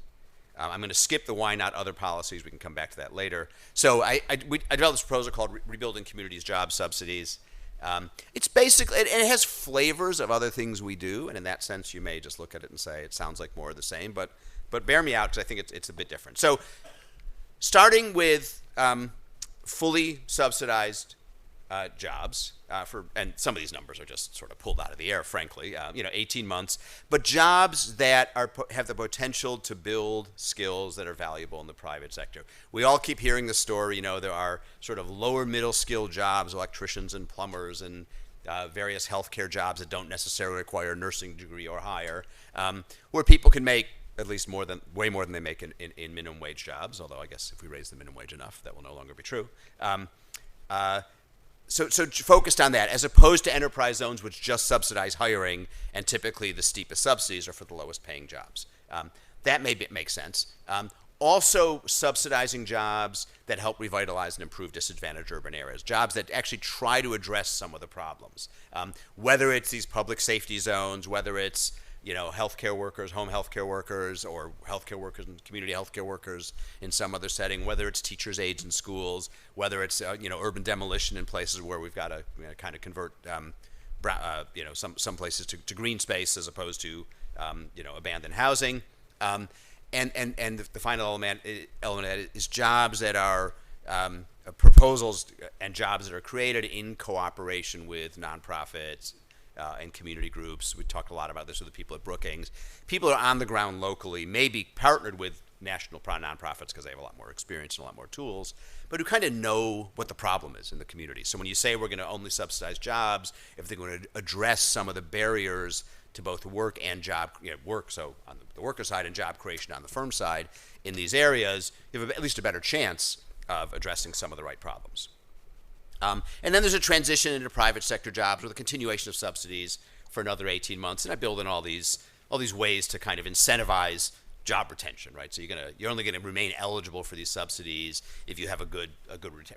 I'm going to skip the why not other policies. We can come back to that later. So I developed this proposal called Rebuilding Communities Job Subsidies. It's basically, and it has flavors of other things we do, and in that sense you may just look at it and say it sounds like more of the same, but bear me out because I think it's a bit different. So starting with fully subsidized jobs, and some of these numbers are just sort of pulled out of the air, frankly, 18 months, but jobs that have the potential to build skills that are valuable in the private sector. We all keep hearing the story, there are sort of lower middle skill jobs, electricians and plumbers and various healthcare jobs that don't necessarily require a nursing degree or higher, where people can make at least way more than they make in minimum wage jobs, although I guess if we raise the minimum wage enough, that will no longer be true. So focused on that, as opposed to enterprise zones which just subsidize hiring, and typically the steepest subsidies are for the lowest paying jobs. That may make sense. Also subsidizing jobs that help revitalize and improve disadvantaged urban areas, jobs that actually try to address some of the problems. Whether it's these public safety zones, whether it's healthcare workers, home healthcare workers, or healthcare workers and community healthcare workers in some other setting, whether it's teachers' aides in schools, whether it's urban demolition in places where we've got to kind of convert some places to green space as opposed to abandoned housing, and the final element is jobs that are proposals and jobs that are created in cooperation with nonprofits, and community groups. We talked a lot about this with the people at Brookings. People who are on the ground locally, maybe partnered with national nonprofits because they have a lot more experience and a lot more tools, but who kind of know what the problem is in the community. So when you say we're going to only subsidize jobs, if they're going to address some of the barriers to both work and job, work, so on the worker side, and job creation on the firm side in these areas, you have at least a better chance of addressing some of the right problems. And then there's a transition into private sector jobs with a continuation of subsidies for another 18 months. And I build in all these ways to kind of incentivize job retention, right? So you're only going to remain eligible for these subsidies if you have a good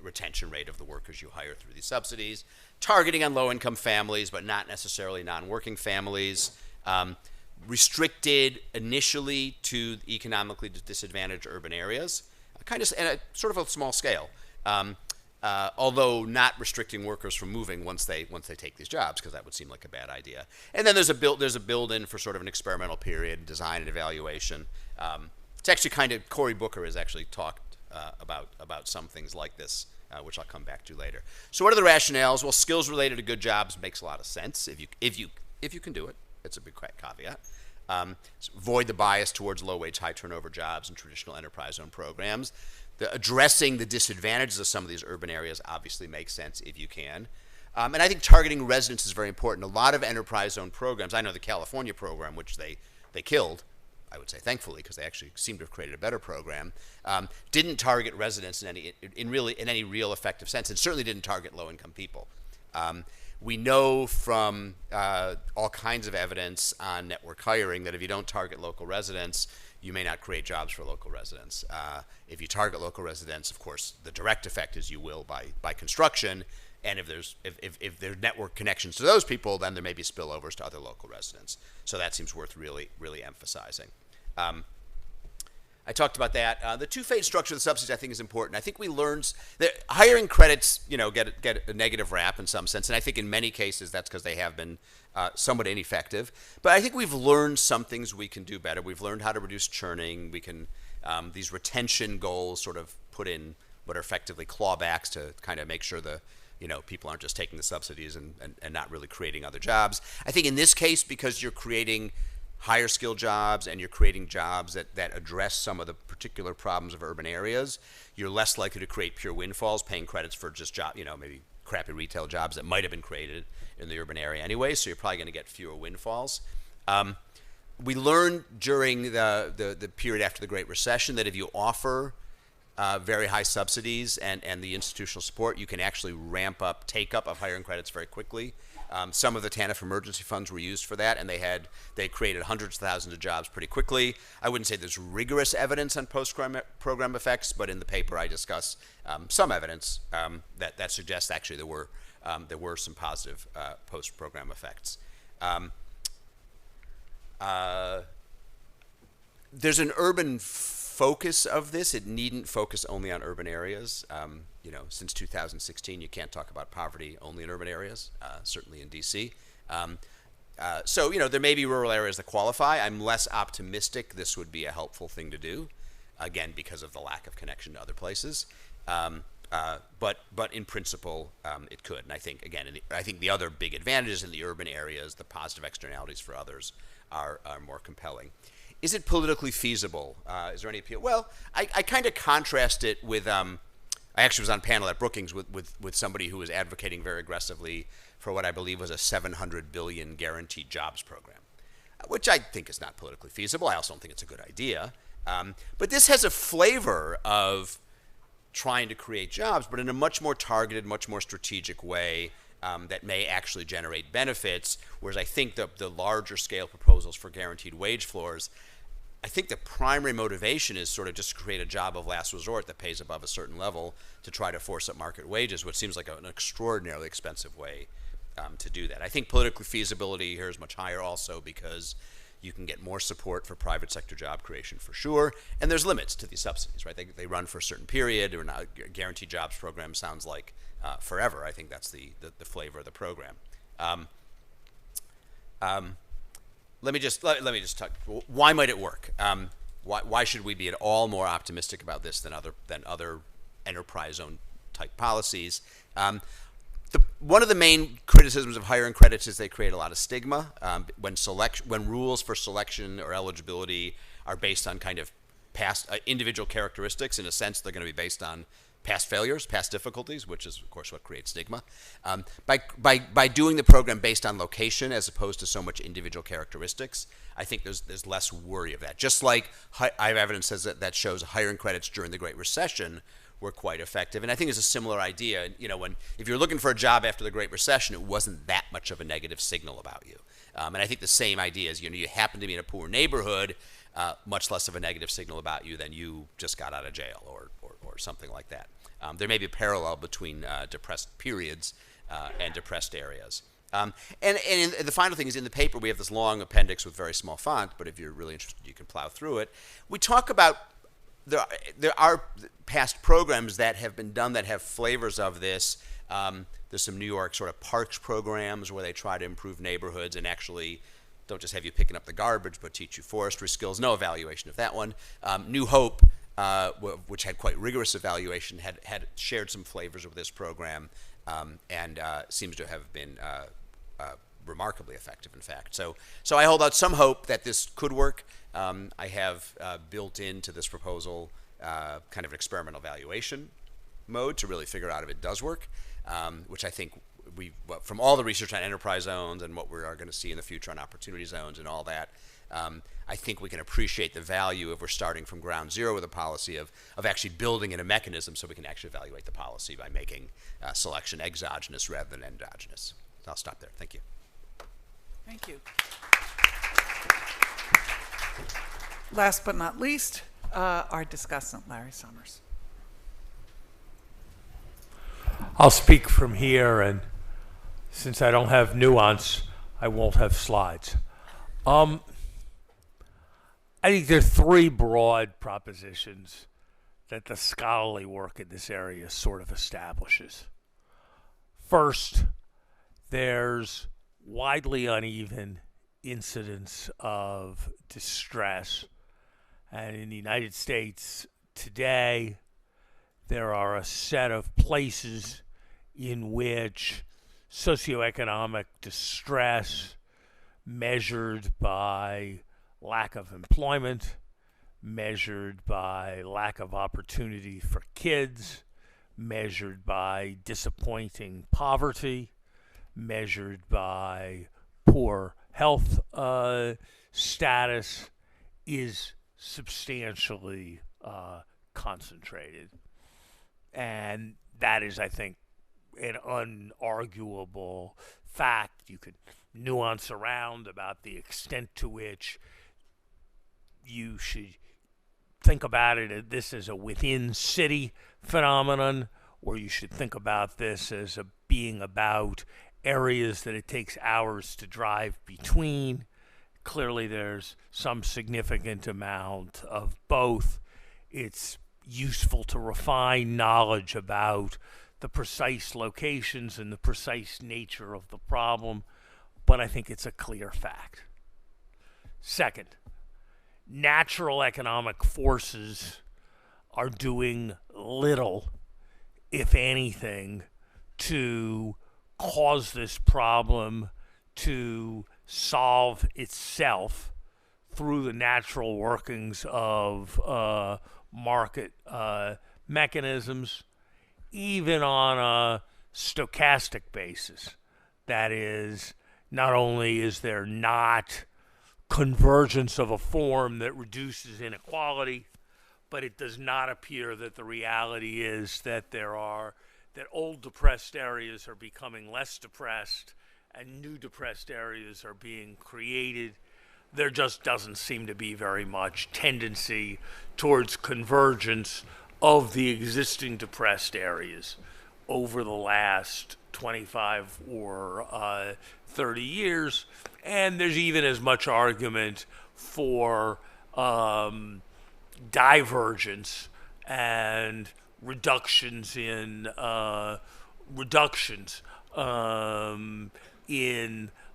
retention rate of the workers you hire through these subsidies. Targeting on low-income families, but not necessarily non-working families. Restricted initially to economically disadvantaged urban areas, kind of at a sort of a small scale. Although not restricting workers from moving once they take these jobs, because that would seem like a bad idea. And then there's a build-in for sort of an experimental period, design and evaluation. It's actually kind of, Cory Booker has actually talked about some things like this, which I'll come back to later. So what are the rationales? Well, skills related to good jobs makes a lot of sense if you can do it. It's a big caveat. Avoid the bias towards low-wage, high-turnover jobs and traditional enterprise zone programs. Addressing the disadvantages of some of these urban areas obviously makes sense if you can. And I think targeting residents is very important. A lot of enterprise zone programs, I know the California program, which they killed, I would say thankfully, because they actually seem to have created a better program, didn't target residents in any real effective sense, and certainly didn't target low-income people. We know from all kinds of evidence on network hiring that if you don't target local residents, you may not create jobs for local residents. If you target local residents, of course, the direct effect is you will by construction, and if there's network connections to those people, then there may be spillovers to other local residents. So that seems worth really emphasizing. I talked about that. The two-phase structure of the subsidies I think is important. I think we learned that hiring credits, get a negative rap in some sense, and I think in many cases that's because they have been somewhat ineffective. But I think we've learned some things we can do better. We've learned how to reduce churning. We can these retention goals sort of put in what are effectively clawbacks to kind of make sure people aren't just taking the subsidies and not really creating other jobs. I think in this case, because you're creating higher skill jobs and you're creating jobs that address some of the particular problems of urban areas, you're less likely to create pure windfalls, paying credits for just maybe crappy retail jobs that might have been created in the urban area anyway, so you're probably going to get fewer windfalls. We learned during the period after the Great Recession that if you offer very high subsidies and the institutional support, you can actually ramp up take-up of hiring credits very quickly. Some of the TANF emergency funds were used for that, and they created hundreds of thousands of jobs pretty quickly. I wouldn't say there's rigorous evidence on post-program effects, but in the paper I discuss some evidence that suggests actually there were some positive post-program effects. There's an urban focus of this. It needn't focus only on urban areas. Since 2016, you can't talk about poverty only in urban areas, certainly in DC. So there may be rural areas that qualify. I'm less optimistic this would be a helpful thing to do, again, because of the lack of connection to other places. But in principle, it could. And I think, again, I think the other big advantages in the urban areas, the positive externalities for others, are more compelling. Is it politically feasible? Is there any appeal? Well, I kind of contrast it with, I actually was on a panel at Brookings with somebody who was advocating very aggressively for what I believe was a $700 billion guaranteed jobs program, which I think is not politically feasible. I also don't think it's a good idea. But this has a flavor of trying to create jobs, but in a much more targeted, much more strategic way that may actually generate benefits, whereas I think the larger scale proposals for guaranteed wage floors, I think the primary motivation is sort of just to create a job of last resort that pays above a certain level to try to force up market wages, which seems like an extraordinarily expensive way to do that. I think political feasibility here is much higher also because you can get more support for private sector job creation for sure, and there's limits to these subsidies, right? They run for a certain period, or not. Guaranteed jobs program sounds like forever. I think that's the flavor of the program. Let me just talk. Why might it work? Why should we be at all more optimistic about this than other enterprise zone type policies? one of the main criticisms of hiring credits is they create a lot of stigma. When rules for selection or eligibility are based on kind of past individual characteristics, in a sense, they're going to be based on past failures, past difficulties, which is, of course, what creates stigma. By doing the program based on location as opposed to so much individual characteristics, I think there's less worry of that. Just like I have evidence that shows hiring credits during the Great Recession were quite effective. And I think it's a similar idea. If you're looking for a job after the Great Recession, it wasn't that much of a negative signal about you. And I think the same idea is, you happen to be in a poor neighborhood, much less of a negative signal about you than you just got out of jail or something like that. There may be a parallel between depressed periods and depressed areas. And the final thing is, in the paper, we have this long appendix with very small font, but if you're really interested, you can plow through it. We talk about there are past programs that have been done that have flavors of this. There's some New York sort of parks programs where they try to improve neighborhoods and actually don't just have you picking up the garbage, but teach you forestry skills. No evaluation of that one. New Hope, which had quite rigorous evaluation, had shared some flavors of this program, and seems to have been remarkably effective, in fact. So I hold out some hope that this could work. I have built into this proposal kind of an experimental evaluation mode to really figure out if it does work, which I think from all the research on enterprise zones and what we are going to see in the future on opportunity zones and all that, I think we can appreciate the value if we're starting from ground zero with a policy of actually building in a mechanism so we can actually evaluate the policy by making selection exogenous rather than endogenous. So I'll stop there. Thank you. Thank you. Last but not least, our discussant, Larry Summers. I'll speak from here, and since I don't have nuance, I won't have slides. I think there are three broad propositions that the scholarly work in this area sort of establishes. First, there's widely uneven incidence of distress. And in the United States today, there are a set of places in which socioeconomic distress, measured by lack of employment, measured by lack of opportunity for kids, measured by disappointing poverty, measured by poor health status, is substantially concentrated. And that is, I think, an unarguable fact. You could nuance around about the extent to which you should think about this as a within-city phenomenon, or you should think about this as being about areas that it takes hours to drive between. Clearly, there's some significant amount of both. It's useful to refine knowledge about the precise locations and the precise nature of the problem, but I think it's a clear fact. Second, natural economic forces are doing little, if anything, to cause this problem to solve itself through the natural workings of market mechanisms, even on a stochastic basis. That is, not only is there not convergence of a form that reduces inequality, but it does not appear that the reality is that that old depressed areas are becoming less depressed and new depressed areas are being created. There just doesn't seem to be very much tendency towards convergence of the existing depressed areas over the last 25 or 30 years. And there's even as much argument for divergence and reductions in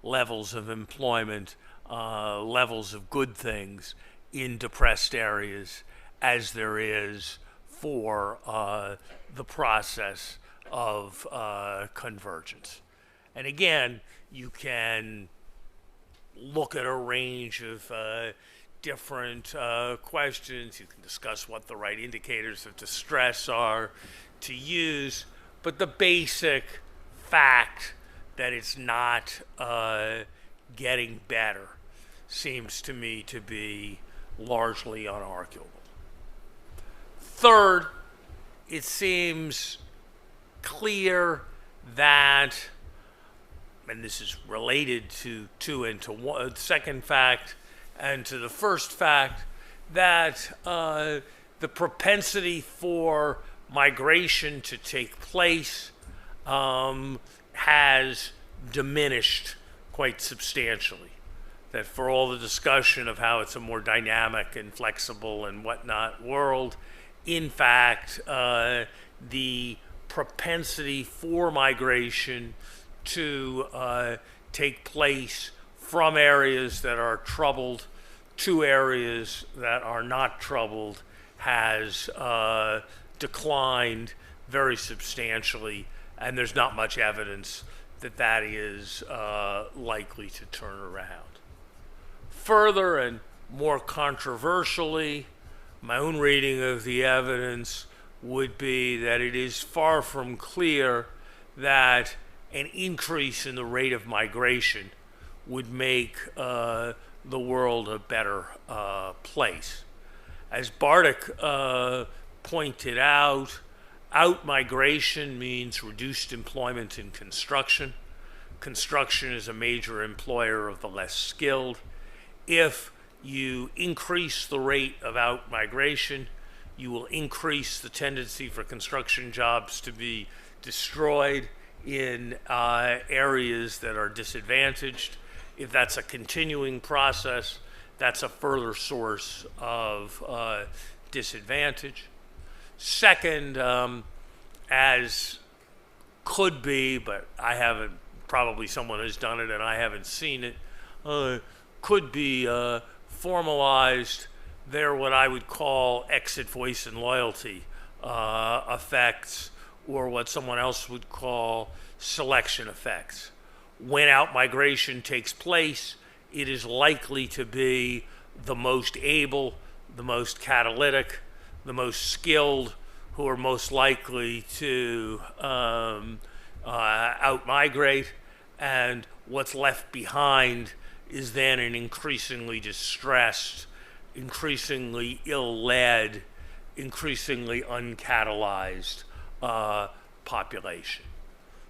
levels of employment, levels of good things in depressed areas as there is for the process of convergence. And again, you can look at a range of different questions. You can discuss what the right indicators of distress are to use, but the basic fact that it's not getting better seems to me to be largely unarguable. Third, it seems clear that, and this is related to the second fact and to the first fact, that the propensity for migration to take place has diminished quite substantially. That for all the discussion of how it's a more dynamic and flexible and whatnot world, in fact, the propensity for migration to take place from areas that are troubled to areas that are not troubled has declined very substantially, and there's not much evidence that that is likely to turn around. Further and more controversially, my own reading of the evidence would be that it is far from clear that an increase in the rate of migration would make the world a better place. As Bartik pointed out, out-migration means reduced employment in construction. Construction is a major employer of the less skilled. If you increase the rate of out-migration, you will increase the tendency for construction jobs to be destroyed in areas that are disadvantaged. If that's a continuing process, that's a further source of disadvantage. Second, as could be, but I haven't, probably someone has done it and I haven't seen it, could be formalized, they're what I would call exit, voice, and loyalty effects, or what someone else would call selection effects. When out-migration takes place, it is likely to be the most able, the most catalytic, the most skilled, who are most likely to out-migrate, and what's left behind is then an increasingly distressed, increasingly ill-led, increasingly uncatalyzed population.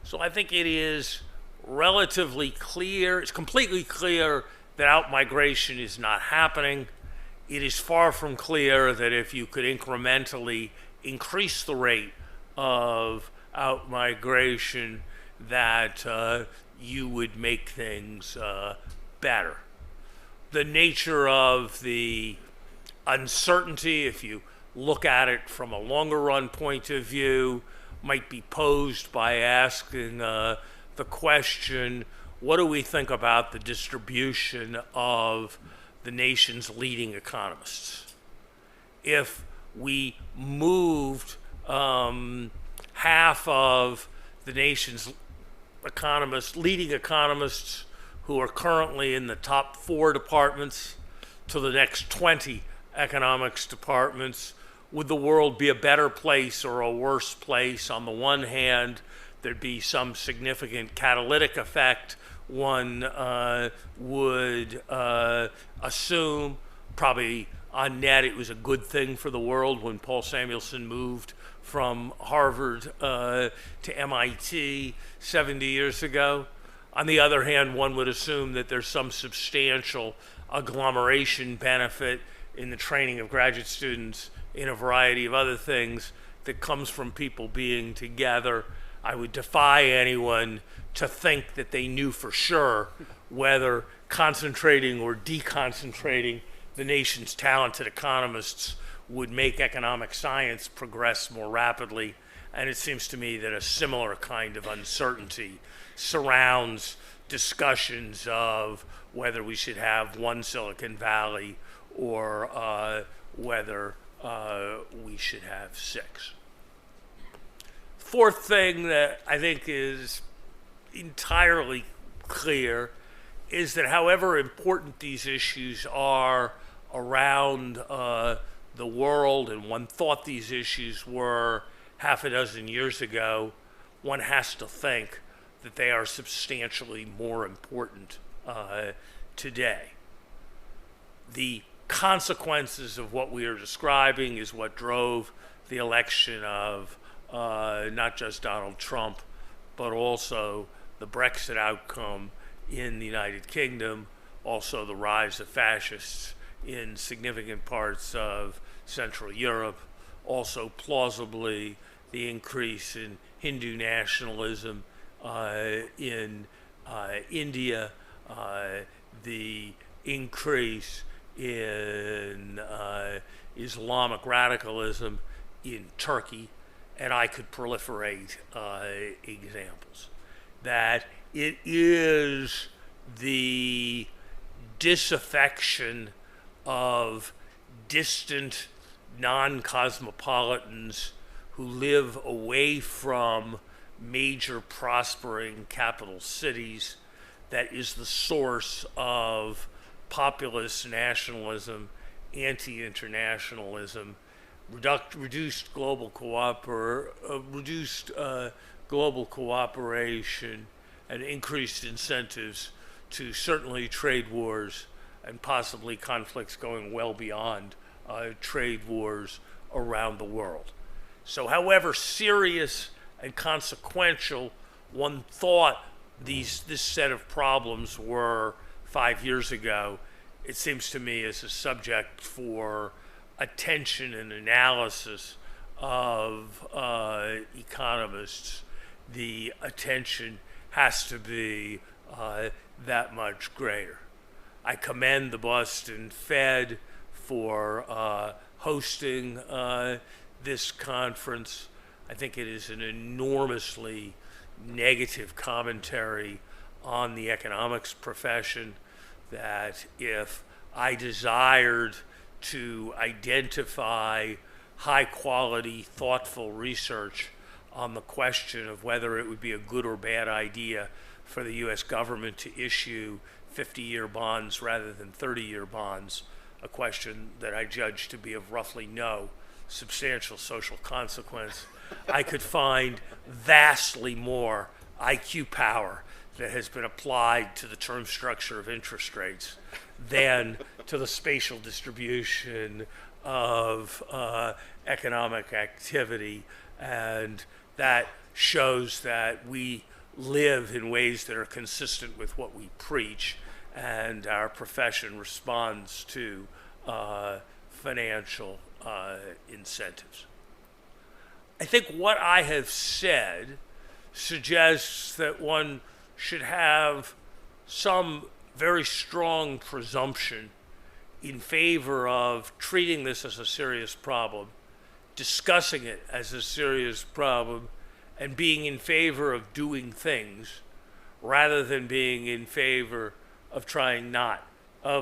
So I think it is relatively clear, it's completely clear that out-migration is not happening. It is far from clear that if you could incrementally increase the rate of out-migration that you would make things better. The nature of the uncertainty, if you look at it from a longer run point of view, might be posed by asking the question, what do we think about the distribution of the nation's leading economists? If we moved half of the nation's leading economists who are currently in the top 4 departments to the next 20 economics departments, would the world be a better place or a worse place? On the one hand, there'd be some significant catalytic effect. One would assume, probably on net, it was a good thing for the world when Paul Samuelson moved from Harvard to MIT 70 years ago. On the other hand, one would assume that there's some substantial agglomeration benefit in the training of graduate students in a variety of other things that comes from people being together. I would defy anyone to think that they knew for sure whether concentrating or deconcentrating the nation's talented economists would make economic science progress more rapidly. And it seems to me that a similar kind of uncertainty surrounds discussions of whether we should have one Silicon Valley or whether we should have 6. fourth thing that I think is entirely clear is that however important these issues are around the world, and one thought these issues were half a dozen years ago, one has to think that they are substantially more important today. The consequences of what we are describing is what drove the election of not just Donald Trump, but also the Brexit outcome in the United Kingdom, also the rise of fascists in significant parts of Central Europe, also plausibly the increase in Hindu nationalism in India, the increase in Islamic radicalism in Turkey, and I could proliferate examples. That it is the disaffection of distant non-cosmopolitans who live away from major prospering capital cities that is the source of populist nationalism, anti-internationalism, reduced global cooperation, and increased incentives to certainly trade wars and possibly conflicts going well beyond trade wars around the world. So however serious and consequential one thought this set of problems were 5 years ago, it seems to me as a subject for attention and analysis of economists, the attention has to be that much greater. I commend the Boston Fed for hosting this conference. I think it is an enormously negative commentary on the economics profession, that if I desired to identify high quality, thoughtful research on the question of whether it would be a good or bad idea for the US government to issue 50-year bonds rather than 30-year bonds, a question that I judge to be of roughly no substantial social consequence, I could find vastly more IQ power that has been applied to the term structure of interest rates than to the spatial distribution of economic activity. And that shows that we live in ways that are consistent with what we preach, and our profession responds to financial incentives. I think what I have said suggests that one should have some very strong presumption in favor of treating this as a serious problem, discussing it as a serious problem, and being in favor of doing things rather than being in favor of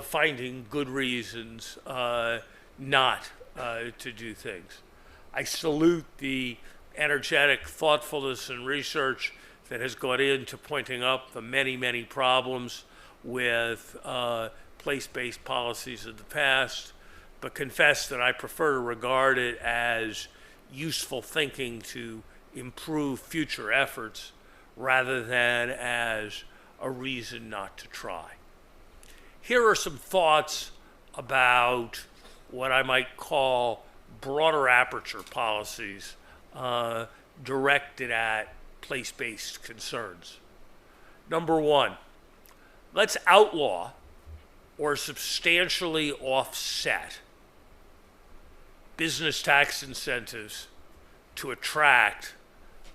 finding good reasons not to do things. I salute the energetic thoughtfulness and research that has gone into pointing up the many, many problems with place-based policies of the past, but confess that I prefer to regard it as useful thinking to improve future efforts rather than as a reason not to try. Here are some thoughts about what I might call broader aperture policies directed at place-based concerns. Number one, let's outlaw or substantially offset business tax incentives to attract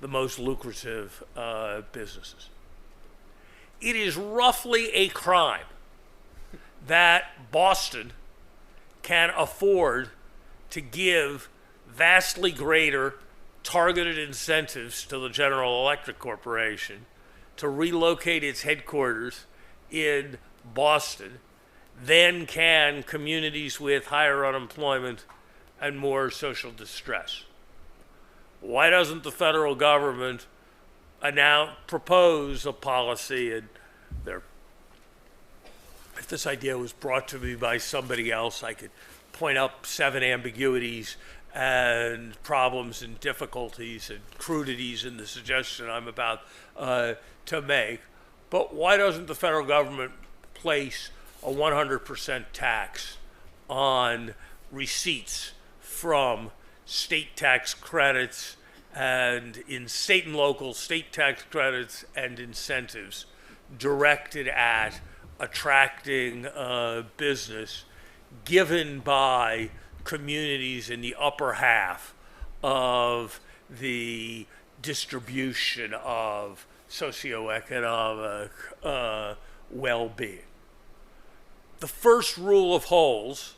the most lucrative businesses. It is roughly a crime that Boston can afford to give vastly greater targeted incentives to the General Electric Corporation to relocate its headquarters in Boston than can communities with higher unemployment and more social distress. Why doesn't the federal government propose a policy? And if this idea was brought to me by somebody else, I could point up 7 ambiguities and problems and difficulties and crudities in the suggestion I'm about to make. But why doesn't the federal government place a 100% tax on receipts from state tax credits and in state and local state tax credits and incentives directed at attracting business given by communities in the upper half of the distribution of socioeconomic well-being? The first rule of holes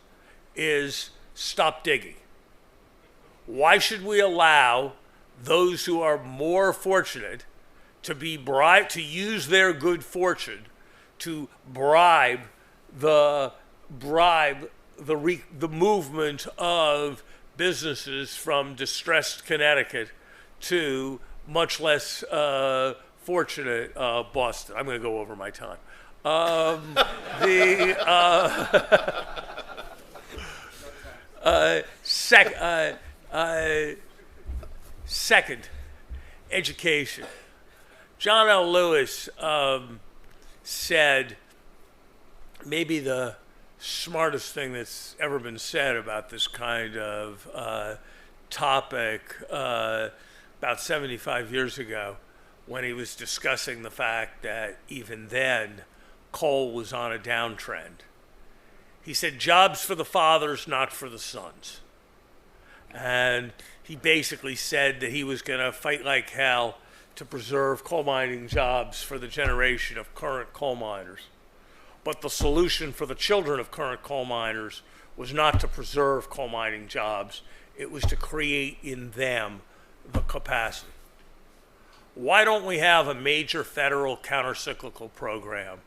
is stop digging. Why should we allow those who are more fortunate to be bribed, to use their good fortune to bribe the movement of businesses from distressed Connecticut to much less fortunate Boston? I'm going to go over my time. Second, education. John L. Lewis said maybe the smartest thing that's ever been said about this kind of topic about 75 years ago, when he was discussing the fact that even then coal was on a downtrend. He said, jobs for the fathers, not for the sons. And he basically said that he was going to fight like hell to preserve coal mining jobs for the generation of current coal miners. But the solution for the children of current coal miners was not to preserve coal mining jobs, it was to create in them the capacity. Why don't we have a major federal countercyclical program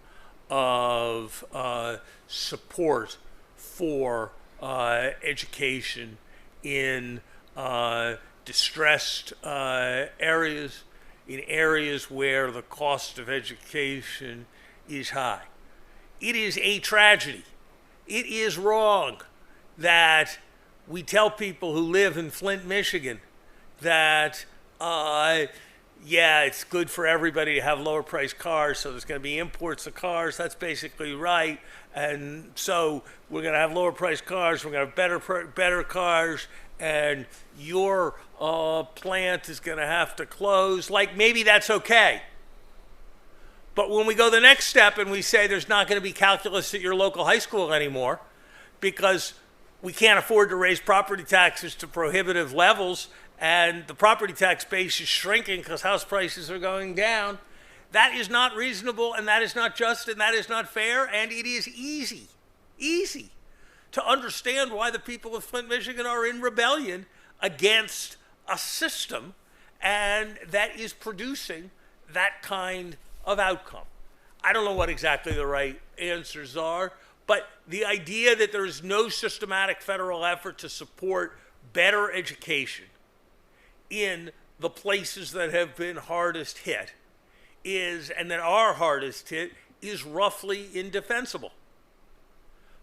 of support for education in distressed areas, in areas where the cost of education is high? It is a tragedy. It is wrong that we tell people who live in Flint, Michigan, that yeah, it's good for everybody to have lower priced cars, so there's going to be imports of cars. That's basically right. And so we're going to have lower priced cars, we're going to have better cars, and your plant is going to have to close. Like, maybe that's okay. But when we go the next step and we say there's not going to be calculus at your local high school anymore because we can't afford to raise property taxes to prohibitive levels, and the property tax base is shrinking because house prices are going down, that is not reasonable, and that is not just, and that is not fair, and it is easy to understand why the people of Flint, Michigan are in rebellion against a system and that is producing that kind of outcome. I don't know what exactly the right answers are, but the idea that there is no systematic federal effort to support better education in the places that have been hardest hit and that are hardest hit is roughly indefensible.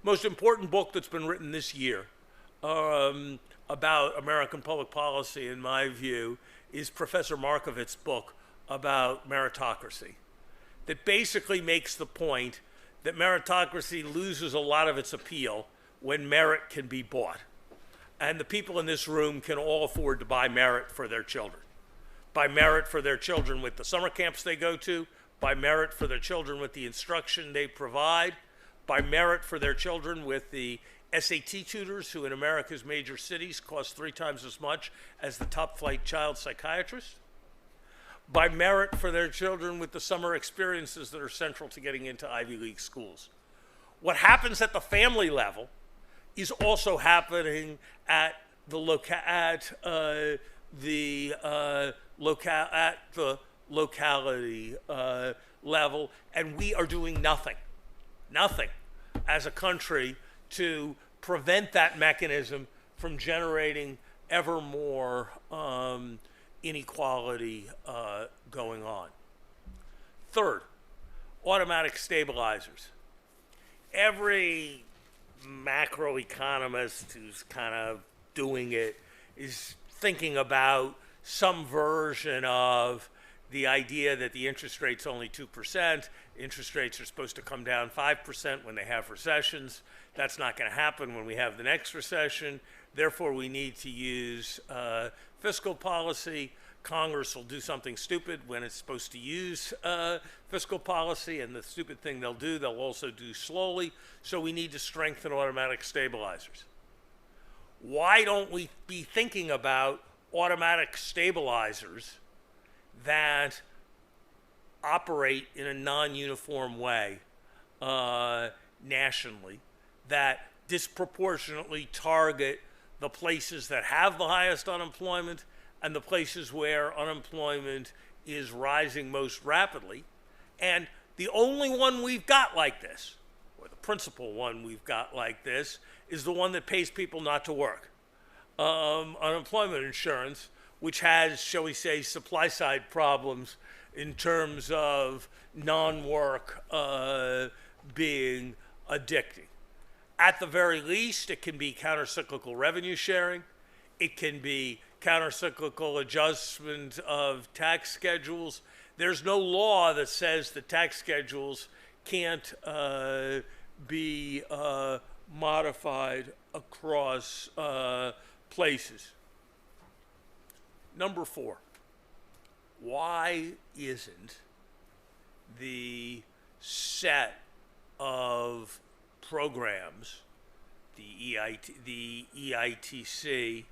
Most important book that's been written this year about American public policy, in my view, is Professor Markovitz's book about meritocracy, that basically makes the point that meritocracy loses a lot of its appeal when merit can be bought. And the people in this room can all afford to buy merit for their children. Buy merit for their children with the summer camps they go to, buy merit for their children with the instruction they provide, buy merit for their children with the SAT tutors who in America's major cities cost 3 times as much as the top flight child psychiatrist, buy merit for their children with the summer experiences that are central to getting into Ivy League schools. What happens at the family level is also happening at the locality level, and we are doing nothing as a country to prevent that mechanism from generating ever more inequality going on. Third, automatic stabilizers. Every macroeconomist who's kind of doing it is thinking about some version of the idea that the interest rate's only 2%, interest rates are supposed to come down 5% when they have recessions. That's not going to happen when we have the next recession. Therefore, we need to use fiscal policy. Congress will do something stupid when it's supposed to use fiscal policy, and the stupid thing they'll do, they'll also do slowly. So we need to strengthen automatic stabilizers. Why don't we be thinking about automatic stabilizers that operate in a non-uniform way nationally, that disproportionately target the places that have the highest unemployment and the places where unemployment is rising most rapidly? And the only one we've got like this, or the principal one we've got like this, is the one that pays people not to work. Unemployment insurance, which has, shall we say, supply side problems in terms of non-work being addicting. At the very least, it can be countercyclical revenue sharing. It can be countercyclical adjustment of tax schedules. There's no law that says that tax schedules can't be modified across places. Number 4, why isn't the set of programs, the EITC,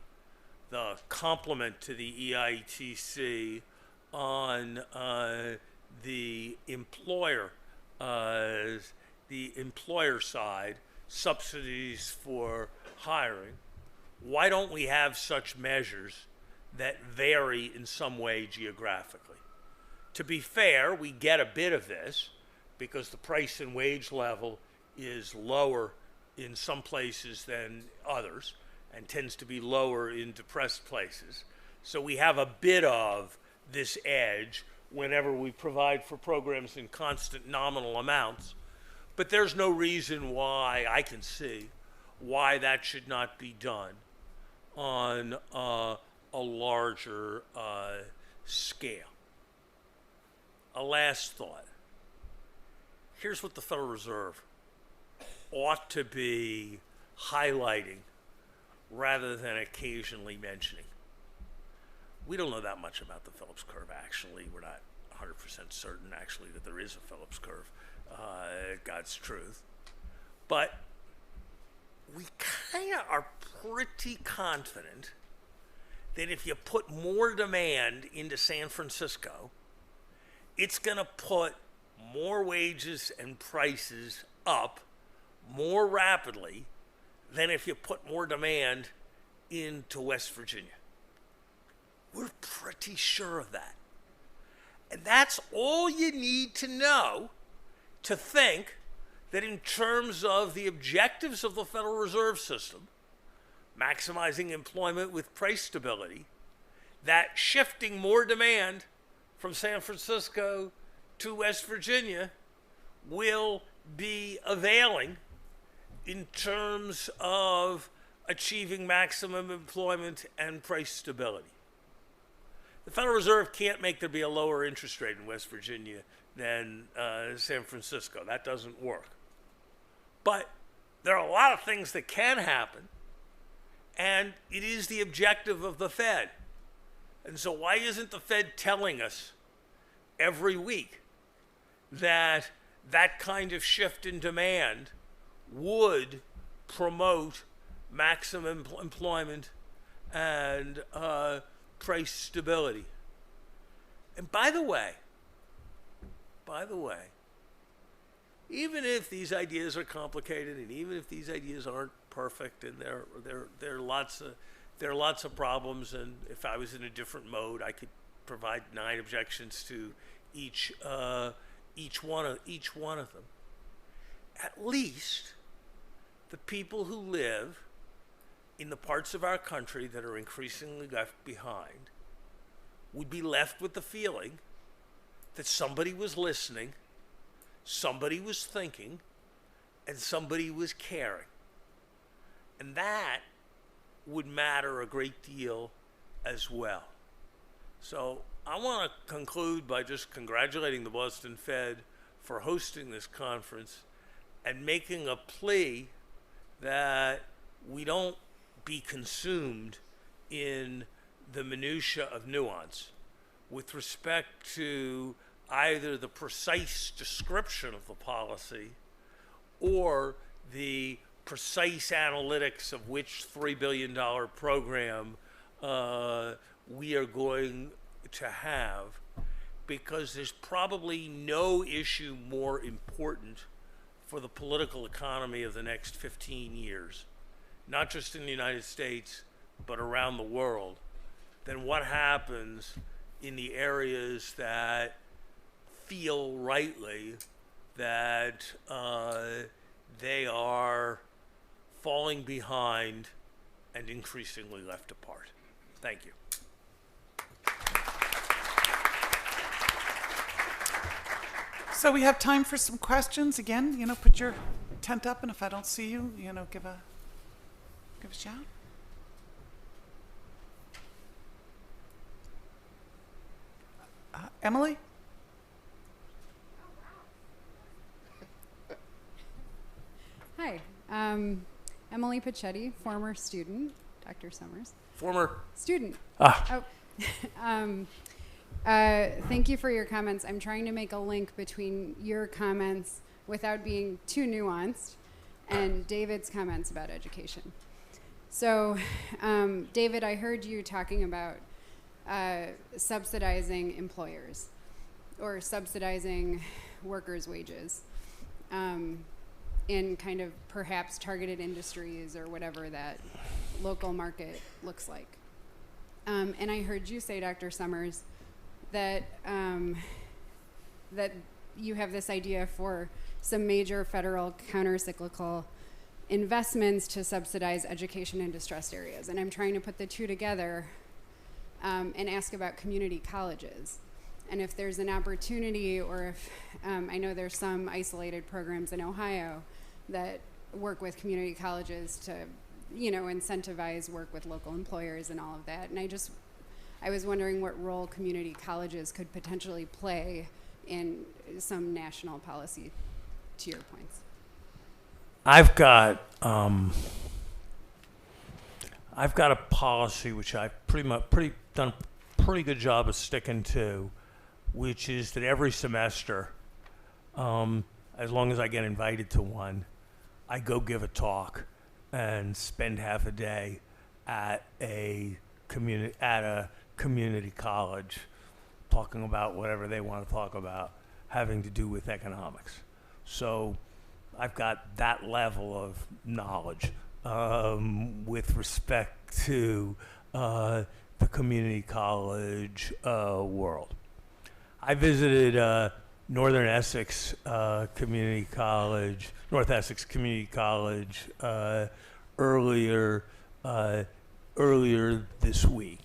the complement to the EITC on the employer side, subsidies for hiring, why don't we have such measures that vary in some way geographically? To be fair, we get a bit of this because the price and wage level is lower in some places than others and tends to be lower in depressed places. So we have a bit of this edge whenever we provide for programs in constant nominal amounts. But there's no reason why I can see why that should not be done on a larger scale. A last thought. Here's what the Federal Reserve ought to be highlighting rather than occasionally mentioning. We don't know that much about the Phillips curve, actually. We're not 100% certain, actually, that there is a Phillips curve, God's truth. But we kind of are pretty confident that if you put more demand into San Francisco, it's going to put more wages and prices up more rapidly than if you put more demand into West Virginia. We're pretty sure of that. And that's all you need to know to think that in terms of the objectives of the Federal Reserve System, maximizing employment with price stability, that shifting more demand from San Francisco to West Virginia will be availing in terms of achieving maximum employment and price stability. The Federal Reserve can't make there be a lower interest rate in West Virginia than San Francisco. That doesn't work. But there are a lot of things that can happen, and it is the objective of the Fed. And so why isn't the Fed telling us every week that that kind of shift in demand would promote maximum employment and price stability? And by the way, even if these ideas are complicated and even if these ideas aren't perfect and there are lots of problems, and if I was in a different mode, I could provide 9 objections to each one of them. At least the people who live in the parts of our country that are increasingly left behind would be left with the feeling that somebody was listening, somebody was thinking, and somebody was caring. And that would matter a great deal as well. So I want to conclude by just congratulating the Boston Fed for hosting this conference and making a plea that we don't be consumed in the minutia of nuance with respect to either the precise description of the policy or the precise analytics of which $3 billion program we are going to have, because there's probably no issue more important for the political economy of the next 15 years, not just in the United States, but around the world, than what happens in the areas that feel rightly that they are falling behind and increasingly left apart. Thank you. So we have time for some questions. Again, put your tent up, and if I don't see you, give a shout. Emily? Hi, Emily Pachetti, former student, Dr. Summers. Former student. Ah. Oh. Thank you for your comments. I'm trying to make a link between your comments without being too nuanced and David's comments about education. So, David, I heard you talking about subsidizing employers or subsidizing workers' wages in kind of perhaps targeted industries or whatever that local market looks like. And I heard you say, Dr. Summers, that that you have this idea for some major federal counter-cyclical investments to subsidize education in distressed areas. And I'm trying to put the two together and ask about community colleges. And if there's an opportunity, or if I know there's some isolated programs in Ohio that work with community colleges to, incentivize work with local employers and all of that. And I was wondering what role community colleges could potentially play in some national policy, to your points. I've got a policy which I've done a pretty good job of sticking to, which is that every semester, as long as I get invited to one, I go give a talk and spend half a day at a community college talking about whatever they want to talk about having to do with economics. So I've got that level of knowledge with respect to the community college world. I visited Northern Essex Community College, North Essex Community College earlier this week.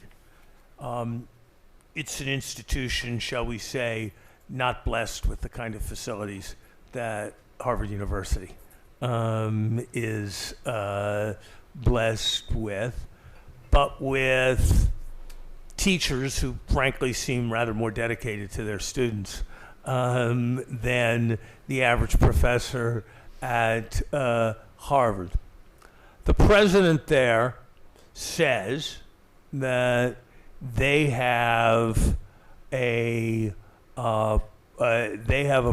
It's an institution, shall we say, not blessed with the kind of facilities that Harvard University is blessed with, but with teachers who frankly seem rather more dedicated to their students than the average professor at Harvard. The president there says that they have a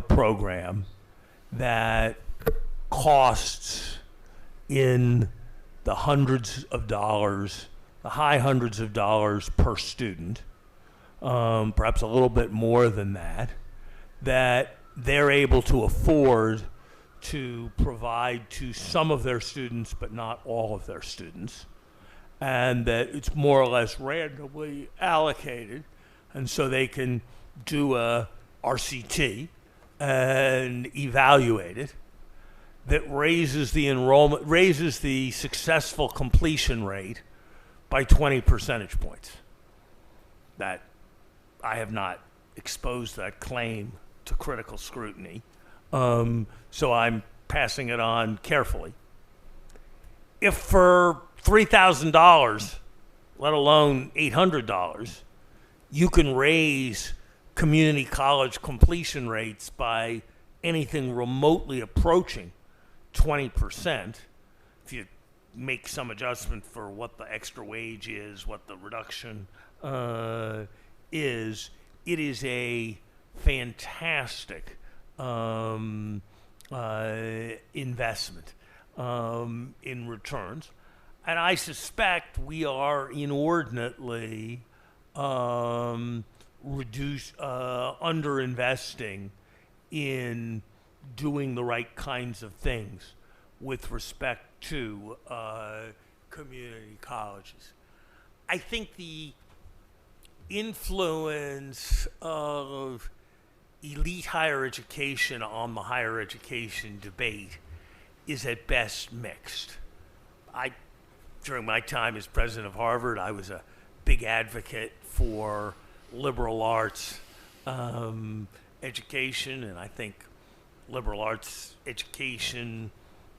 program that costs in the hundreds of dollars, the high hundreds of dollars per student, perhaps a little bit more than that, that they're able to afford to provide to some of their students, but not all of their students, and that it's more or less randomly allocated, and so they can do a RCT and evaluate it. that raises the successful completion rate by 20 percentage points. That I have not exposed that claim to critical scrutiny, so I'm passing it on carefully. If for $3,000, let alone $800, you can raise community college completion rates by anything remotely approaching 20%, if you make some adjustment for what the extra wage is, what the reduction is, it is a fantastic investment in returns. And I suspect we are inordinately underinvesting in doing the right kinds of things with respect to community colleges. I think the influence of elite higher education on the higher education debate is at best mixed. During my time as president of Harvard, I was a big advocate for liberal arts education, and I think liberal arts education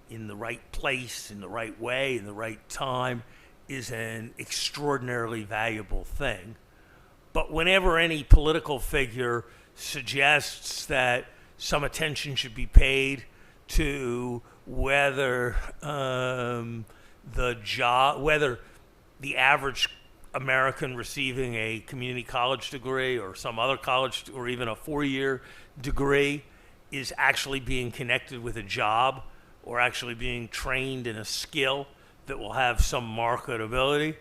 in the right place, in the right way, in the right time is an extraordinarily valuable thing. But whenever any political figure suggests that some attention should be paid to whether whether the average American receiving a community college degree or some other college or even a 4-year degree is actually being connected with a job or actually being trained in a skill that will have some marketability,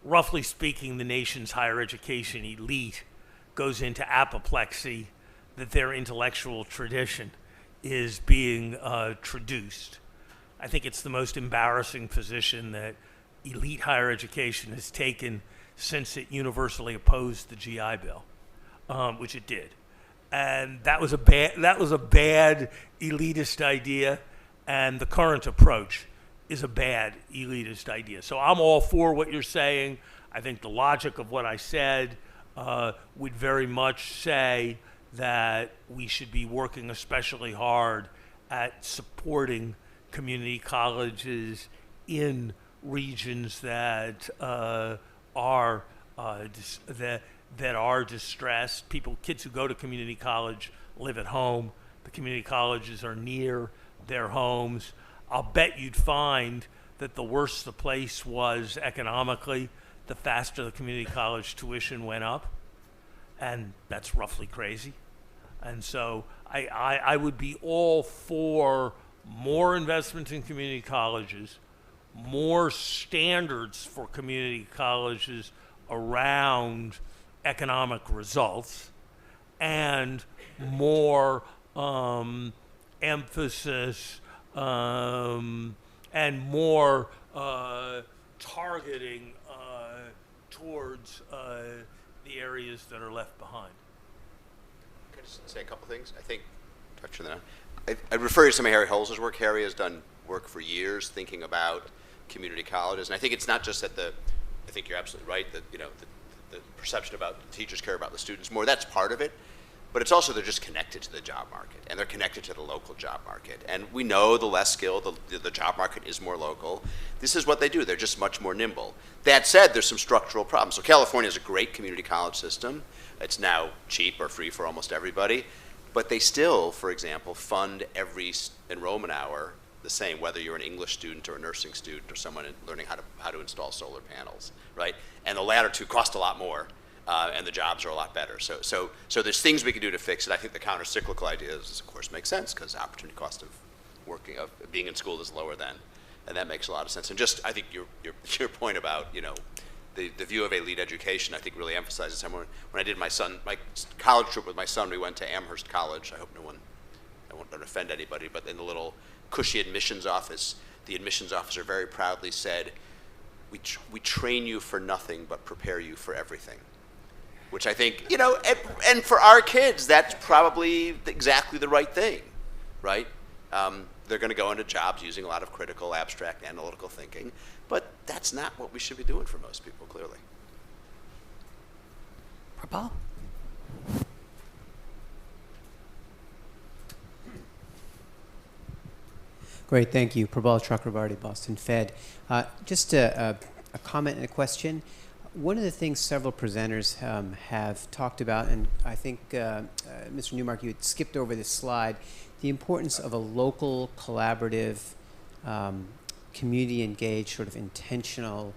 roughly speaking, the nation's higher education elite goes into apoplexy that their intellectual tradition is being traduced. I think it's the most embarrassing position that elite higher education has taken since it universally opposed the GI Bill, which it did. And that was a bad elitist idea, and the current approach is a bad elitist idea. So I'm all for what you're saying. I think the logic of what I said would very much say that we should be working especially hard at supporting community colleges in regions that are distressed. Kids who go to community college live at home. The community colleges are near their homes. I'll bet you'd find that the worse the place was economically, the faster the community college tuition went up, and that's roughly crazy. And so I would be all for more investment in community colleges, more standards for community colleges around economic results, and more emphasis and more targeting towards the areas that are left behind. Can I just say a couple things? I think, touching that, I refer you to some of Harry Holz's work. Harry has done work for years thinking about community colleges, and I think it's not just that I think you're absolutely right that the perception about the teachers care about the students more. That's part of it, but it's also they're just connected to the job market, and they're connected to the local job market. And we know the less skilled, the job market is more local. This is what they do. They're just much more nimble. That said, there's some structural problems. So California has a great community college system. It's now cheap or free for almost everybody, but they still, for example, fund every enrollment hour the same, whether you're an English student or a nursing student or someone learning how to install solar panels, right? And the latter two cost a lot more, and the jobs are a lot better. So there's things we can do to fix it. I think the counter-cyclical idea of course, makes sense because the opportunity cost of being in school is lower then, and that makes a lot of sense. And just, I think your point about, the view of elite education, I think really emphasizes someone. When I did my college trip with my son, we went to Amherst College. I won't offend anybody, but in the little cushy admissions office, the admissions officer very proudly said, we train you for nothing but prepare you for everything. Which I think, and for our kids, that's probably exactly the right thing, right? they're going to go into jobs using a lot of critical, abstract, analytical thinking. But that's not what we should be doing for most people, clearly. Prabal? Great, thank you. Prabal Chakrabarty, Boston Fed. Just a comment and a question. One of the things several presenters have talked about, and I think Mr. Newmark, you had skipped over this slide, the importance of a local, collaborative, community-engaged, sort of intentional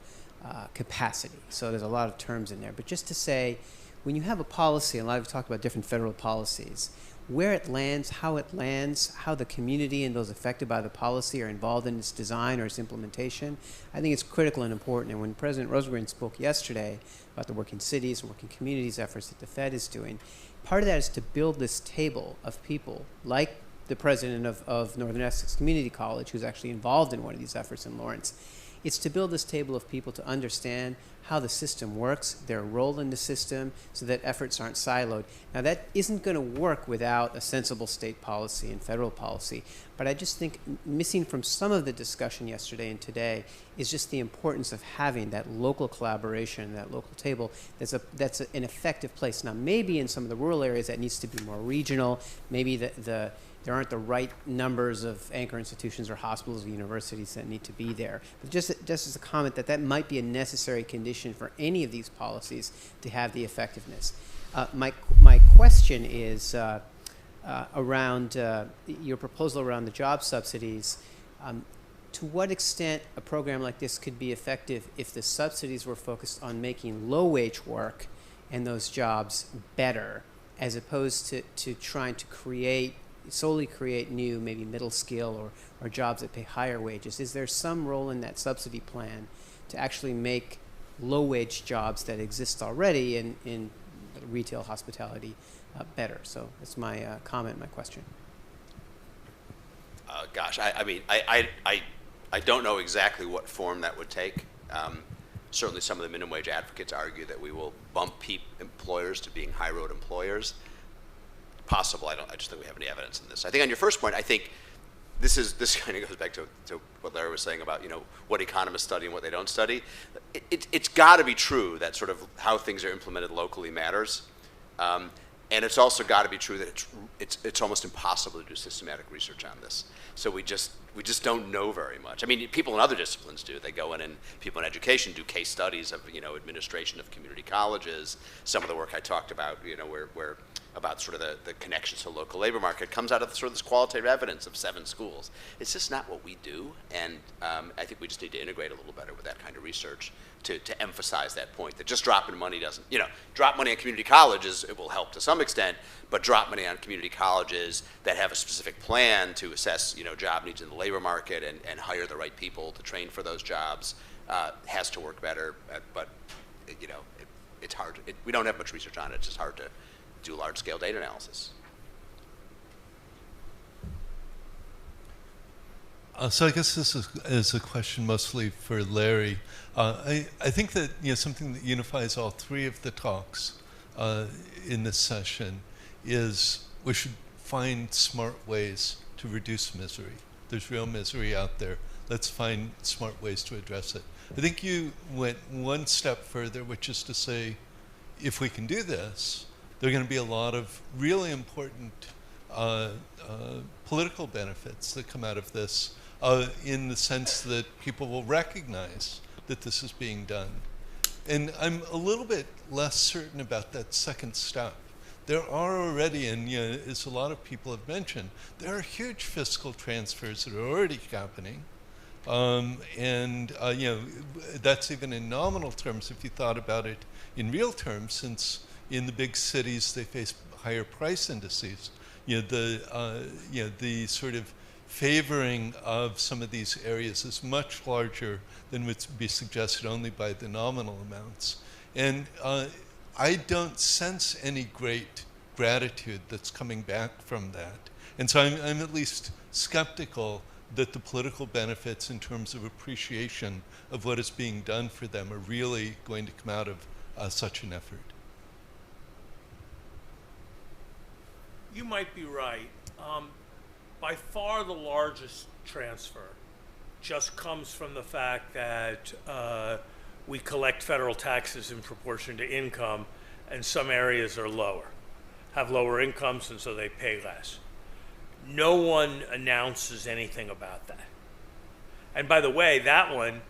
capacity. So there's a lot of terms in there. But just to say, when you have a policy, and a lot of you talk about different federal policies, where it lands, how the community and those affected by the policy are involved in its design or its implementation, I think it's critical and important. And when President Rosengren spoke yesterday about the Working Cities and Working Communities efforts that the Fed is doing, part of that is to build this table of people like the president of Northern Essex Community College, who's actually involved in one of these efforts in Lawrence. It's to build this table of people to understand how the system works, their role in the system, so that efforts aren't siloed. Now, that isn't going to work without a sensible state policy and federal policy, but I just think missing from some of the discussion yesterday and today is just the importance of having that local collaboration, that local table that's an effective place. Now, maybe in some of the rural areas that needs to be more regional, maybe there aren't the right numbers of anchor institutions or hospitals or universities that need to be there. But just as a comment that might be a necessary condition for any of these policies to have the effectiveness. My question is around your proposal around the job subsidies. To what extent a program like this could be effective if the subsidies were focused on making low-wage work and those jobs better, as opposed to trying to solely create new, maybe middle skill or jobs that pay higher wages? Is there some role in that subsidy plan to actually make low-wage jobs that exist already in retail hospitality better? So that's my comment, my question. Gosh, I mean, I don't know exactly what form that would take. Certainly some of the minimum wage advocates argue that we will bump employers to being high road employers. Possible. I just think we have any evidence in this. I think on your first point, I think this kind of goes back to what Larry was saying about what economists study and what they don't study. It's got to be true that sort of how things are implemented locally matters, and it's also got to be true that it's almost impossible to do systematic research on this. So we just don't know very much. I mean, people in other disciplines do. They go in and people in education do case studies of administration of community colleges. Some of the work I talked about, where about sort of the connections to the local labor market comes out of sort of this qualitative evidence of 7 schools. It's just not what we do, and I think we just need to integrate a little better with that kind of research to emphasize that point, that just dropping money doesn't, drop money on community colleges, it will help to some extent, but drop money on community colleges that have a specific plan to assess, job needs in the labor market and hire the right people to train for those jobs has to work better, but it's hard. We don't have much research on it. It's just hard to do large-scale data analysis. So I guess this is a question mostly for Larry. I think that something that unifies all 3 of the talks in this session is we should find smart ways to reduce misery. There's real misery out there. Let's find smart ways to address it. I think you went one step further, which is to say, if we can do this, there are going to be a lot of really important political benefits that come out of this, in the sense that people will recognize that this is being done. And I'm a little bit less certain about that second step. There are already, and as a lot of people have mentioned, there are huge fiscal transfers that are already happening. That's even in nominal terms if you thought about it in real terms, since in the big cities they face higher price indices. The sort of favoring of some of these areas is much larger than would be suggested only by the nominal amounts. And I don't sense any great gratitude that's coming back from that. And so I'm at least skeptical that the political benefits in terms of appreciation of what is being done for them are really going to come out of such an effort. You might be right. by far the largest transfer just comes from the fact that we collect federal taxes in proportion to income, and some areas are lower, have lower incomes, and so they pay less. No one announces anything about that. And by the way, that one,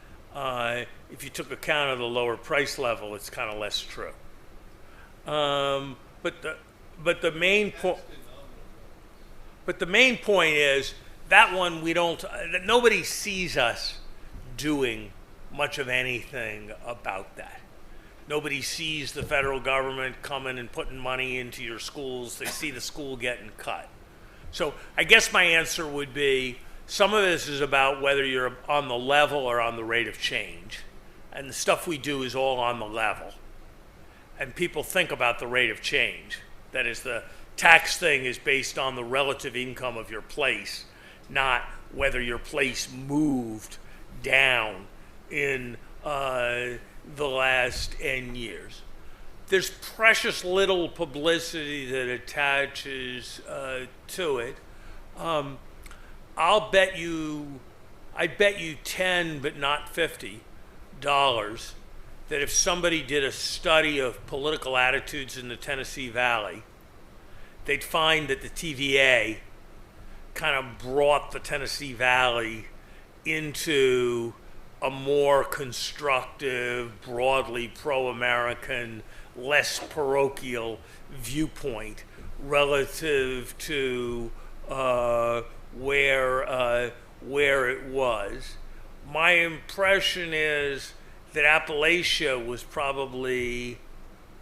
if you took account of the lower price level, it's kind of less true. But the main point. But the main point is that one nobody sees us doing much of anything about that. Nobody sees the federal government coming and putting money into your schools. They see the school getting cut. So I guess my answer would be some of this is about whether you're on the level or on the rate of change. And the stuff we do is all on the level. And people think about the rate of change. That is, the tax thing is based on the relative income of your place, not whether your place moved down in the last N years. There's precious little publicity that attaches to it. I bet you 10, but not $50, that if somebody did a study of political attitudes in the Tennessee Valley, they'd find that the TVA kind of brought the Tennessee Valley into a more constructive, broadly pro-American, less parochial viewpoint relative to where it was. My impression is that Appalachia was probably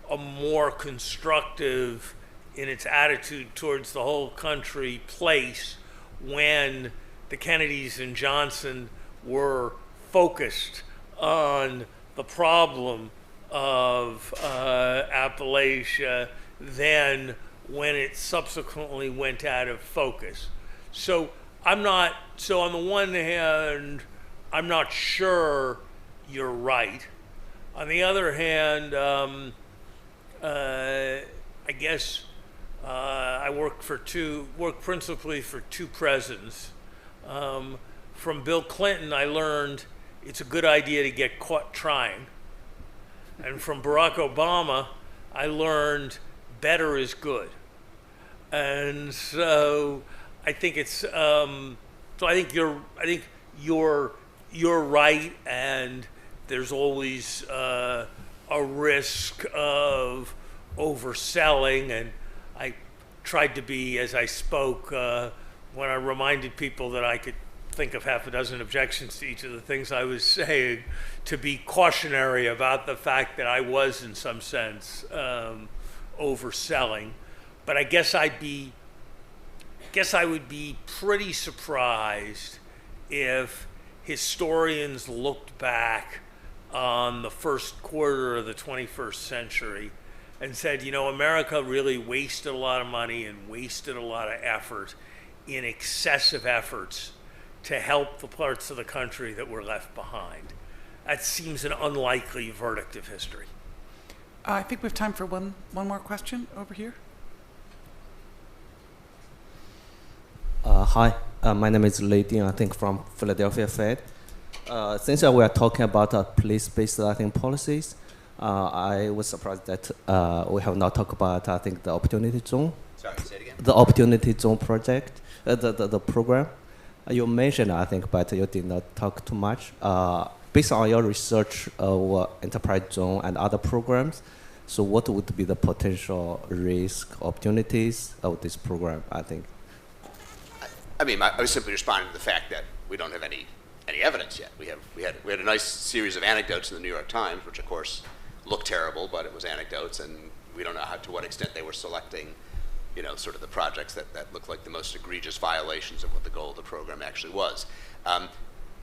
a more constructive in its attitude towards the whole country place when the Kennedys and Johnson were focused on the problem of Appalachia than when it subsequently went out of focus. So on the one hand, I'm not sure you're right. On the other hand, I guess I work principally for two presidents. From Bill Clinton, I learned it's a good idea to get caught trying. And from Barack Obama, I learned better is good. And so I think you're right, and there's always a risk of overselling. And I tried to be, as I spoke, when I reminded people that I could think of half a dozen objections to each of the things I was saying, to be cautionary about the fact that I was, in some sense, overselling. But I guess I would be pretty surprised if historians looked back on the first quarter of the 21st century and said, America really wasted a lot of money and wasted a lot of effort in excessive efforts to help the parts of the country that were left behind. That seems an unlikely verdict of history. I think we have time for one more question over here. Hi, my name is Lei Ding, I think from Philadelphia Fed. Since we are talking about police-based policies, I was surprised that we have not talked about, I think, the Opportunity Zone. Sorry, say it again. The Opportunity Zone project, the program. You mentioned, I think, but you did not talk too much. Based on your research of Enterprise Zone and other programs, so what would be the potential risk, opportunities of this program, I think? I was simply responding to the fact that we don't have any evidence yet. We had a nice series of anecdotes in the New York Times, which of course looked terrible, but it was anecdotes, and we don't know to what extent they were selecting, sort of the projects that look like the most egregious violations of what the goal of the program actually was.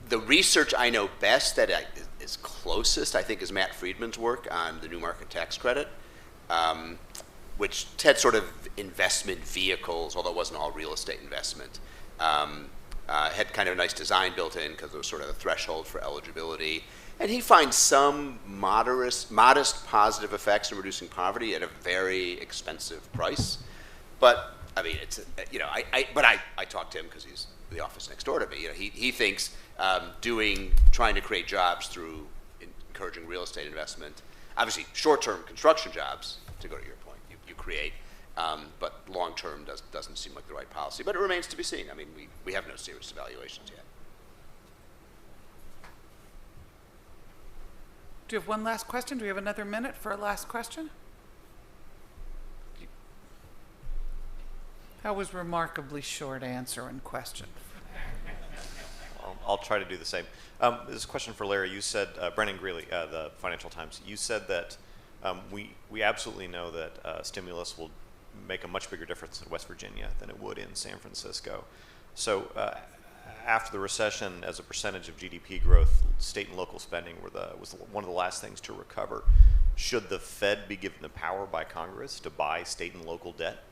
The research I know best that is closest, I think, is Matt Friedman's work on the new market tax credit, which had sort of investment vehicles, although it wasn't all real estate investment. Had kind of a nice design built in because there was sort of a threshold for eligibility. And he finds some modest positive effects in reducing poverty at a very expensive price. But I mean, it's but I talked to him because he's in the office next door to me. He thinks trying to create jobs through encouraging real estate investment, obviously short-term construction jobs, to go to your point, you create, but long-term doesn't seem like the right policy. But it remains to be seen. I mean, we have no serious evaluations yet. Do you have one last question? Do we have another minute for a last question? That was remarkably short answer and question. I'll try to do the same. This is a question for Larry. You said, Brennan Greeley, the Financial Times, you said that we absolutely know that stimulus will make a much bigger difference in West Virginia than it would in San Francisco. So after the recession, as a percentage of GDP growth, state and local spending was one of the last things to recover. Should the Fed be given the power by Congress to buy state and local debt?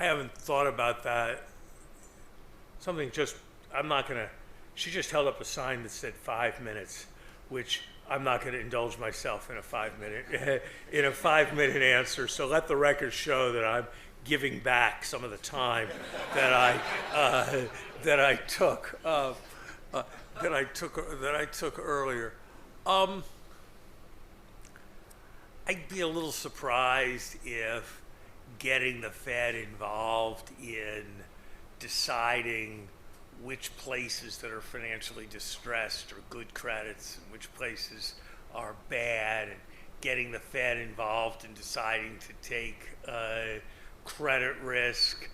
I haven't thought about that. She just held up a sign that said 5 minutes, which I'm not going to indulge myself in a 5-minute answer. So let the record show that I'm giving back some of the time that I took earlier. I'd be a little surprised if getting the Fed involved in deciding which places that are financially distressed are good credits and which places are bad, and getting the Fed involved in deciding to take credit risk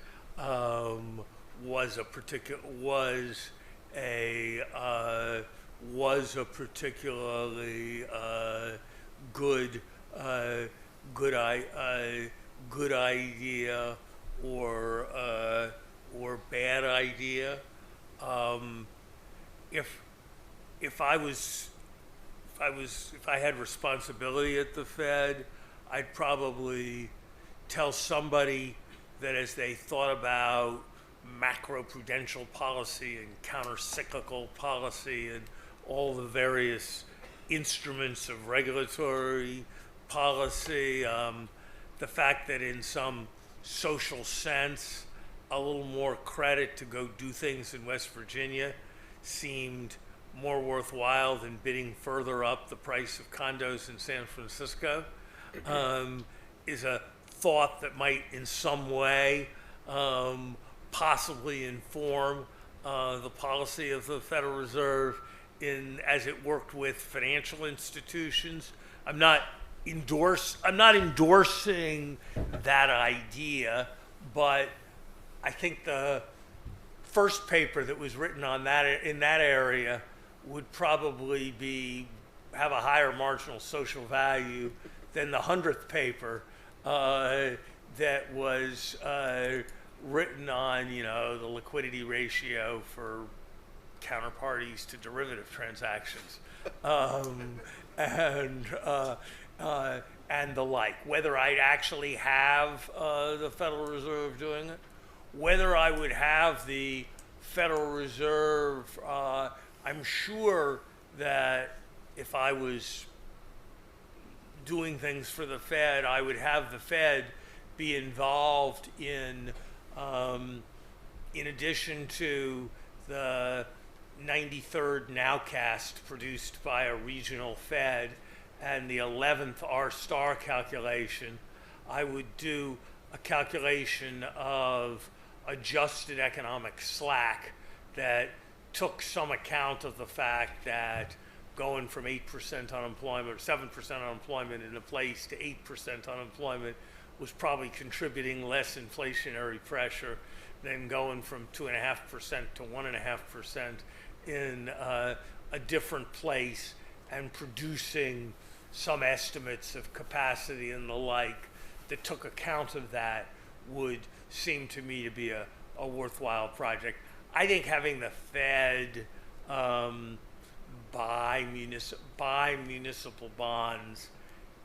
was a particularly good idea or bad idea. If I had responsibility at the Fed, I'd probably tell somebody that as they thought about macroprudential policy and countercyclical policy and all the various instruments of regulatory policy, the fact that in some social sense, a little more credit to go do things in West Virginia seemed more worthwhile than bidding further up the price of condos in San Francisco, is a thought that might in some way possibly inform the policy of the Federal Reserve as it worked with financial institutions. I'm not endorsing that idea, but I think the first paper that was written on that in that area would probably have a higher marginal social value than the 100th paper that was written on, the liquidity ratio for counterparties to derivative transactions, and the like. Whether I'd actually have the Federal Reserve doing it, whether I would have the Federal Reserve, I'm sure that if I was doing things for the Fed, I would have the Fed be involved in addition to the 93rd nowcast produced by a regional Fed and the 11th R-star calculation, I would do a calculation of adjusted economic slack that took some account of the fact that going from 8% unemployment or 7% unemployment in a place to 8% unemployment was probably contributing less inflationary pressure than going from 2.5% to 1.5% in a different place, and producing some estimates of capacity and the like that took account of that would seem to me to be a worthwhile project. I think having the Fed buy municipal bonds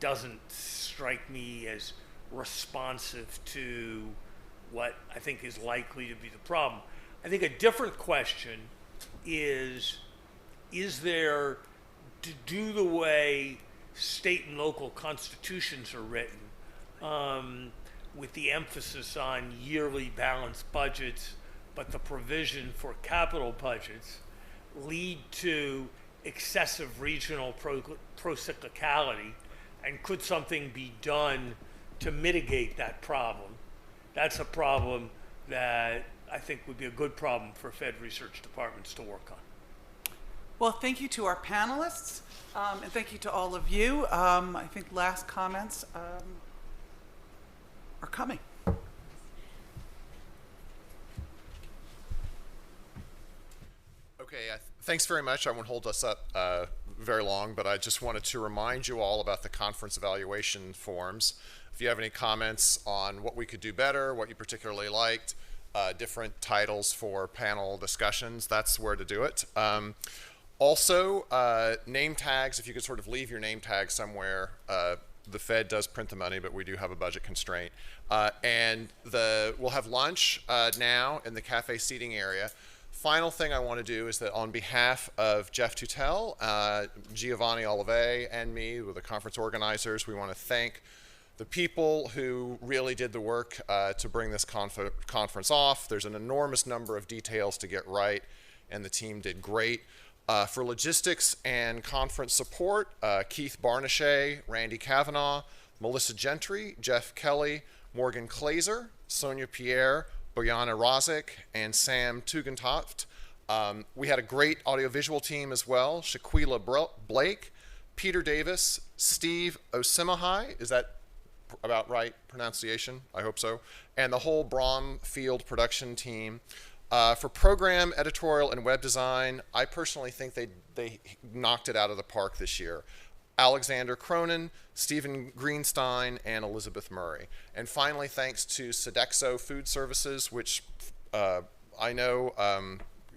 doesn't strike me as responsive to what I think is likely to be the problem. I think a different question is there to do the way state and local constitutions are written, with the emphasis on yearly balanced budgets, but the provision for capital budgets, lead to excessive regional procyclicality? And could something be done to mitigate that problem? That's a problem that I think would be a good problem for Fed research departments to work on. Well, thank you to our panelists, and thank you to all of you. I think last comments are coming. Okay, thanks very much. I won't hold us up very long, but I just wanted to remind you all about the conference evaluation forms. If you have any comments on what we could do better, what you particularly liked, different titles for panel discussions, that's where to do it. Also, name tags, if you could sort of leave your name tag somewhere. The Fed does print the money, but we do have a budget constraint. And we'll have lunch now in the cafe seating area. Final thing I want to do is that on behalf of Jeff Tutel, Giovanni Olive, and me, with the conference organizers, we want to thank the people who really did the work to bring this conference off. There's an enormous number of details to get right, and the team did great. For logistics and conference support, Keith Barnachet, Randy Kavanaugh, Melissa Gentry, Jeff Kelly, Morgan Glazer, Sonia Pierre, Bojana Rozic, and Sam Tugendhoft. We had a great audiovisual team as well. Shaquila Blake, Peter Davis, Steve Osimahai, is that about right pronunciation? I hope so. And the whole Bromfield production team. For program, editorial, and web design, I personally think they knocked it out of the park this year. Alexander Cronin, Stephen Greenstein, and Elizabeth Murray. And finally, thanks to Sodexo Food Services, which I know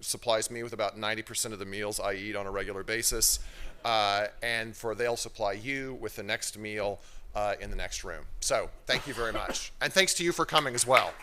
supplies me with about 90% of the meals I eat on a regular basis. And they'll supply you with the next meal in the next room. So thank you very much. And thanks to you for coming as well.